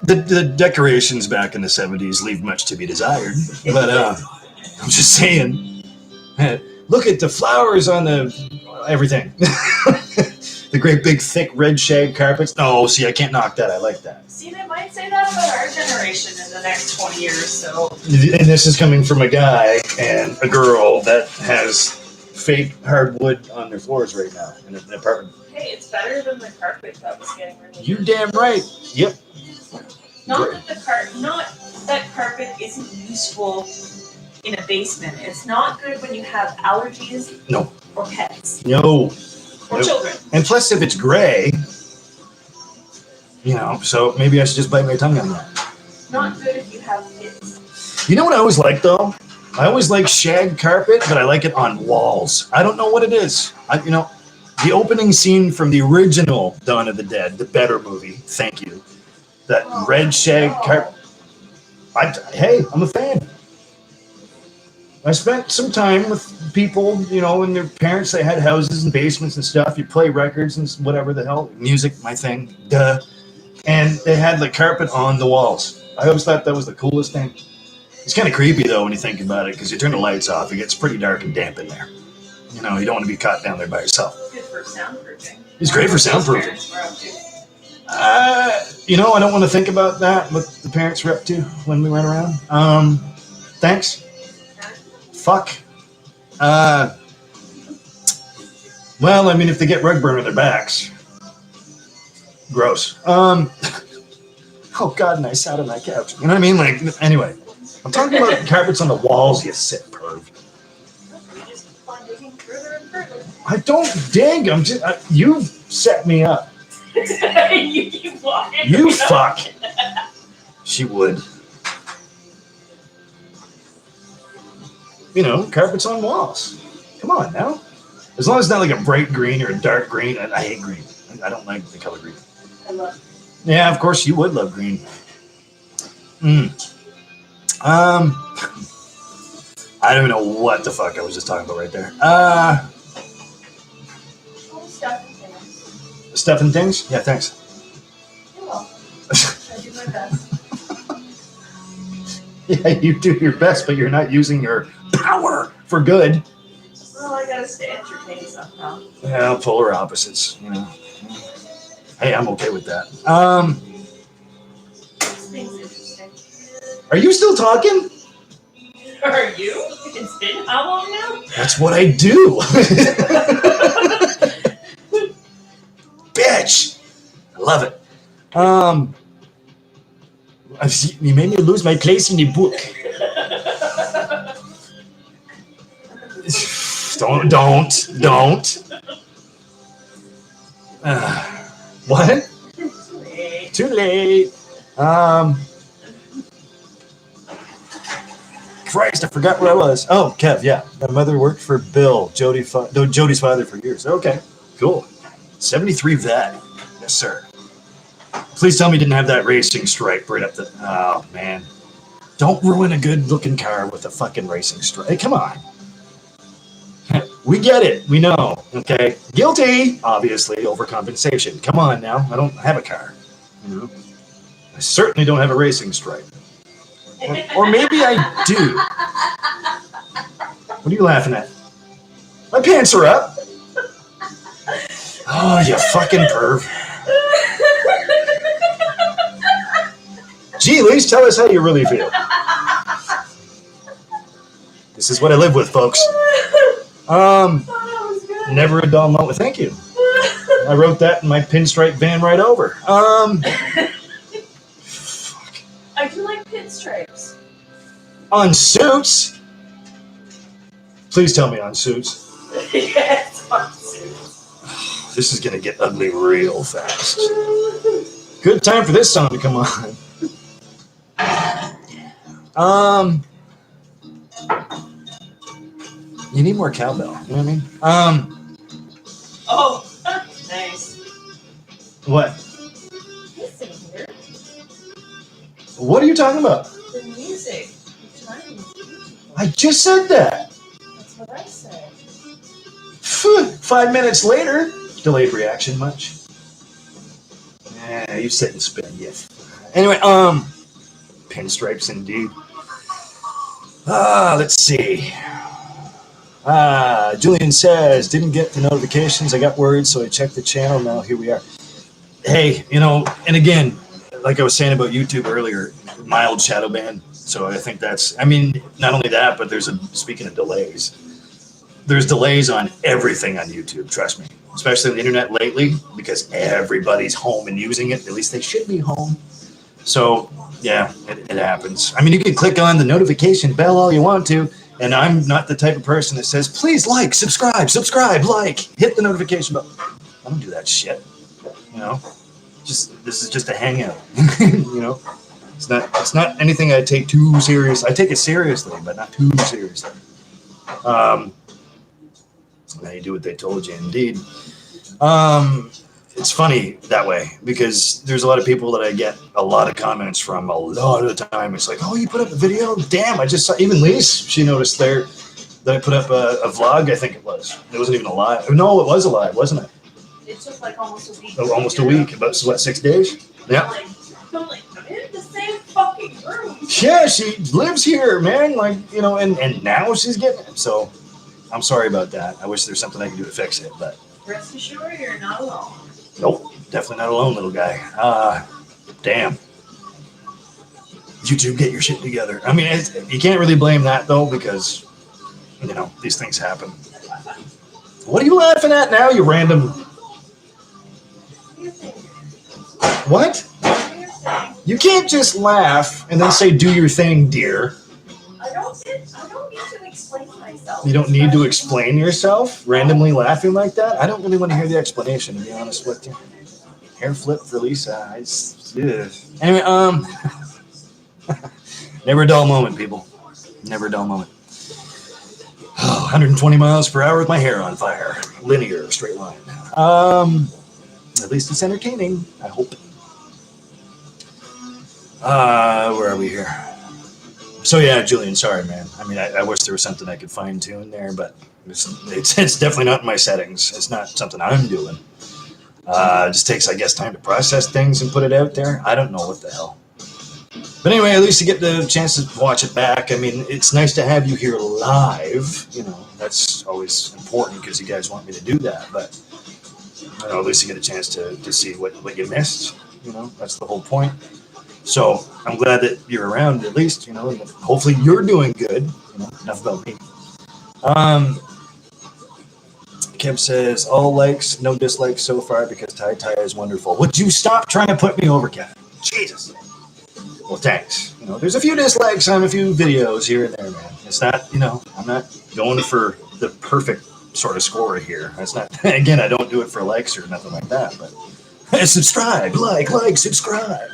the decorations back in the 70s leave much to be desired. But I'm just saying, look at the flowers on the everything. The great big thick red shag carpets. No, see, I can't knock that. I like that. See, they might say that about our generation in the next 20 years, so... And this is coming from a guy and a girl that has fake hardwood on their floors right now in an apartment. Hey, it's better than the carpet that was getting removed. You damn right. Yep. Not that carpet isn't useful in a basement. It's not good when you have allergies. No. Or pets. No. Or children. And plus, if it's gray, you know, so maybe I should just bite my tongue on that. Not good if you have kids. You know what I always like, though? I always like shag carpet, but I like it on walls. I don't know what it is. You know, the opening scene from the original Dawn of the Dead, the better movie, thank you, that red shag carpet. Hey, I'm a fan. I spent some time with people, you know, and their parents, they had houses and basements and stuff. You play records and whatever the hell. Music, my thing. Duh. And they had the carpet on the walls. I always thought that was the coolest thing. It's kind of creepy, though, when you think about it, because you turn the lights off, it gets pretty dark and damp in there. You know, you don't want to be caught down there by yourself. Good for soundproofing. It's great for soundproofing. You know, I don't want to think about that, what the parents were up to when we went around. Thanks. Fuck. Well, I mean, if they get rug burn on their backs. Gross. Oh, God, and I sat on that couch. You know what I mean? Like, anyway. I'm talking about carpets on the walls, you sick perv. I don't dig. I'm just... you set me up. You keep walking. You fuck. She would. You know, carpets on walls. Come on now. As long as it's not like a bright green or a dark green. I hate green. I don't like the color green. I love it. Yeah, of course you would love green. I don't even know what the fuck I was just talking about right there. Stuff and things. Stuff and things? Yeah, thanks. You're welcome. I do my best. Yeah, you do your best, but you're not using your power for good. Well, I gotta stay entertained somehow. Yeah, polar opposites, you know. Hey, I'm okay with that. This thing's interesting. Are you still talking? Are you? It's been how long now? That's what I do. Bitch. I love it. You made me lose my place in the book. Don't. What? Too late. Christ, I forgot where I was. Oh, Kev, yeah. My mother worked for Bill, Jody's father for years. Okay, cool. 73 vet. Yes, sir. Please tell me you didn't have that racing stripe right up the... Oh, man. Don't ruin a good-looking car with a fucking racing stripe. Hey, come on. We get it. We know. Okay? Guilty, obviously, overcompensation. Come on now. I don't have a car. You know? I certainly don't have a racing stripe. Or maybe I do. What are you laughing at? My pants are up. Oh, you fucking perv. Gee, Lise, tell us how you really feel. This is what I live with, folks. Never a dull moment. Thank you. I wrote that in my pinstripe van right over. I do like pinstripes. On suits? Please tell me on suits. Yes. This is gonna get ugly real fast. Good time for this song to come on. You need more cowbell. You know what I mean? Oh, nice. What? Listen here. What are you talking about? The music. I just said that. That's what I said. 5 minutes later. Delayed reaction much? Yeah, you sit and spin, yes. Anyway, pinstripes indeed. Let's see. Julian says, didn't get the notifications. I got worried, so I checked the channel. Now here we are. Hey, you know, and again, like I was saying about YouTube earlier, mild shadow ban. So I think that's, I mean, not only that, but speaking of delays, there's delays on everything on YouTube, trust me. Especially on the internet lately, because everybody's home and using it. At least they should be home. So, yeah, it happens. I mean, you can click on the notification bell all you want to, and I'm not the type of person that says, please like, subscribe, like, hit the notification bell. I don't do that shit, you know? This is just a hangout, you know? It's not anything I take too serious. I take it seriously, but not too seriously. Now you do what they told you, indeed. It's funny that way because there's a lot of people that I get a lot of comments from a lot of the time. It's like, oh, you put up a video? Damn, I just saw, even Lise, she noticed there that I put up a vlog, I think it was. It wasn't even a live. No, it was a live, wasn't it? It took like almost a week. Oh, almost a week. About, what, 6 days? Yeah. I'm in the same fucking room. Yeah, she lives here, man. Like, you know, and now she's getting it. So I'm sorry about that. I wish there's something I can do to fix it, but. Rest assured, you're not alone. Nope, definitely not alone, little guy. Damn. YouTube, get your shit together. I mean, you can't really blame that, though, because, you know, these things happen. What are you laughing at now, you random... What? You can't just laugh and then say, do your thing, dear. I don't need to explain myself. You don't need to explain yourself? Randomly laughing like that? I don't really want to hear the explanation, to be honest with you. Hair flip for Lisa. Anyway, never a dull moment, people. Never a dull moment. Oh, 120 miles per hour with my hair on fire. Linear, straight line. At least it's entertaining, I hope. Where are we here? So yeah, Julian, sorry, man. I mean, I wish there was something I could fine tune there, but it's definitely not in my settings. It's not something I'm doing. It just takes, I guess, time to process things and put it out there. I don't know what the hell. But anyway, at least you get the chance to watch it back. I mean, it's nice to have you here live. You know, that's always important because you guys want me to do that. But you know, at least you get a chance to see what you missed. You know, that's the whole point. So I'm glad that you're around at least, you know, and hopefully you're doing good. You know, enough about me. Kim says, all likes, no dislikes so far because Ty is wonderful. Would you stop trying to put me over, Kevin? Jesus. Well, thanks. You know, there's a few dislikes on a few videos here and there, man. It's not, you know, I'm not going for the perfect sort of score here. It's not, again, I don't do it for likes or nothing like that, but subscribe, like, subscribe.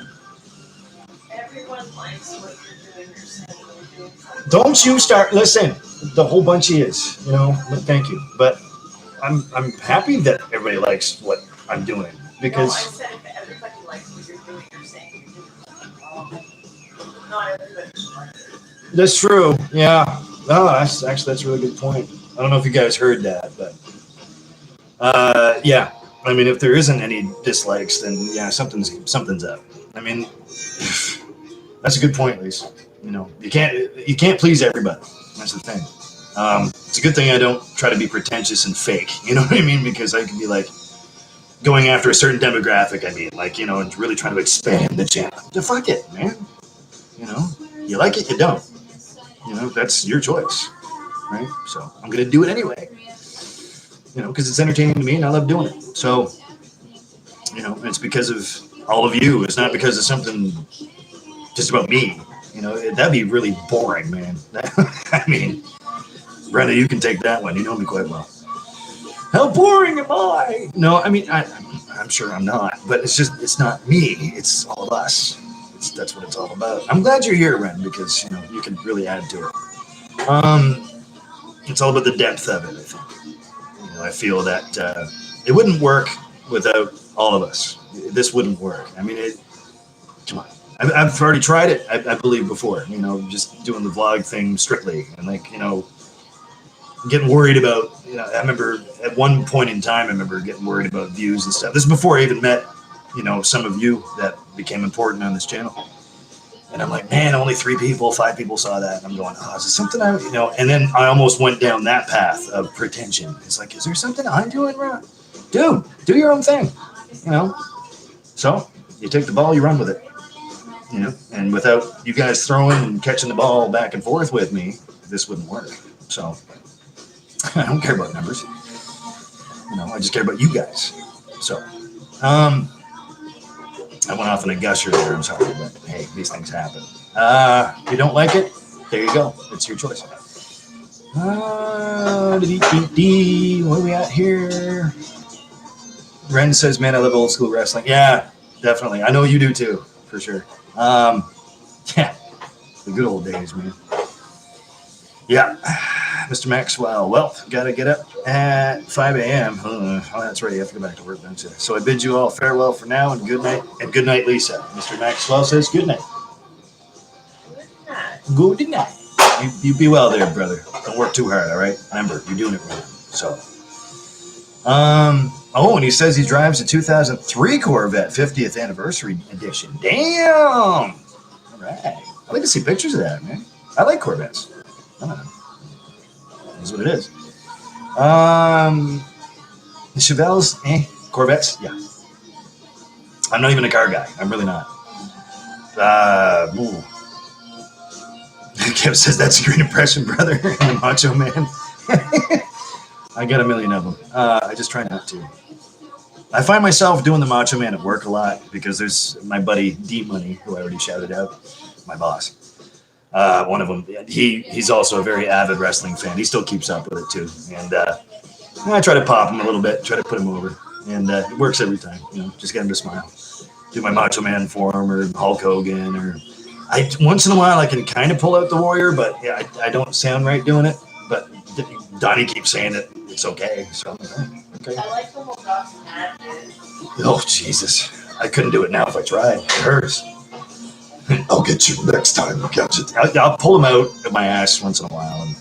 Everyone likes what you're doing or saying you're doing something. Don't you start, listen, the whole bunch is, you know, thank you. But I'm happy that everybody likes what I'm doing because. No, I said if everybody likes what you're doing or saying you're doing something. Not everybody. That's true. Yeah. No, that's a really good point. I don't know if you guys heard that, but yeah. I mean, if there isn't any dislikes, then yeah, something's up. I mean, that's a good point, Lisa. You know, you can't please everybody. That's the thing. It's a good thing I don't try to be pretentious and fake. You know what I mean? Because I can be like going after a certain demographic. I mean, like, you know, and really trying to expand the channel. Fuck it, man. You know, you like it, you don't. You know, that's your choice, right? So I'm gonna do it anyway. You know, because it's entertaining to me and I love doing it. So, you know, it's because of all of you. It's not because of something just about me. You know, that'd be really boring, man. I mean, Brenda, you can take that one. You know me quite well. How boring am I? No, I mean, I'm sure I'm not, but it's not me. It's all of us. That's what it's all about. I'm glad you're here, Ren, because you can really add to it. It's all about the depth of it. I think. I feel that it wouldn't work without all of us. This wouldn't work. I mean, come on. I've already tried it. I believe before. Just doing the vlog thing strictly, and getting worried about. I remember at one point in time, I remember getting worried about views and stuff. This is before I even met, some of you that became important on this channel. And I'm like, man, only 3 people, 5 people saw that. And I'm going, oh, is it something And then I almost went down that path of pretension. It's like, is there something I'm doing wrong? Dude, do your own thing, So you take the ball, you run with it, And without you guys throwing and catching the ball back and forth with me, this wouldn't work. So I don't care about numbers. I just care about you guys. So, I went off in a gusher there. I'm sorry, but hey, these things happen. If you don't like it, there you go. It's your choice. What are we at here? Ren says, man, I love old school wrestling. Yeah, definitely. I know you do too, for sure. Yeah, the good old days, man. Yeah. Mr. Maxwell, well, gotta get up at 5 a.m. Oh, that's right. You have to go back to work, don't you? So I bid you all farewell for now and good night. And good night, Lisa. Mr. Maxwell says good night. Good night. You be well there, brother. Don't work too hard, all right? Remember, you're doing it right. So, and he says he drives a 2003 Corvette 50th anniversary edition. Damn. All right. I'd like to see pictures of that, man. I like Corvettes. I don't know. Is what it is. Chevelle's, Corvettes, yeah. I'm not even a car guy. I'm really not. Kev says that's a great impression, brother. And the Macho Man. I got a million of them. I just try not to. I find myself doing the Macho Man at work a lot because there's my buddy D Money, who I already shouted out, my boss. One of them, he's also a very avid wrestling fan. He still keeps up with it too, and I try to pop him a little bit, try to put him over, and it works every time. Just get him to smile. Do my Macho Man form or Hulk Hogan, or once in a while I can kind of pull out the Warrior, but yeah, I don't sound right doing it. But Donnie keeps saying that it's okay, so okay. I like the whole Dawson matches. Oh Jesus, I couldn't do it now if I tried. It hurts. I'll get you next time. I'll pull them out of my ass once in a while and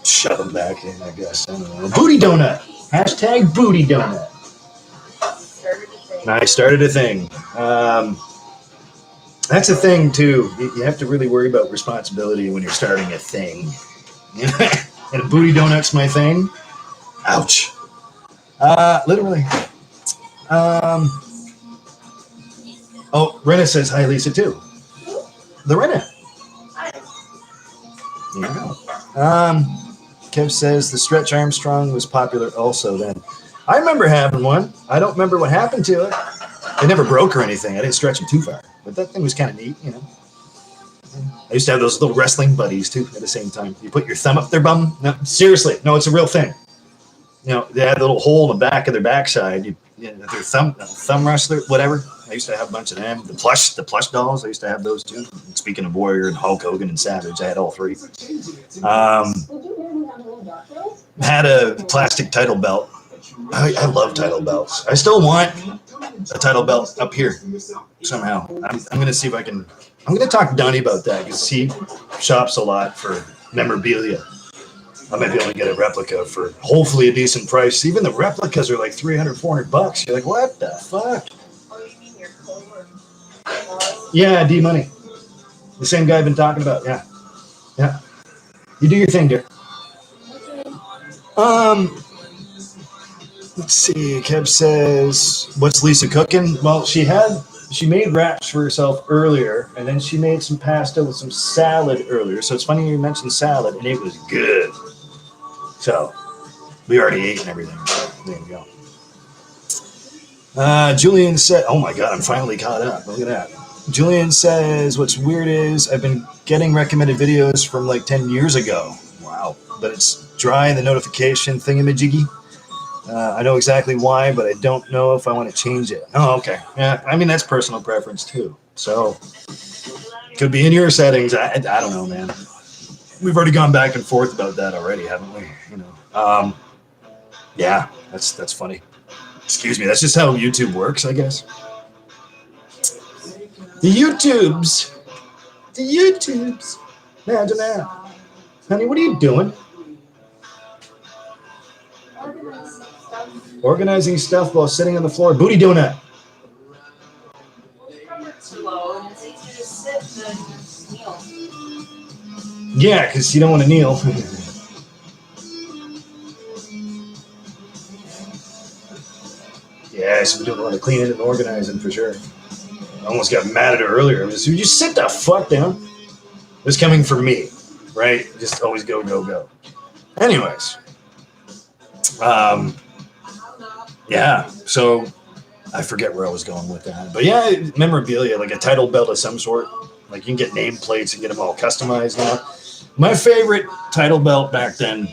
shove them back in, I guess. I don't know. Booty donut. Hashtag booty donut. I started a thing. That's a thing, too. You have to really worry about responsibility when you're starting a thing. And a booty donut's my thing. Ouch. Literally. Oh, Renna says hi, Lisa, too. The Renna. Hi. There you go. Kev says the Stretch Armstrong was popular also then. I remember having one. I don't remember what happened to it. It never broke or anything. I didn't stretch it too far. But that thing was kind of neat, I used to have those little wrestling buddies, too, at the same time. You put your thumb up their bum. No, seriously. No, it's a real thing. They had a little hole in the back of their backside. Their thumb wrestler, whatever. I used to have a bunch of them. The plush dolls, I used to have those too. And speaking of Warrior and Hulk Hogan and Savage, I had all 3. Had a plastic title belt. I love title belts. I still want a title belt up here somehow. I'm going to see if I can. I'm going to talk to Donnie about that because he shops a lot for memorabilia. I might be able to get a replica for hopefully a decent price. Even the replicas are like $300, $400. You're like, what the fuck? Oh, you mean your Coleman? Yeah, D Money. The same guy I've been talking about. Yeah. Yeah. You do your thing, dear. Let's see. Kev says, what's Lisa cooking? Well, she made wraps for herself earlier, and then she made some pasta with some salad earlier. So it's funny you mentioned salad, and it was good. So we already ate and everything. So there you go. Julian said, oh my God, I'm finally caught up. Look at that. Julian says, what's weird is I've been getting recommended videos from like 10 years ago. Wow. But it's dry, the notification thingamajiggy. I know exactly why, but I don't know if I want to change it. Oh, okay. Yeah, I mean, that's personal preference too. So could be in your settings. I don't know, man. We've already gone back and forth about that already, haven't we? You know. Yeah, that's funny. Excuse me. That's just how YouTube works, I guess. The YouTubes. The YouTubes. Imagine that. Honey, what are you doing? Organizing stuff while sitting on the floor. Booty donut. Slow, and it's easier to sit than kneel. Yeah, because you don't want to kneel. Yeah, so we doing a lot of cleaning and organizing for sure. I almost got mad at her earlier. I was just, just sit the fuck down. This coming from me, right? Just always go, go, go. Anyways. Yeah, so I forget where I was going with that. But yeah, memorabilia, like a title belt of some sort. Like you can get nameplates and get them all customized now. My favorite title belt back then,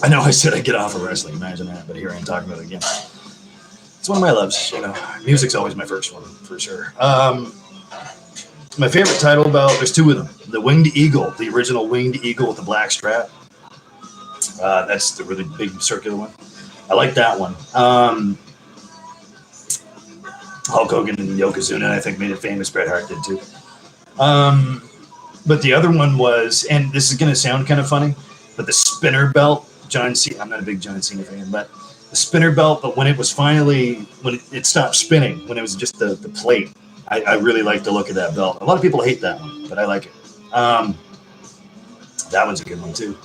I know I said I'd get off of wrestling, imagine that, but here I am talking about it again. It's one of my loves, you know. Music's always my first one, for sure. My favorite title belt, there's two of them. The Winged Eagle, the original Winged Eagle with the black strap. That's the really big circular one. I like that one. Hulk Hogan and Yokozuna, I think, made it famous. Bret Hart did too. But the other one was, and this is going to sound kind of funny, but the spinner belt, John Cena. I'm not a big John Cena fan, but the spinner belt, but when it was finally, when it stopped spinning, when it was just the plate, I really like the look of that belt. A lot of people hate that one, but I like it. That one's a good one too.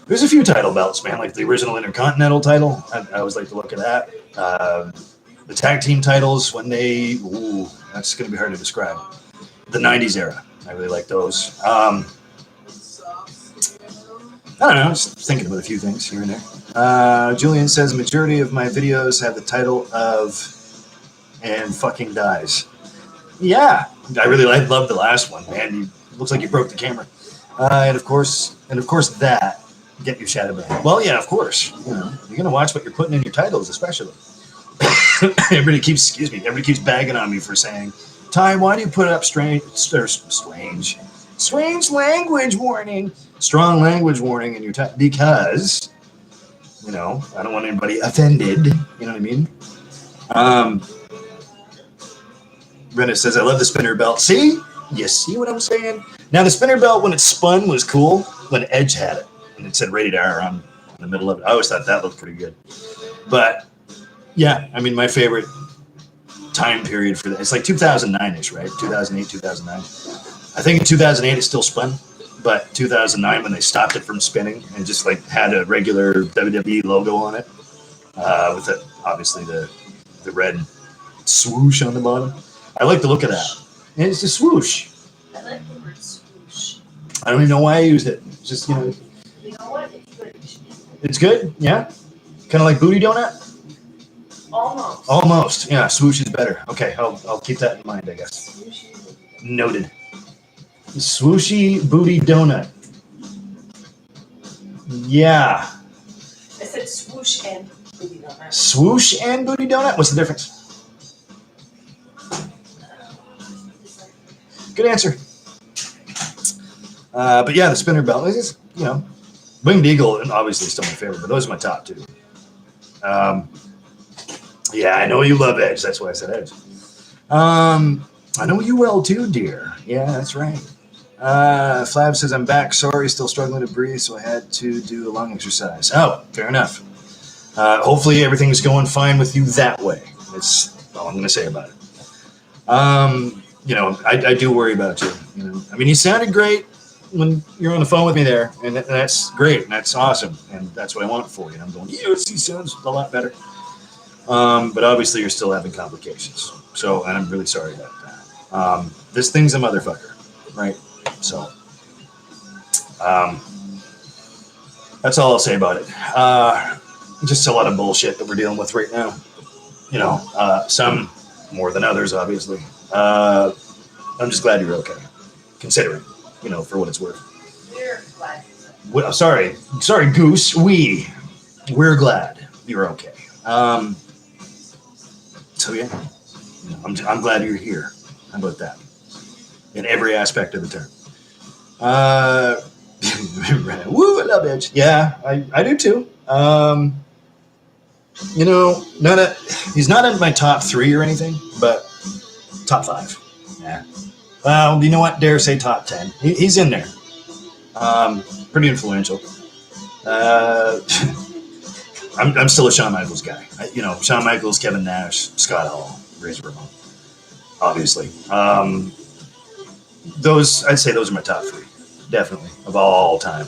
There's a few title belts, man, like the original Intercontinental title. I always like the look of that. The tag team titles, when they, that's going to be hard to describe. The 90s era, I really like those. I don't know, just thinking about a few things here and there. Julian says, majority of my videos have the title of and fucking dies. Yeah, I really love the last one, man. Looks like you broke the camera. And of course that, get your shadow banned. Well, yeah, of course. You know, you're going to watch what you're putting in your titles, especially. Everybody keeps bagging on me for saying, Ty, why do you put up strange language warning, strong language warning in your title? Because, you know, I don't want anybody offended. You know what I mean? Renna says, I love the spinner belt. See? You see what I'm saying? Now, the spinner belt, when it spun, was cool when Edge had it. And it said rated R on the middle of it. I always thought that looked pretty good. But, yeah, I mean, my favorite time period for that, it's like 2009-ish, right? 2008, 2009. I think in 2008 it still spun. But 2009, when they stopped it from spinning and just like had a regular WWE logo on it, with it, obviously the red swoosh on the bottom. I like the look of that. And it's a swoosh. I like the word swoosh. I don't even know why I used it. It's just, you know. You know what? It's good. It's good? Yeah? Kind of like booty donut? Almost. Almost. Yeah, swoosh is better. Okay, I'll keep that in mind, I guess. Noted. Swooshy booty donut. Yeah. I said swoosh and booty donut. Swoosh and booty donut? What's the difference? Good answer. But yeah, the spinner belt is, you know, Winged Eagle, and obviously still my favorite, but those are my top two. Yeah, I know you love Edge. That's why I said Edge. I know you well too, dear. Yeah, that's right. Flab says, I'm back. Sorry, still struggling to breathe, so I had to do a lung exercise. Oh, fair enough. Hopefully everything's going fine with you that way. That's all I'm going to say about it. You know, I do worry about you. You know, I mean, you sounded great when you're on the phone with me there, and that's great, and that's awesome, and that's what I want for you. And I'm going, yes, he sounds a lot better. But obviously, you're still having complications. So, and I'm really sorry about that. This thing's a motherfucker, right? So, that's all I'll say about it. Just a lot of bullshit that we're dealing with right now. You know, some more than others, obviously. I'm just glad you're okay, considering, you know, for what it's worth. We're glad. Sorry, Goose. We're glad. you're okay. So yeah, I'm glad you're here. How about that? In every aspect of the term. Woo, I love Edge. Yeah, I do too. You know, he's not in my top 3 or anything, but top 5. Yeah. Well, you know what? Dare say top 10. He's in there. Pretty influential. I'm still a Shawn Michaels guy. Shawn Michaels, Kevin Nash, Scott Hall, Razor Ramon, obviously. I'd say those are my top 3, definitely, of all time.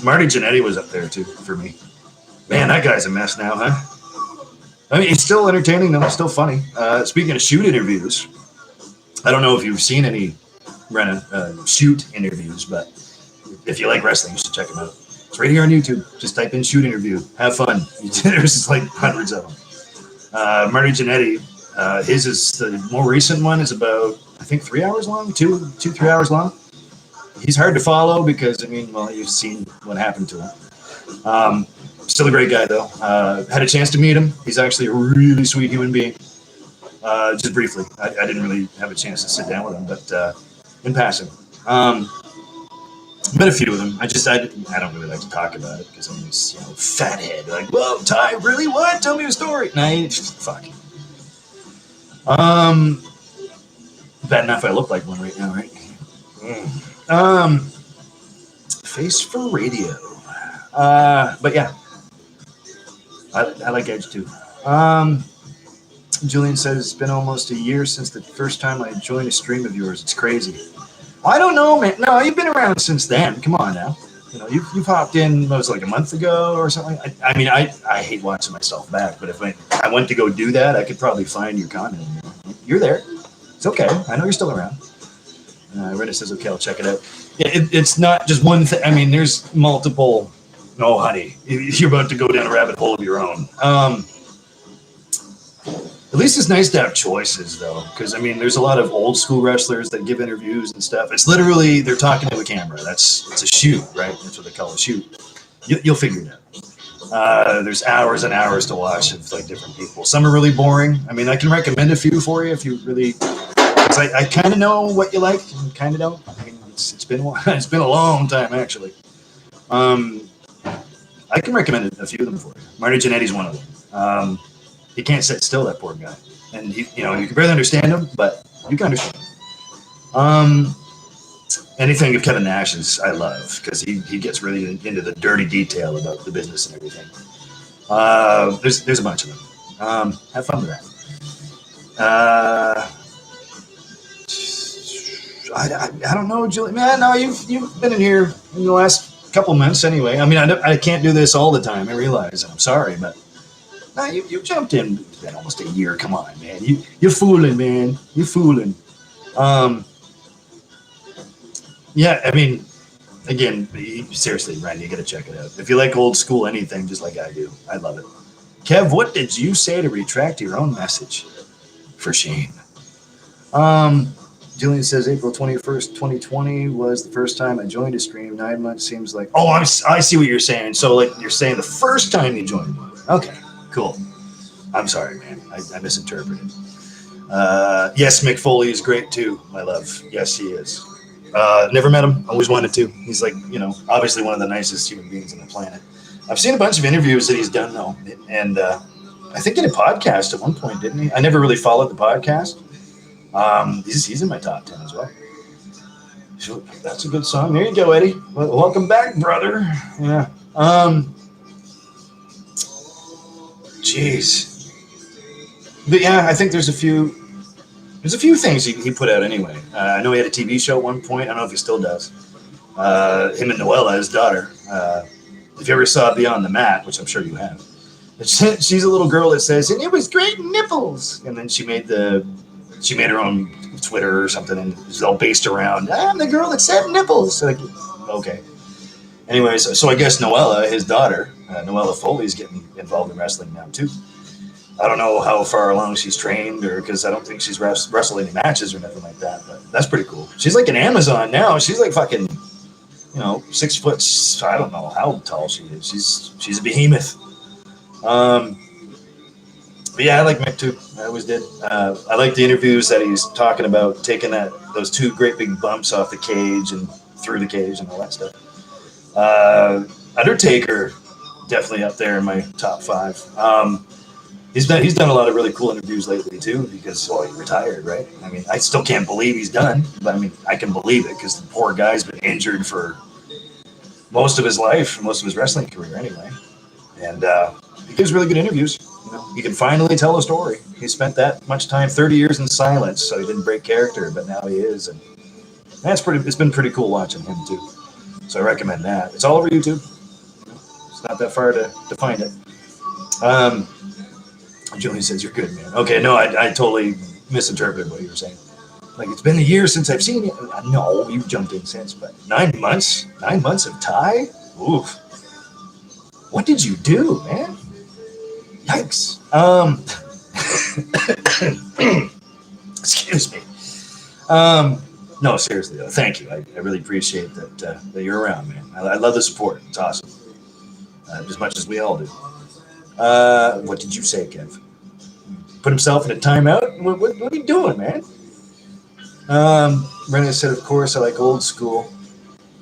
Marty Jannetty was up there too for me. Man, that guy's a mess now, huh? I mean, he's still entertaining though. He's still funny. Speaking of shoot interviews, I don't know if you've seen any shoot interviews, but if you like wrestling, you should check them out. It's right here on YouTube. Just type in shoot interview. Have fun. There's like hundreds of them. Marty Jannetty, his is the more recent one, is about, I think, 3 hours long, 3 hours long. He's hard to follow because, you've seen what happened to him. Still a great guy, though. Had a chance to meet him. He's actually a really sweet human being. Just briefly. I didn't really have a chance to sit down with him, but in passing. Met a few of them. I don't really like to talk about it because I'm this fathead. Like, whoa, Ty, really? What? Tell me a story. Nah, fuck. Bad enough I look like one right now, right? Face for radio. But yeah, I like Edge too. Julian says it's been almost a year since the first time I joined a stream of yours. It's crazy. I don't know, man. No, you've been around since then. Come on now. You've hopped in, what was it, like a month ago or something? I hate watching myself back, but if I went to go do that, I could probably find your content. You're there. It's okay. I know you're still around. Rena says, okay, I'll check it out. Yeah, it's not just one thing. There's multiple. No, honey, you're about to go down a rabbit hole of your own. At least it's nice to have choices, though, because there's a lot of old school wrestlers that give interviews and stuff. It's literally they're talking to a camera. It's a shoot, right? That's what they call a shoot. You'll figure it out. There's hours and hours to watch of different people. Some are really boring. I can recommend a few for you if you really. Because I kind of know what you like and kind of don't. It's been a while. It's been a long time actually. I can recommend a few of them for you. Marty Jannetty's one of them. He can't sit still, that poor guy. And you can barely understand him, but you can understand him. Anything of Kevin Nash's, I love, because he gets really into the dirty detail about the business and everything. There's a bunch of them. Have fun with that. I don't know, Julie. Man, no, you've been in here in the last couple months anyway. I can't do this all the time. I realize. I'm sorry, but. No, you jumped in. It's been almost a year. Come on, man. You're fooling, man. You're fooling. Yeah, again, seriously, Ryan, you got to check it out. If you like old school anything, just like I do, I love it. Kev, what did you say to retract your own message? For shame. Julian says April 21st, 2020 was the first time I joined a stream. 9 months seems like. Oh, I see what you're saying. So, you're saying the first time you joined. Okay. Cool. I'm sorry, man. I misinterpreted. Yes, Mick Foley is great too, my love. Yes, he is. Never met him. Always wanted to. He's obviously one of the nicest human beings on the planet. I've seen a bunch of interviews that he's done though, and I think he did a podcast at one point, didn't he? I never really followed the podcast. He's in my top 10 as well. So that's a good song. There you go, Eddie. Welcome back, brother. Yeah. Jeez. But yeah, I think there's a few things he put out anyway. I know he had a TV show at one point. I don't know if he still does. Him and Noella, his daughter. If you ever saw Beyond the Mat, which I'm sure you have, she's a little girl that says, and it was great nipples. And then she made her own Twitter or something, and it's all based around, I'm the girl that said nipples. So okay. Anyways, so I guess Noella, his daughter, Noella Foley, is getting involved in wrestling now too. I don't know how far along she's trained, or because I don't think she's wrestled any matches or nothing like that. But that's pretty cool. She's like an Amazon now. She's like fucking you know, 6 foot. I don't know how tall she is. She's a behemoth. But yeah, I like Mick too. I always did. I like the interviews that he's talking about taking those 2 great big bumps off the cage and through the cage and all that stuff. Undertaker, definitely up there in my top 5. He's done a lot of really cool interviews lately too, because he retired, right? I mean, I still can't believe he's done, but I mean, I can believe it because the poor guy's been injured for most of his life, most of his wrestling career anyway. And he gives really good interviews. You know, he can finally tell a story. He spent that much time, 30 years in silence, so he didn't break character, but now he is, and it's been pretty cool watching him too. So I recommend that. It's all over YouTube. You know, it's not that far to find it. Julie says you're good, man. Okay, no, I totally misinterpreted what you were saying. Like, it's been a year since I've seen you. No, you've jumped in since, but 9 months? 9 months of Ty? Oof. What did you do, man? Yikes. Excuse me. No, seriously, though, thank you. I really appreciate that you're around, man. I love the support. It's awesome. As much as we all do. What did you say, Kev? Put himself in a timeout? What are you doing, man? Brennan said, of course, I like old school.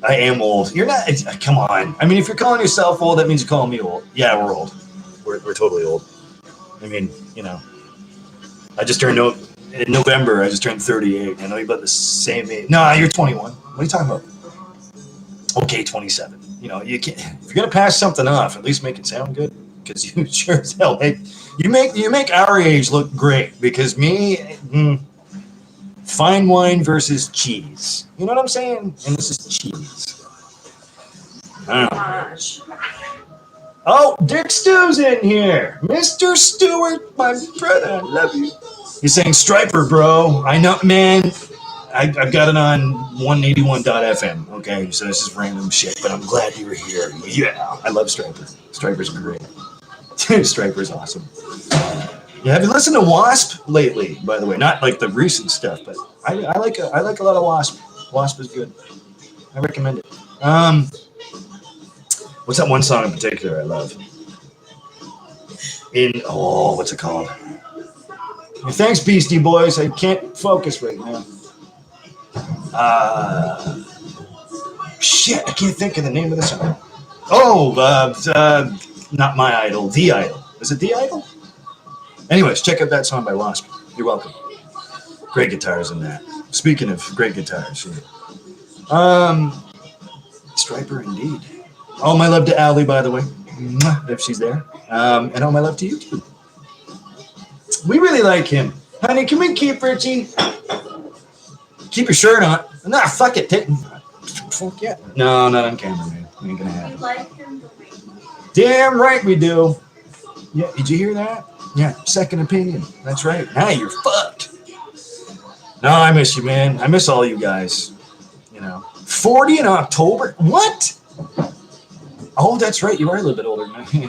I am old. You're not. Come on. I mean, if you're calling yourself old, that means you're calling me old. Yeah, we're old. We're totally old. I mean, you know, I just turned in November. I just turned 38. I know you're about the same age. No, you're 21. What are you talking about? Okay, 27. You know, you can't. If you're gonna pass something off, at least make it sound good. Because you sure as hell you make our age look great. Because me, fine wine versus cheese. You know what I'm saying? And this is cheese. Oh, Dick Stew's in here. Mr. Stewart, my brother, I love you. He's saying Striper, bro. I know, man. I've got it on 181.fm. Okay, so this is random shit, but I'm glad you were here. Yeah, I love Striper. Striper's great. Striper's awesome. Yeah, have you listened to Wasp lately? By the way, not like the recent stuff, but I like a lot of Wasp. Wasp is good. I recommend it. What's that one song in particular I love? What's it called? Hey, thanks, Beastie Boys. I can't focus right now. Shit, I can't think of the name of the song. Not My Idol, The Idol. Is it The Idol? Anyways, check out that song by Wasp. You're welcome. Great guitars in that. Speaking of great guitars, Striper indeed. All my love to Allie, by the way, if she's there. And all my love to you too. We really like him. Honey, can we keep Richie? Keep your shirt on. Nah, fuck it. Fuck yeah. No, not on camera, man. Ain't gonna happen. like him the way Damn right we do. Yeah, did you hear that? Yeah, second opinion. That's right. Now you're fucked. No, I miss you, man. I miss all you guys. You know, 40 in October. What? Oh, that's right. You are a little bit older than me.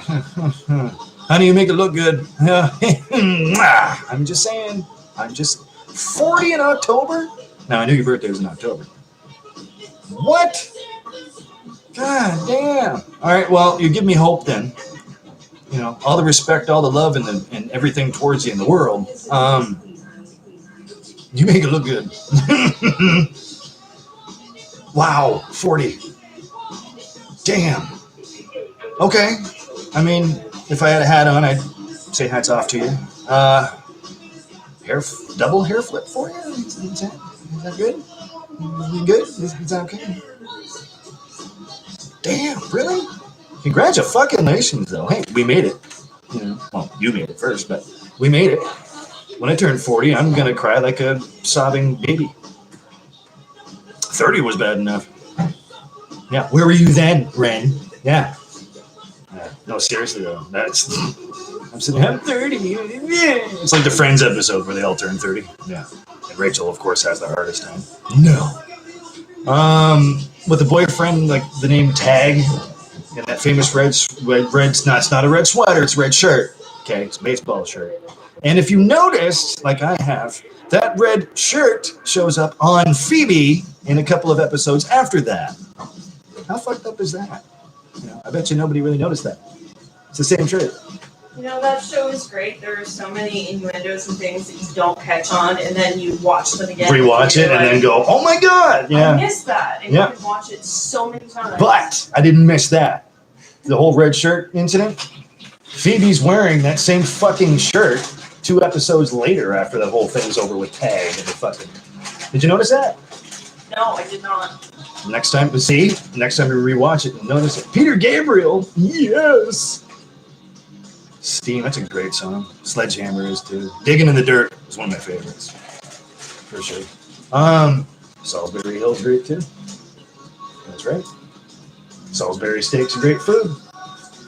Honey, you make it look good. I'm just saying. 40 in October? Now, I knew your birthday was in October. What? God damn. All right, well, you give me hope then. You know, all the respect, all the love, and everything towards you in the world. You make it look good. Wow, 40. Damn. Okay. I mean, if I had a hat on, I'd say hats off to you. Double hair flip for you? Is that good? You good? Is that okay? Damn, really? Congratulations, though. Hey, we made it. You know, well, you made it first, but we made it. When I turn 40, I'm gonna cry like a sobbing baby. 30 was bad enough. Yeah, where were you then, Ren? Yeah. No, seriously though, I'm sitting here, I'm 30. It's like the Friends episode where they all turn 30. Yeah. And Rachel, of course, has the hardest time. No. With a boyfriend, like the name Tag, and that famous red, it's not a red sweater, it's a red shirt. Okay, it's a baseball shirt. And if you noticed, like I have, that red shirt shows up on Phoebe in a couple of episodes after that. How fucked up is that? You know, I bet you nobody really noticed that. It's the same shirt. You know, that show is great. There are so many innuendos and things that you don't catch on, and then you watch them again. Rewatch it and then go, oh my God. Yeah. I missed that. And you can watch it so many times. But I didn't miss that. The whole red shirt incident. Phoebe's wearing that same fucking shirt 2 episodes later after the whole thing's over with Tag and the fucking. Did you notice that? No, I did not. Next time you rewatch it, and notice it. Peter Gabriel, yes. Steam, that's a great song. Sledgehammer is too. Digging in the Dirt is one of my favorites, for sure. Salisbury Hill's great too. That's right. Salisbury steak's a great food.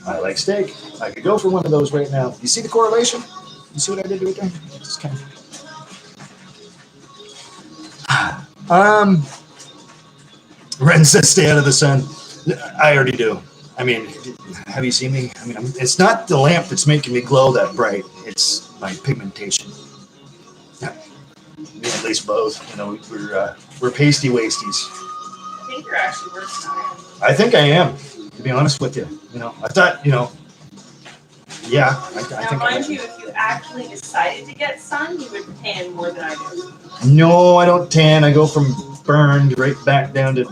I like steak. I could go for one of those right now. You see the correlation? You see what I did right there? Just kind of. Ren says, "Stay out of the sun." I already do. I mean, have you seen me? I mean, it's not the lamp that's making me glow that bright. It's my pigmentation. Yeah, at least both. You know, we're pasty wasties. I think you're actually worse than I am. I think I am, to be honest with you. You know, I thought, you know, yeah. I think mind you, if you actually decided to get sun, you would tan more than I do. No, I don't tan. I go from burned right back down to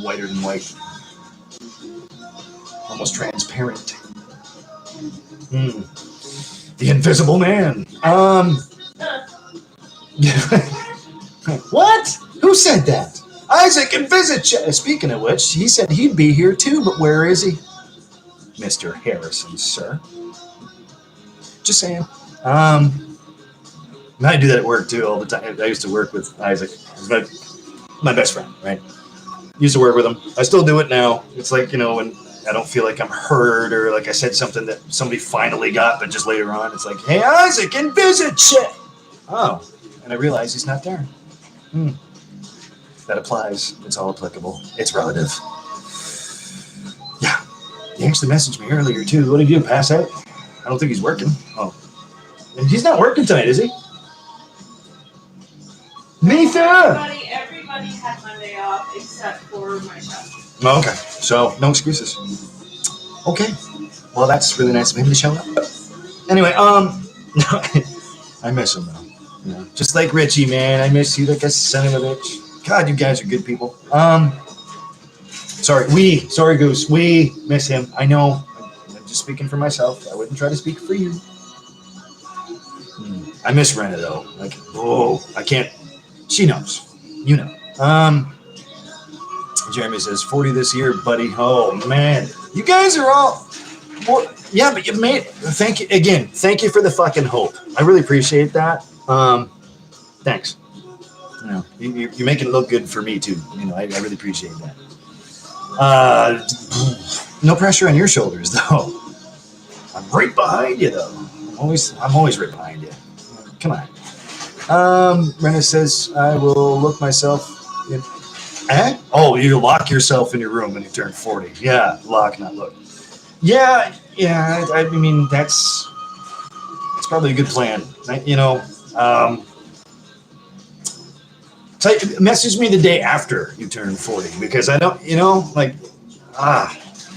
whiter than white. Almost transparent. The Invisible Man. What? Who said that? Isaac can visit. Speaking of which, he said he'd be here too, but where is he? Mr. Harrison, sir. Just saying. I do that at work too all the time. I used to work with Isaac. He's my best friend, right? Used to work with him. I still do it now. It's like, you know, when I don't feel like I'm heard or like I said something that somebody finally got, but just later on, it's like, hey, Isaac, can visit shit. Oh, and I realize he's not there. That applies. It's all applicable. It's relative. Yeah. He actually messaged me earlier, too. What did he do, pass out? I don't think he's working. Oh. And he's not working tonight, is he? Nathan! Everybody had Monday off except for myself. Okay, so no excuses. Okay, well that's really nice of him to show up. Anyway, I miss him though. You know, just like Richie, man, I miss you like a son of a bitch. God, you guys are good people. Sorry, Goose, we miss him. I know. I'm just speaking for myself. I wouldn't try to speak for you. I miss Rena though. Like, oh, I can't. She knows. You know. Jeremy says 40 this year, buddy. Oh man, you guys are all. Well, yeah, but you made. Thank you again. Thank you for the fucking hope. I really appreciate that. Thanks. You know, you're making it look good for me too. You know, I really appreciate that. No pressure on your shoulders though. I'm right behind you though. I'm always right behind you. Come on. Rena says I will look myself in. Oh, you lock yourself in your room when you turn 40. Yeah, lock, not look. Yeah. I mean, that's probably a good plan. You know, message me the day after you turn 40 because I don't, you know, like,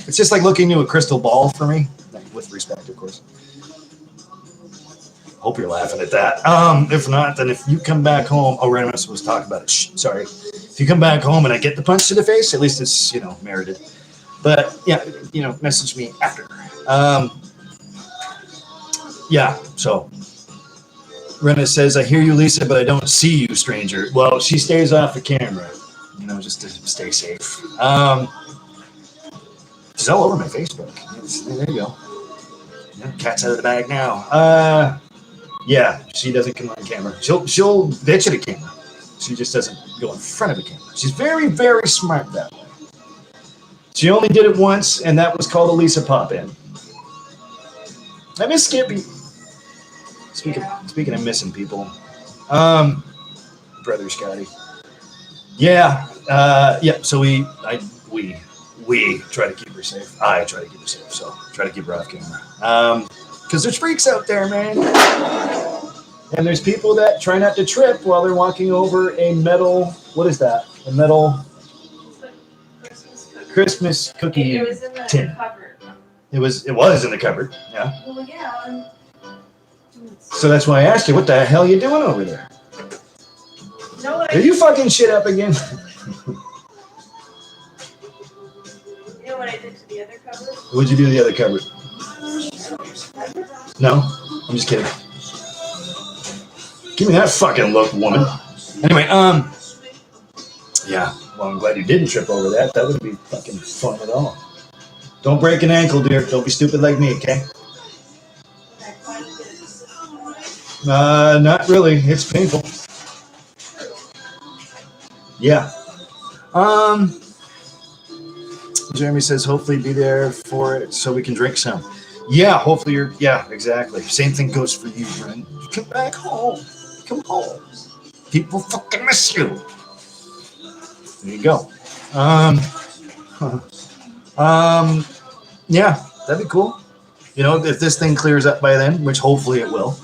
it's just like looking into a crystal ball for me, with respect, of course. Hope you're laughing at that. If not, then if you come back home, Ren, I'm supposed to talk about it. Sorry. If you come back home and I get the punch to the face, at least it's, you know, merited. But yeah, you know, message me after. Yeah, so Rena says, I hear you, Lisa, but I don't see you, stranger. Well, she stays off the camera, you know, just to stay safe. She's all over my Facebook. There you go. Yeah, cat's out of the bag now. Yeah, she doesn't come on camera. She'll bitch at a camera. She just doesn't go in front of a camera. She's very, very smart that way. She only did it once, and that was called a Lisa pop-in. I miss Skippy. Speaking of missing people, brother Scotty. Yeah. So we try to keep her safe. I try to keep her safe. So try to keep her off camera. Because there's freaks out there, man. And there's people that try not to trip while they're walking over a metal. What is that? A metal Christmas cookie It was in the tin. cupboard. It was in the cupboard. Yeah. Well, yeah. So that's why I asked you, what the hell are you doing over there? No, Are you fucking shit up again? You know what I did to the other cupboard? What'd you do to the other cupboard? No, I'm just kidding. Give me that fucking look, woman. Anyway, yeah. Well, I'm glad you didn't trip over that. That wouldn't be fucking fun at all. Don't break an ankle, dear. Don't be stupid like me, okay? Not really. It's painful. Yeah. Jeremy says, hopefully be there for it so we can drink some. Yeah, hopefully you're, yeah, exactly. Same thing goes for you, Brent. Come back home. Come home. People fucking miss you. There you go. Yeah, that'd be cool. You know, if this thing clears up by then, which hopefully it will.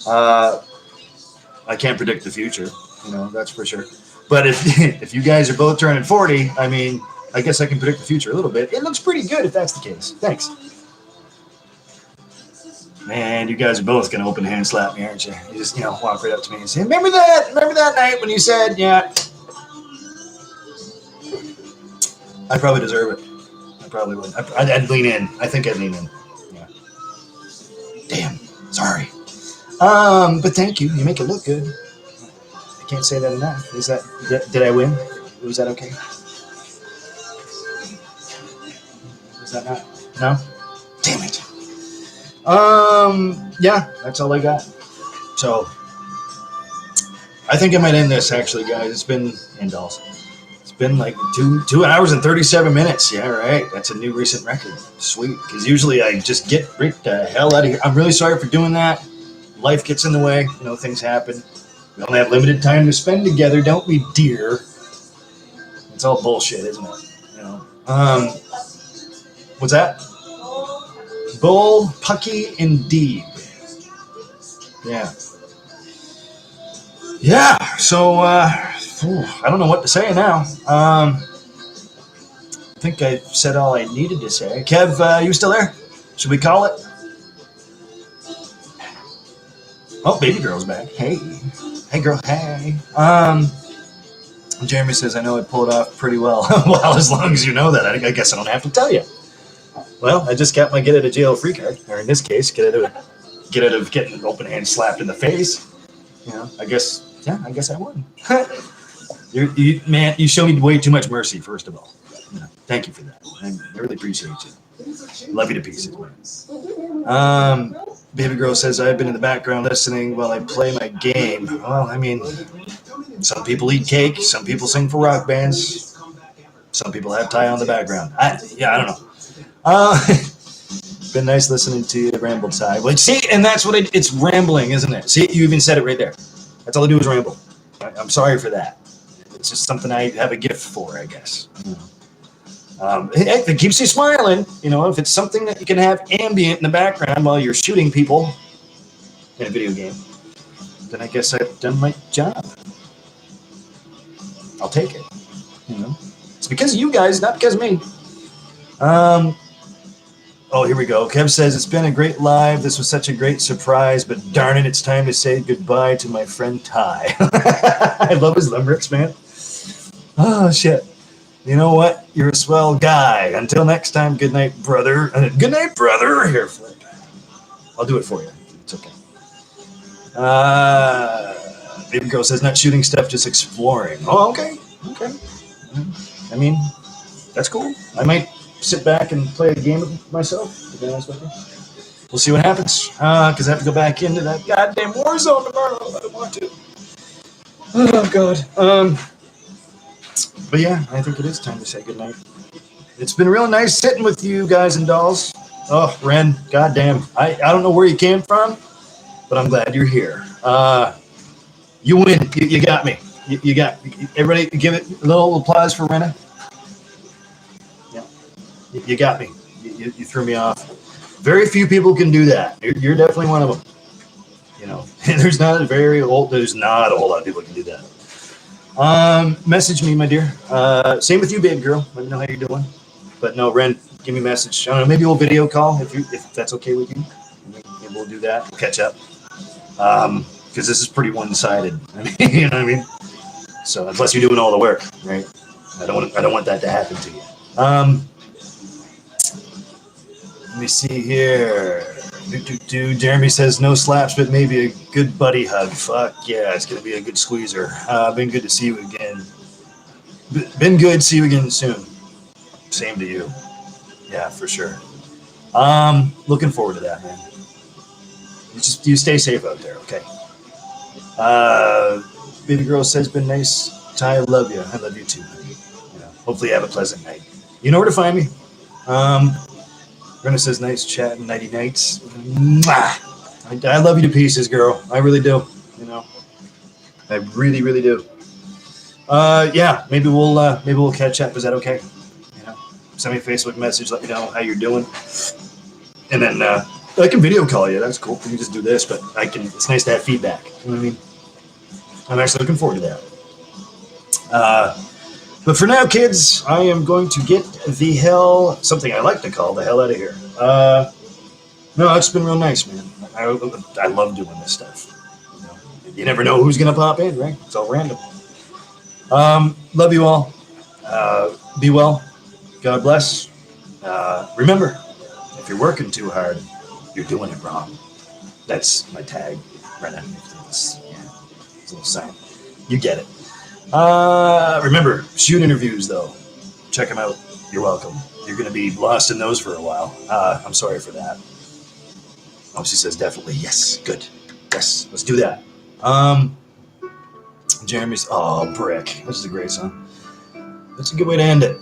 I can't predict the future, you know, that's for sure. But if you guys are both turning 40, I mean, I guess I can predict the future a little bit. It looks pretty good if that's the case. Thanks. Man, you guys are both gonna open hand slap me, aren't you? You just, you know, walk right up to me and say, remember that night when you said, yeah. I probably deserve it. I probably would. I'd lean in. I think I'd lean in. Yeah. Damn. Sorry. But thank you. You make it look good. I can't say that enough. Is that, did I win? Was that okay? Was that not? No? Damn it. Yeah, that's all I got. So, I think I might end this actually, guys. It's been, and dolls. It's been like 2 hours and 37 minutes. Yeah, right. That's a new recent record. Sweet. Because usually I just get right the hell out of here. I'm really sorry for doing that. Life gets in the way. You know, things happen. We only have limited time to spend together, don't we, dear? It's all bullshit, isn't it? You know. What's that? Bull pucky indeed. Yeah. Yeah. So I don't know what to say now. I think I said all I needed to say. Kev, you still there? Should we call it? Oh, baby girl's back. Hey. Hey, girl. Hey. Jeremy says, I know I pulled it off pretty well. Well, as long as you know that, I guess I don't have to tell you. Well, I just got my get out of jail free card. Or in this case, get out of getting an open hand slapped in the face. You know, I guess I won. Man, you show me way too much mercy, first of all. You know, thank you for that. I really appreciate you. Love you to pieces, man. Baby girl says, I've been in the background listening while I play my game. Well, I mean, some people eat cake, some people sing for rock bands, some people have Ty on the background. I don't know. Been nice listening to you ramble, Ty. Well, see, and that's what it's rambling, isn't it? See, you even said it right there. That's all I do is ramble. I'm sorry for that. It's just something I have a gift for, I guess. If it keeps you smiling, you know, if it's something that you can have ambient in the background while you're shooting people in a video game, then I guess I've done my job. I'll take it. You know, it's because of you guys, not because of me. Oh, here we go. Kev says, it's been a great live. This was such a great surprise, but darn it, it's time to say goodbye to my friend Ty. I love his limericks, man. Oh, shit. You know what? You're a swell guy. Until next time, good night, brother. Good night, brother. Here, Flick. I'll do it for you. It's okay. Baby girl says, not shooting stuff, just exploring. Oh, okay. Okay. I mean, that's cool. I might sit back and play a game with myself, to be honest with you. We'll see what happens. Because I have to go back into that goddamn war zone tomorrow. I don't want to. Oh, God. But yeah, I think it is time to say goodnight. It's been real nice sitting with you guys and dolls. Oh, Ren, goddamn. I don't know where you came from, but I'm glad you're here. You win. You got me. You got everybody. Give it a little applause for Renna. Yeah, you got me. You threw me off. Very few people can do that. You're definitely one of them. You know, there's not a whole lot of people can do that. Message me, my dear. Same with you, babe girl. Let me know how you're doing. But no, Ren, give me a message. I don't know, maybe we'll video call if that's okay with you. Maybe we'll do that. We'll catch up. Because this is pretty one-sided. I mean, you know what I mean? So unless you're doing all the work, right? I don't want that to happen to you. Let me see here. Jeremy says no slaps, but maybe a good buddy hug. Fuck yeah, it's gonna be a good squeezer. Been good to see you again. Been good. See you again soon. Same to you. Yeah, for sure. Looking forward to that, man. You stay safe out there, okay? Baby girl says been nice. Ty, I love you. I love you too. You know, hopefully you have a pleasant night. You know where to find me. Brenda says nice chat and nighty nights. Mwah! I love you to pieces, girl. I really do. You know, I really, really do. Yeah, maybe we'll catch up. Is that okay? You know, send me a Facebook message. Let me know how you're doing, and then I can video call you. That's cool. We can just do this, but I can. It's nice to have feedback. You know what I mean? I'm actually looking forward to that. But for now, kids, I am going to get the hell, something I like to call the hell out of here. No, it's been real nice, man. I love doing this stuff. You know, you never know who's going to pop in, right? It's all random. Love you all. Be well. God bless. Remember, if you're working too hard, you're doing it wrong. That's my tag, Brennan. It's a little sign. You get it. Remember, shoot interviews, though. Check them out. You're welcome. You're going to be lost in those for a while. I'm sorry for that. Oh, she says definitely. Yes. Good. Yes. Let's do that. Jeremy's... Oh, Brick. This is a great song. That's a good way to end it.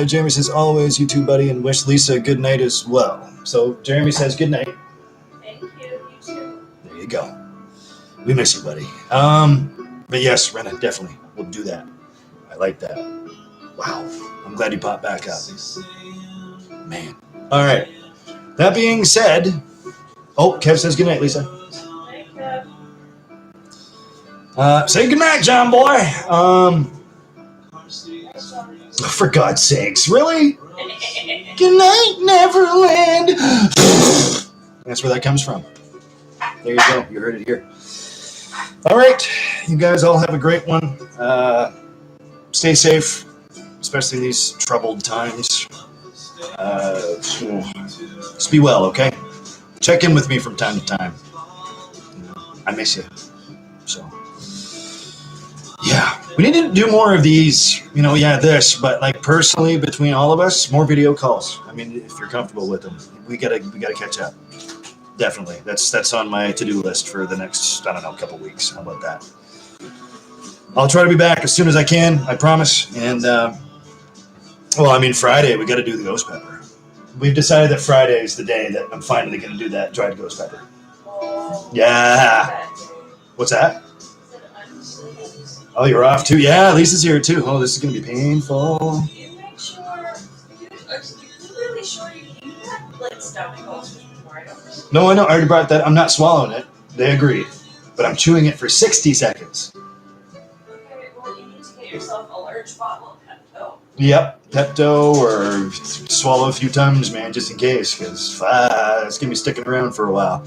Jeremy says, always, you too, buddy, and wish Lisa a good night as well. So, Jeremy says good night. Thank you. You too. There you go. We miss you, buddy. But yes, Rena, definitely. We'll do that. I like that. Wow. I'm glad you popped back up. Man. All right. That being said... Oh, Kev says good night, Lisa. Night, Kev. Say good night, John boy. For God's sakes. Really? Good night, Neverland. That's where that comes from. There you go. You heard it here. All right. You guys all have a great one. Stay safe, especially in these troubled times. Just be well, okay? Check in with me from time to time. I miss you. So, yeah. We need to do more of these, you know, this, but like personally between all of us, more video calls. I mean, if you're comfortable with them, we gotta catch up. Definitely. That's on my to-do list for the next, I don't know, couple weeks. How about that? I'll try to be back as soon as I can, I promise. And, Friday, we got to do the ghost pepper. We've decided that Friday is the day that I'm finally going to do that dried ghost pepper. Oh, Yeah. What's that? Oh, you're off too? Yeah, Lisa's here too. Oh, this is going to be painful. You make sure, are you really sure you have like stomach ulcers before? I don't know. No, I know. I already brought that. I'm not swallowing it. They agreed. But I'm chewing it for 60 seconds. Okay, well, you need to get yourself a large bottle of Pepto. Yep, Pepto or swallow a few times, man, just in case, because it's going to be sticking around for a while.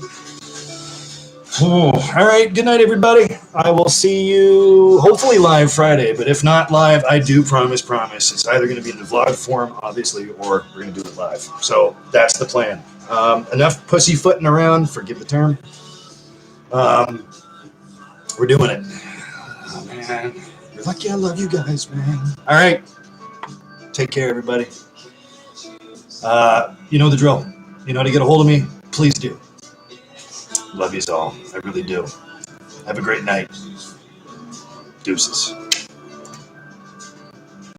All right, good night, everybody. I will see you hopefully live Friday, but if not live, I do promise. It's either going to be in the vlog form, obviously, or we're going to do it live. So that's the plan. Enough pussyfooting around, forgive the term. We're doing it. Oh, man. You're lucky I love you guys, man. All right. Take care, everybody. You know the drill. You know how to get a hold of me? Please do. Love you all. I really do. Have a great night. Deuces.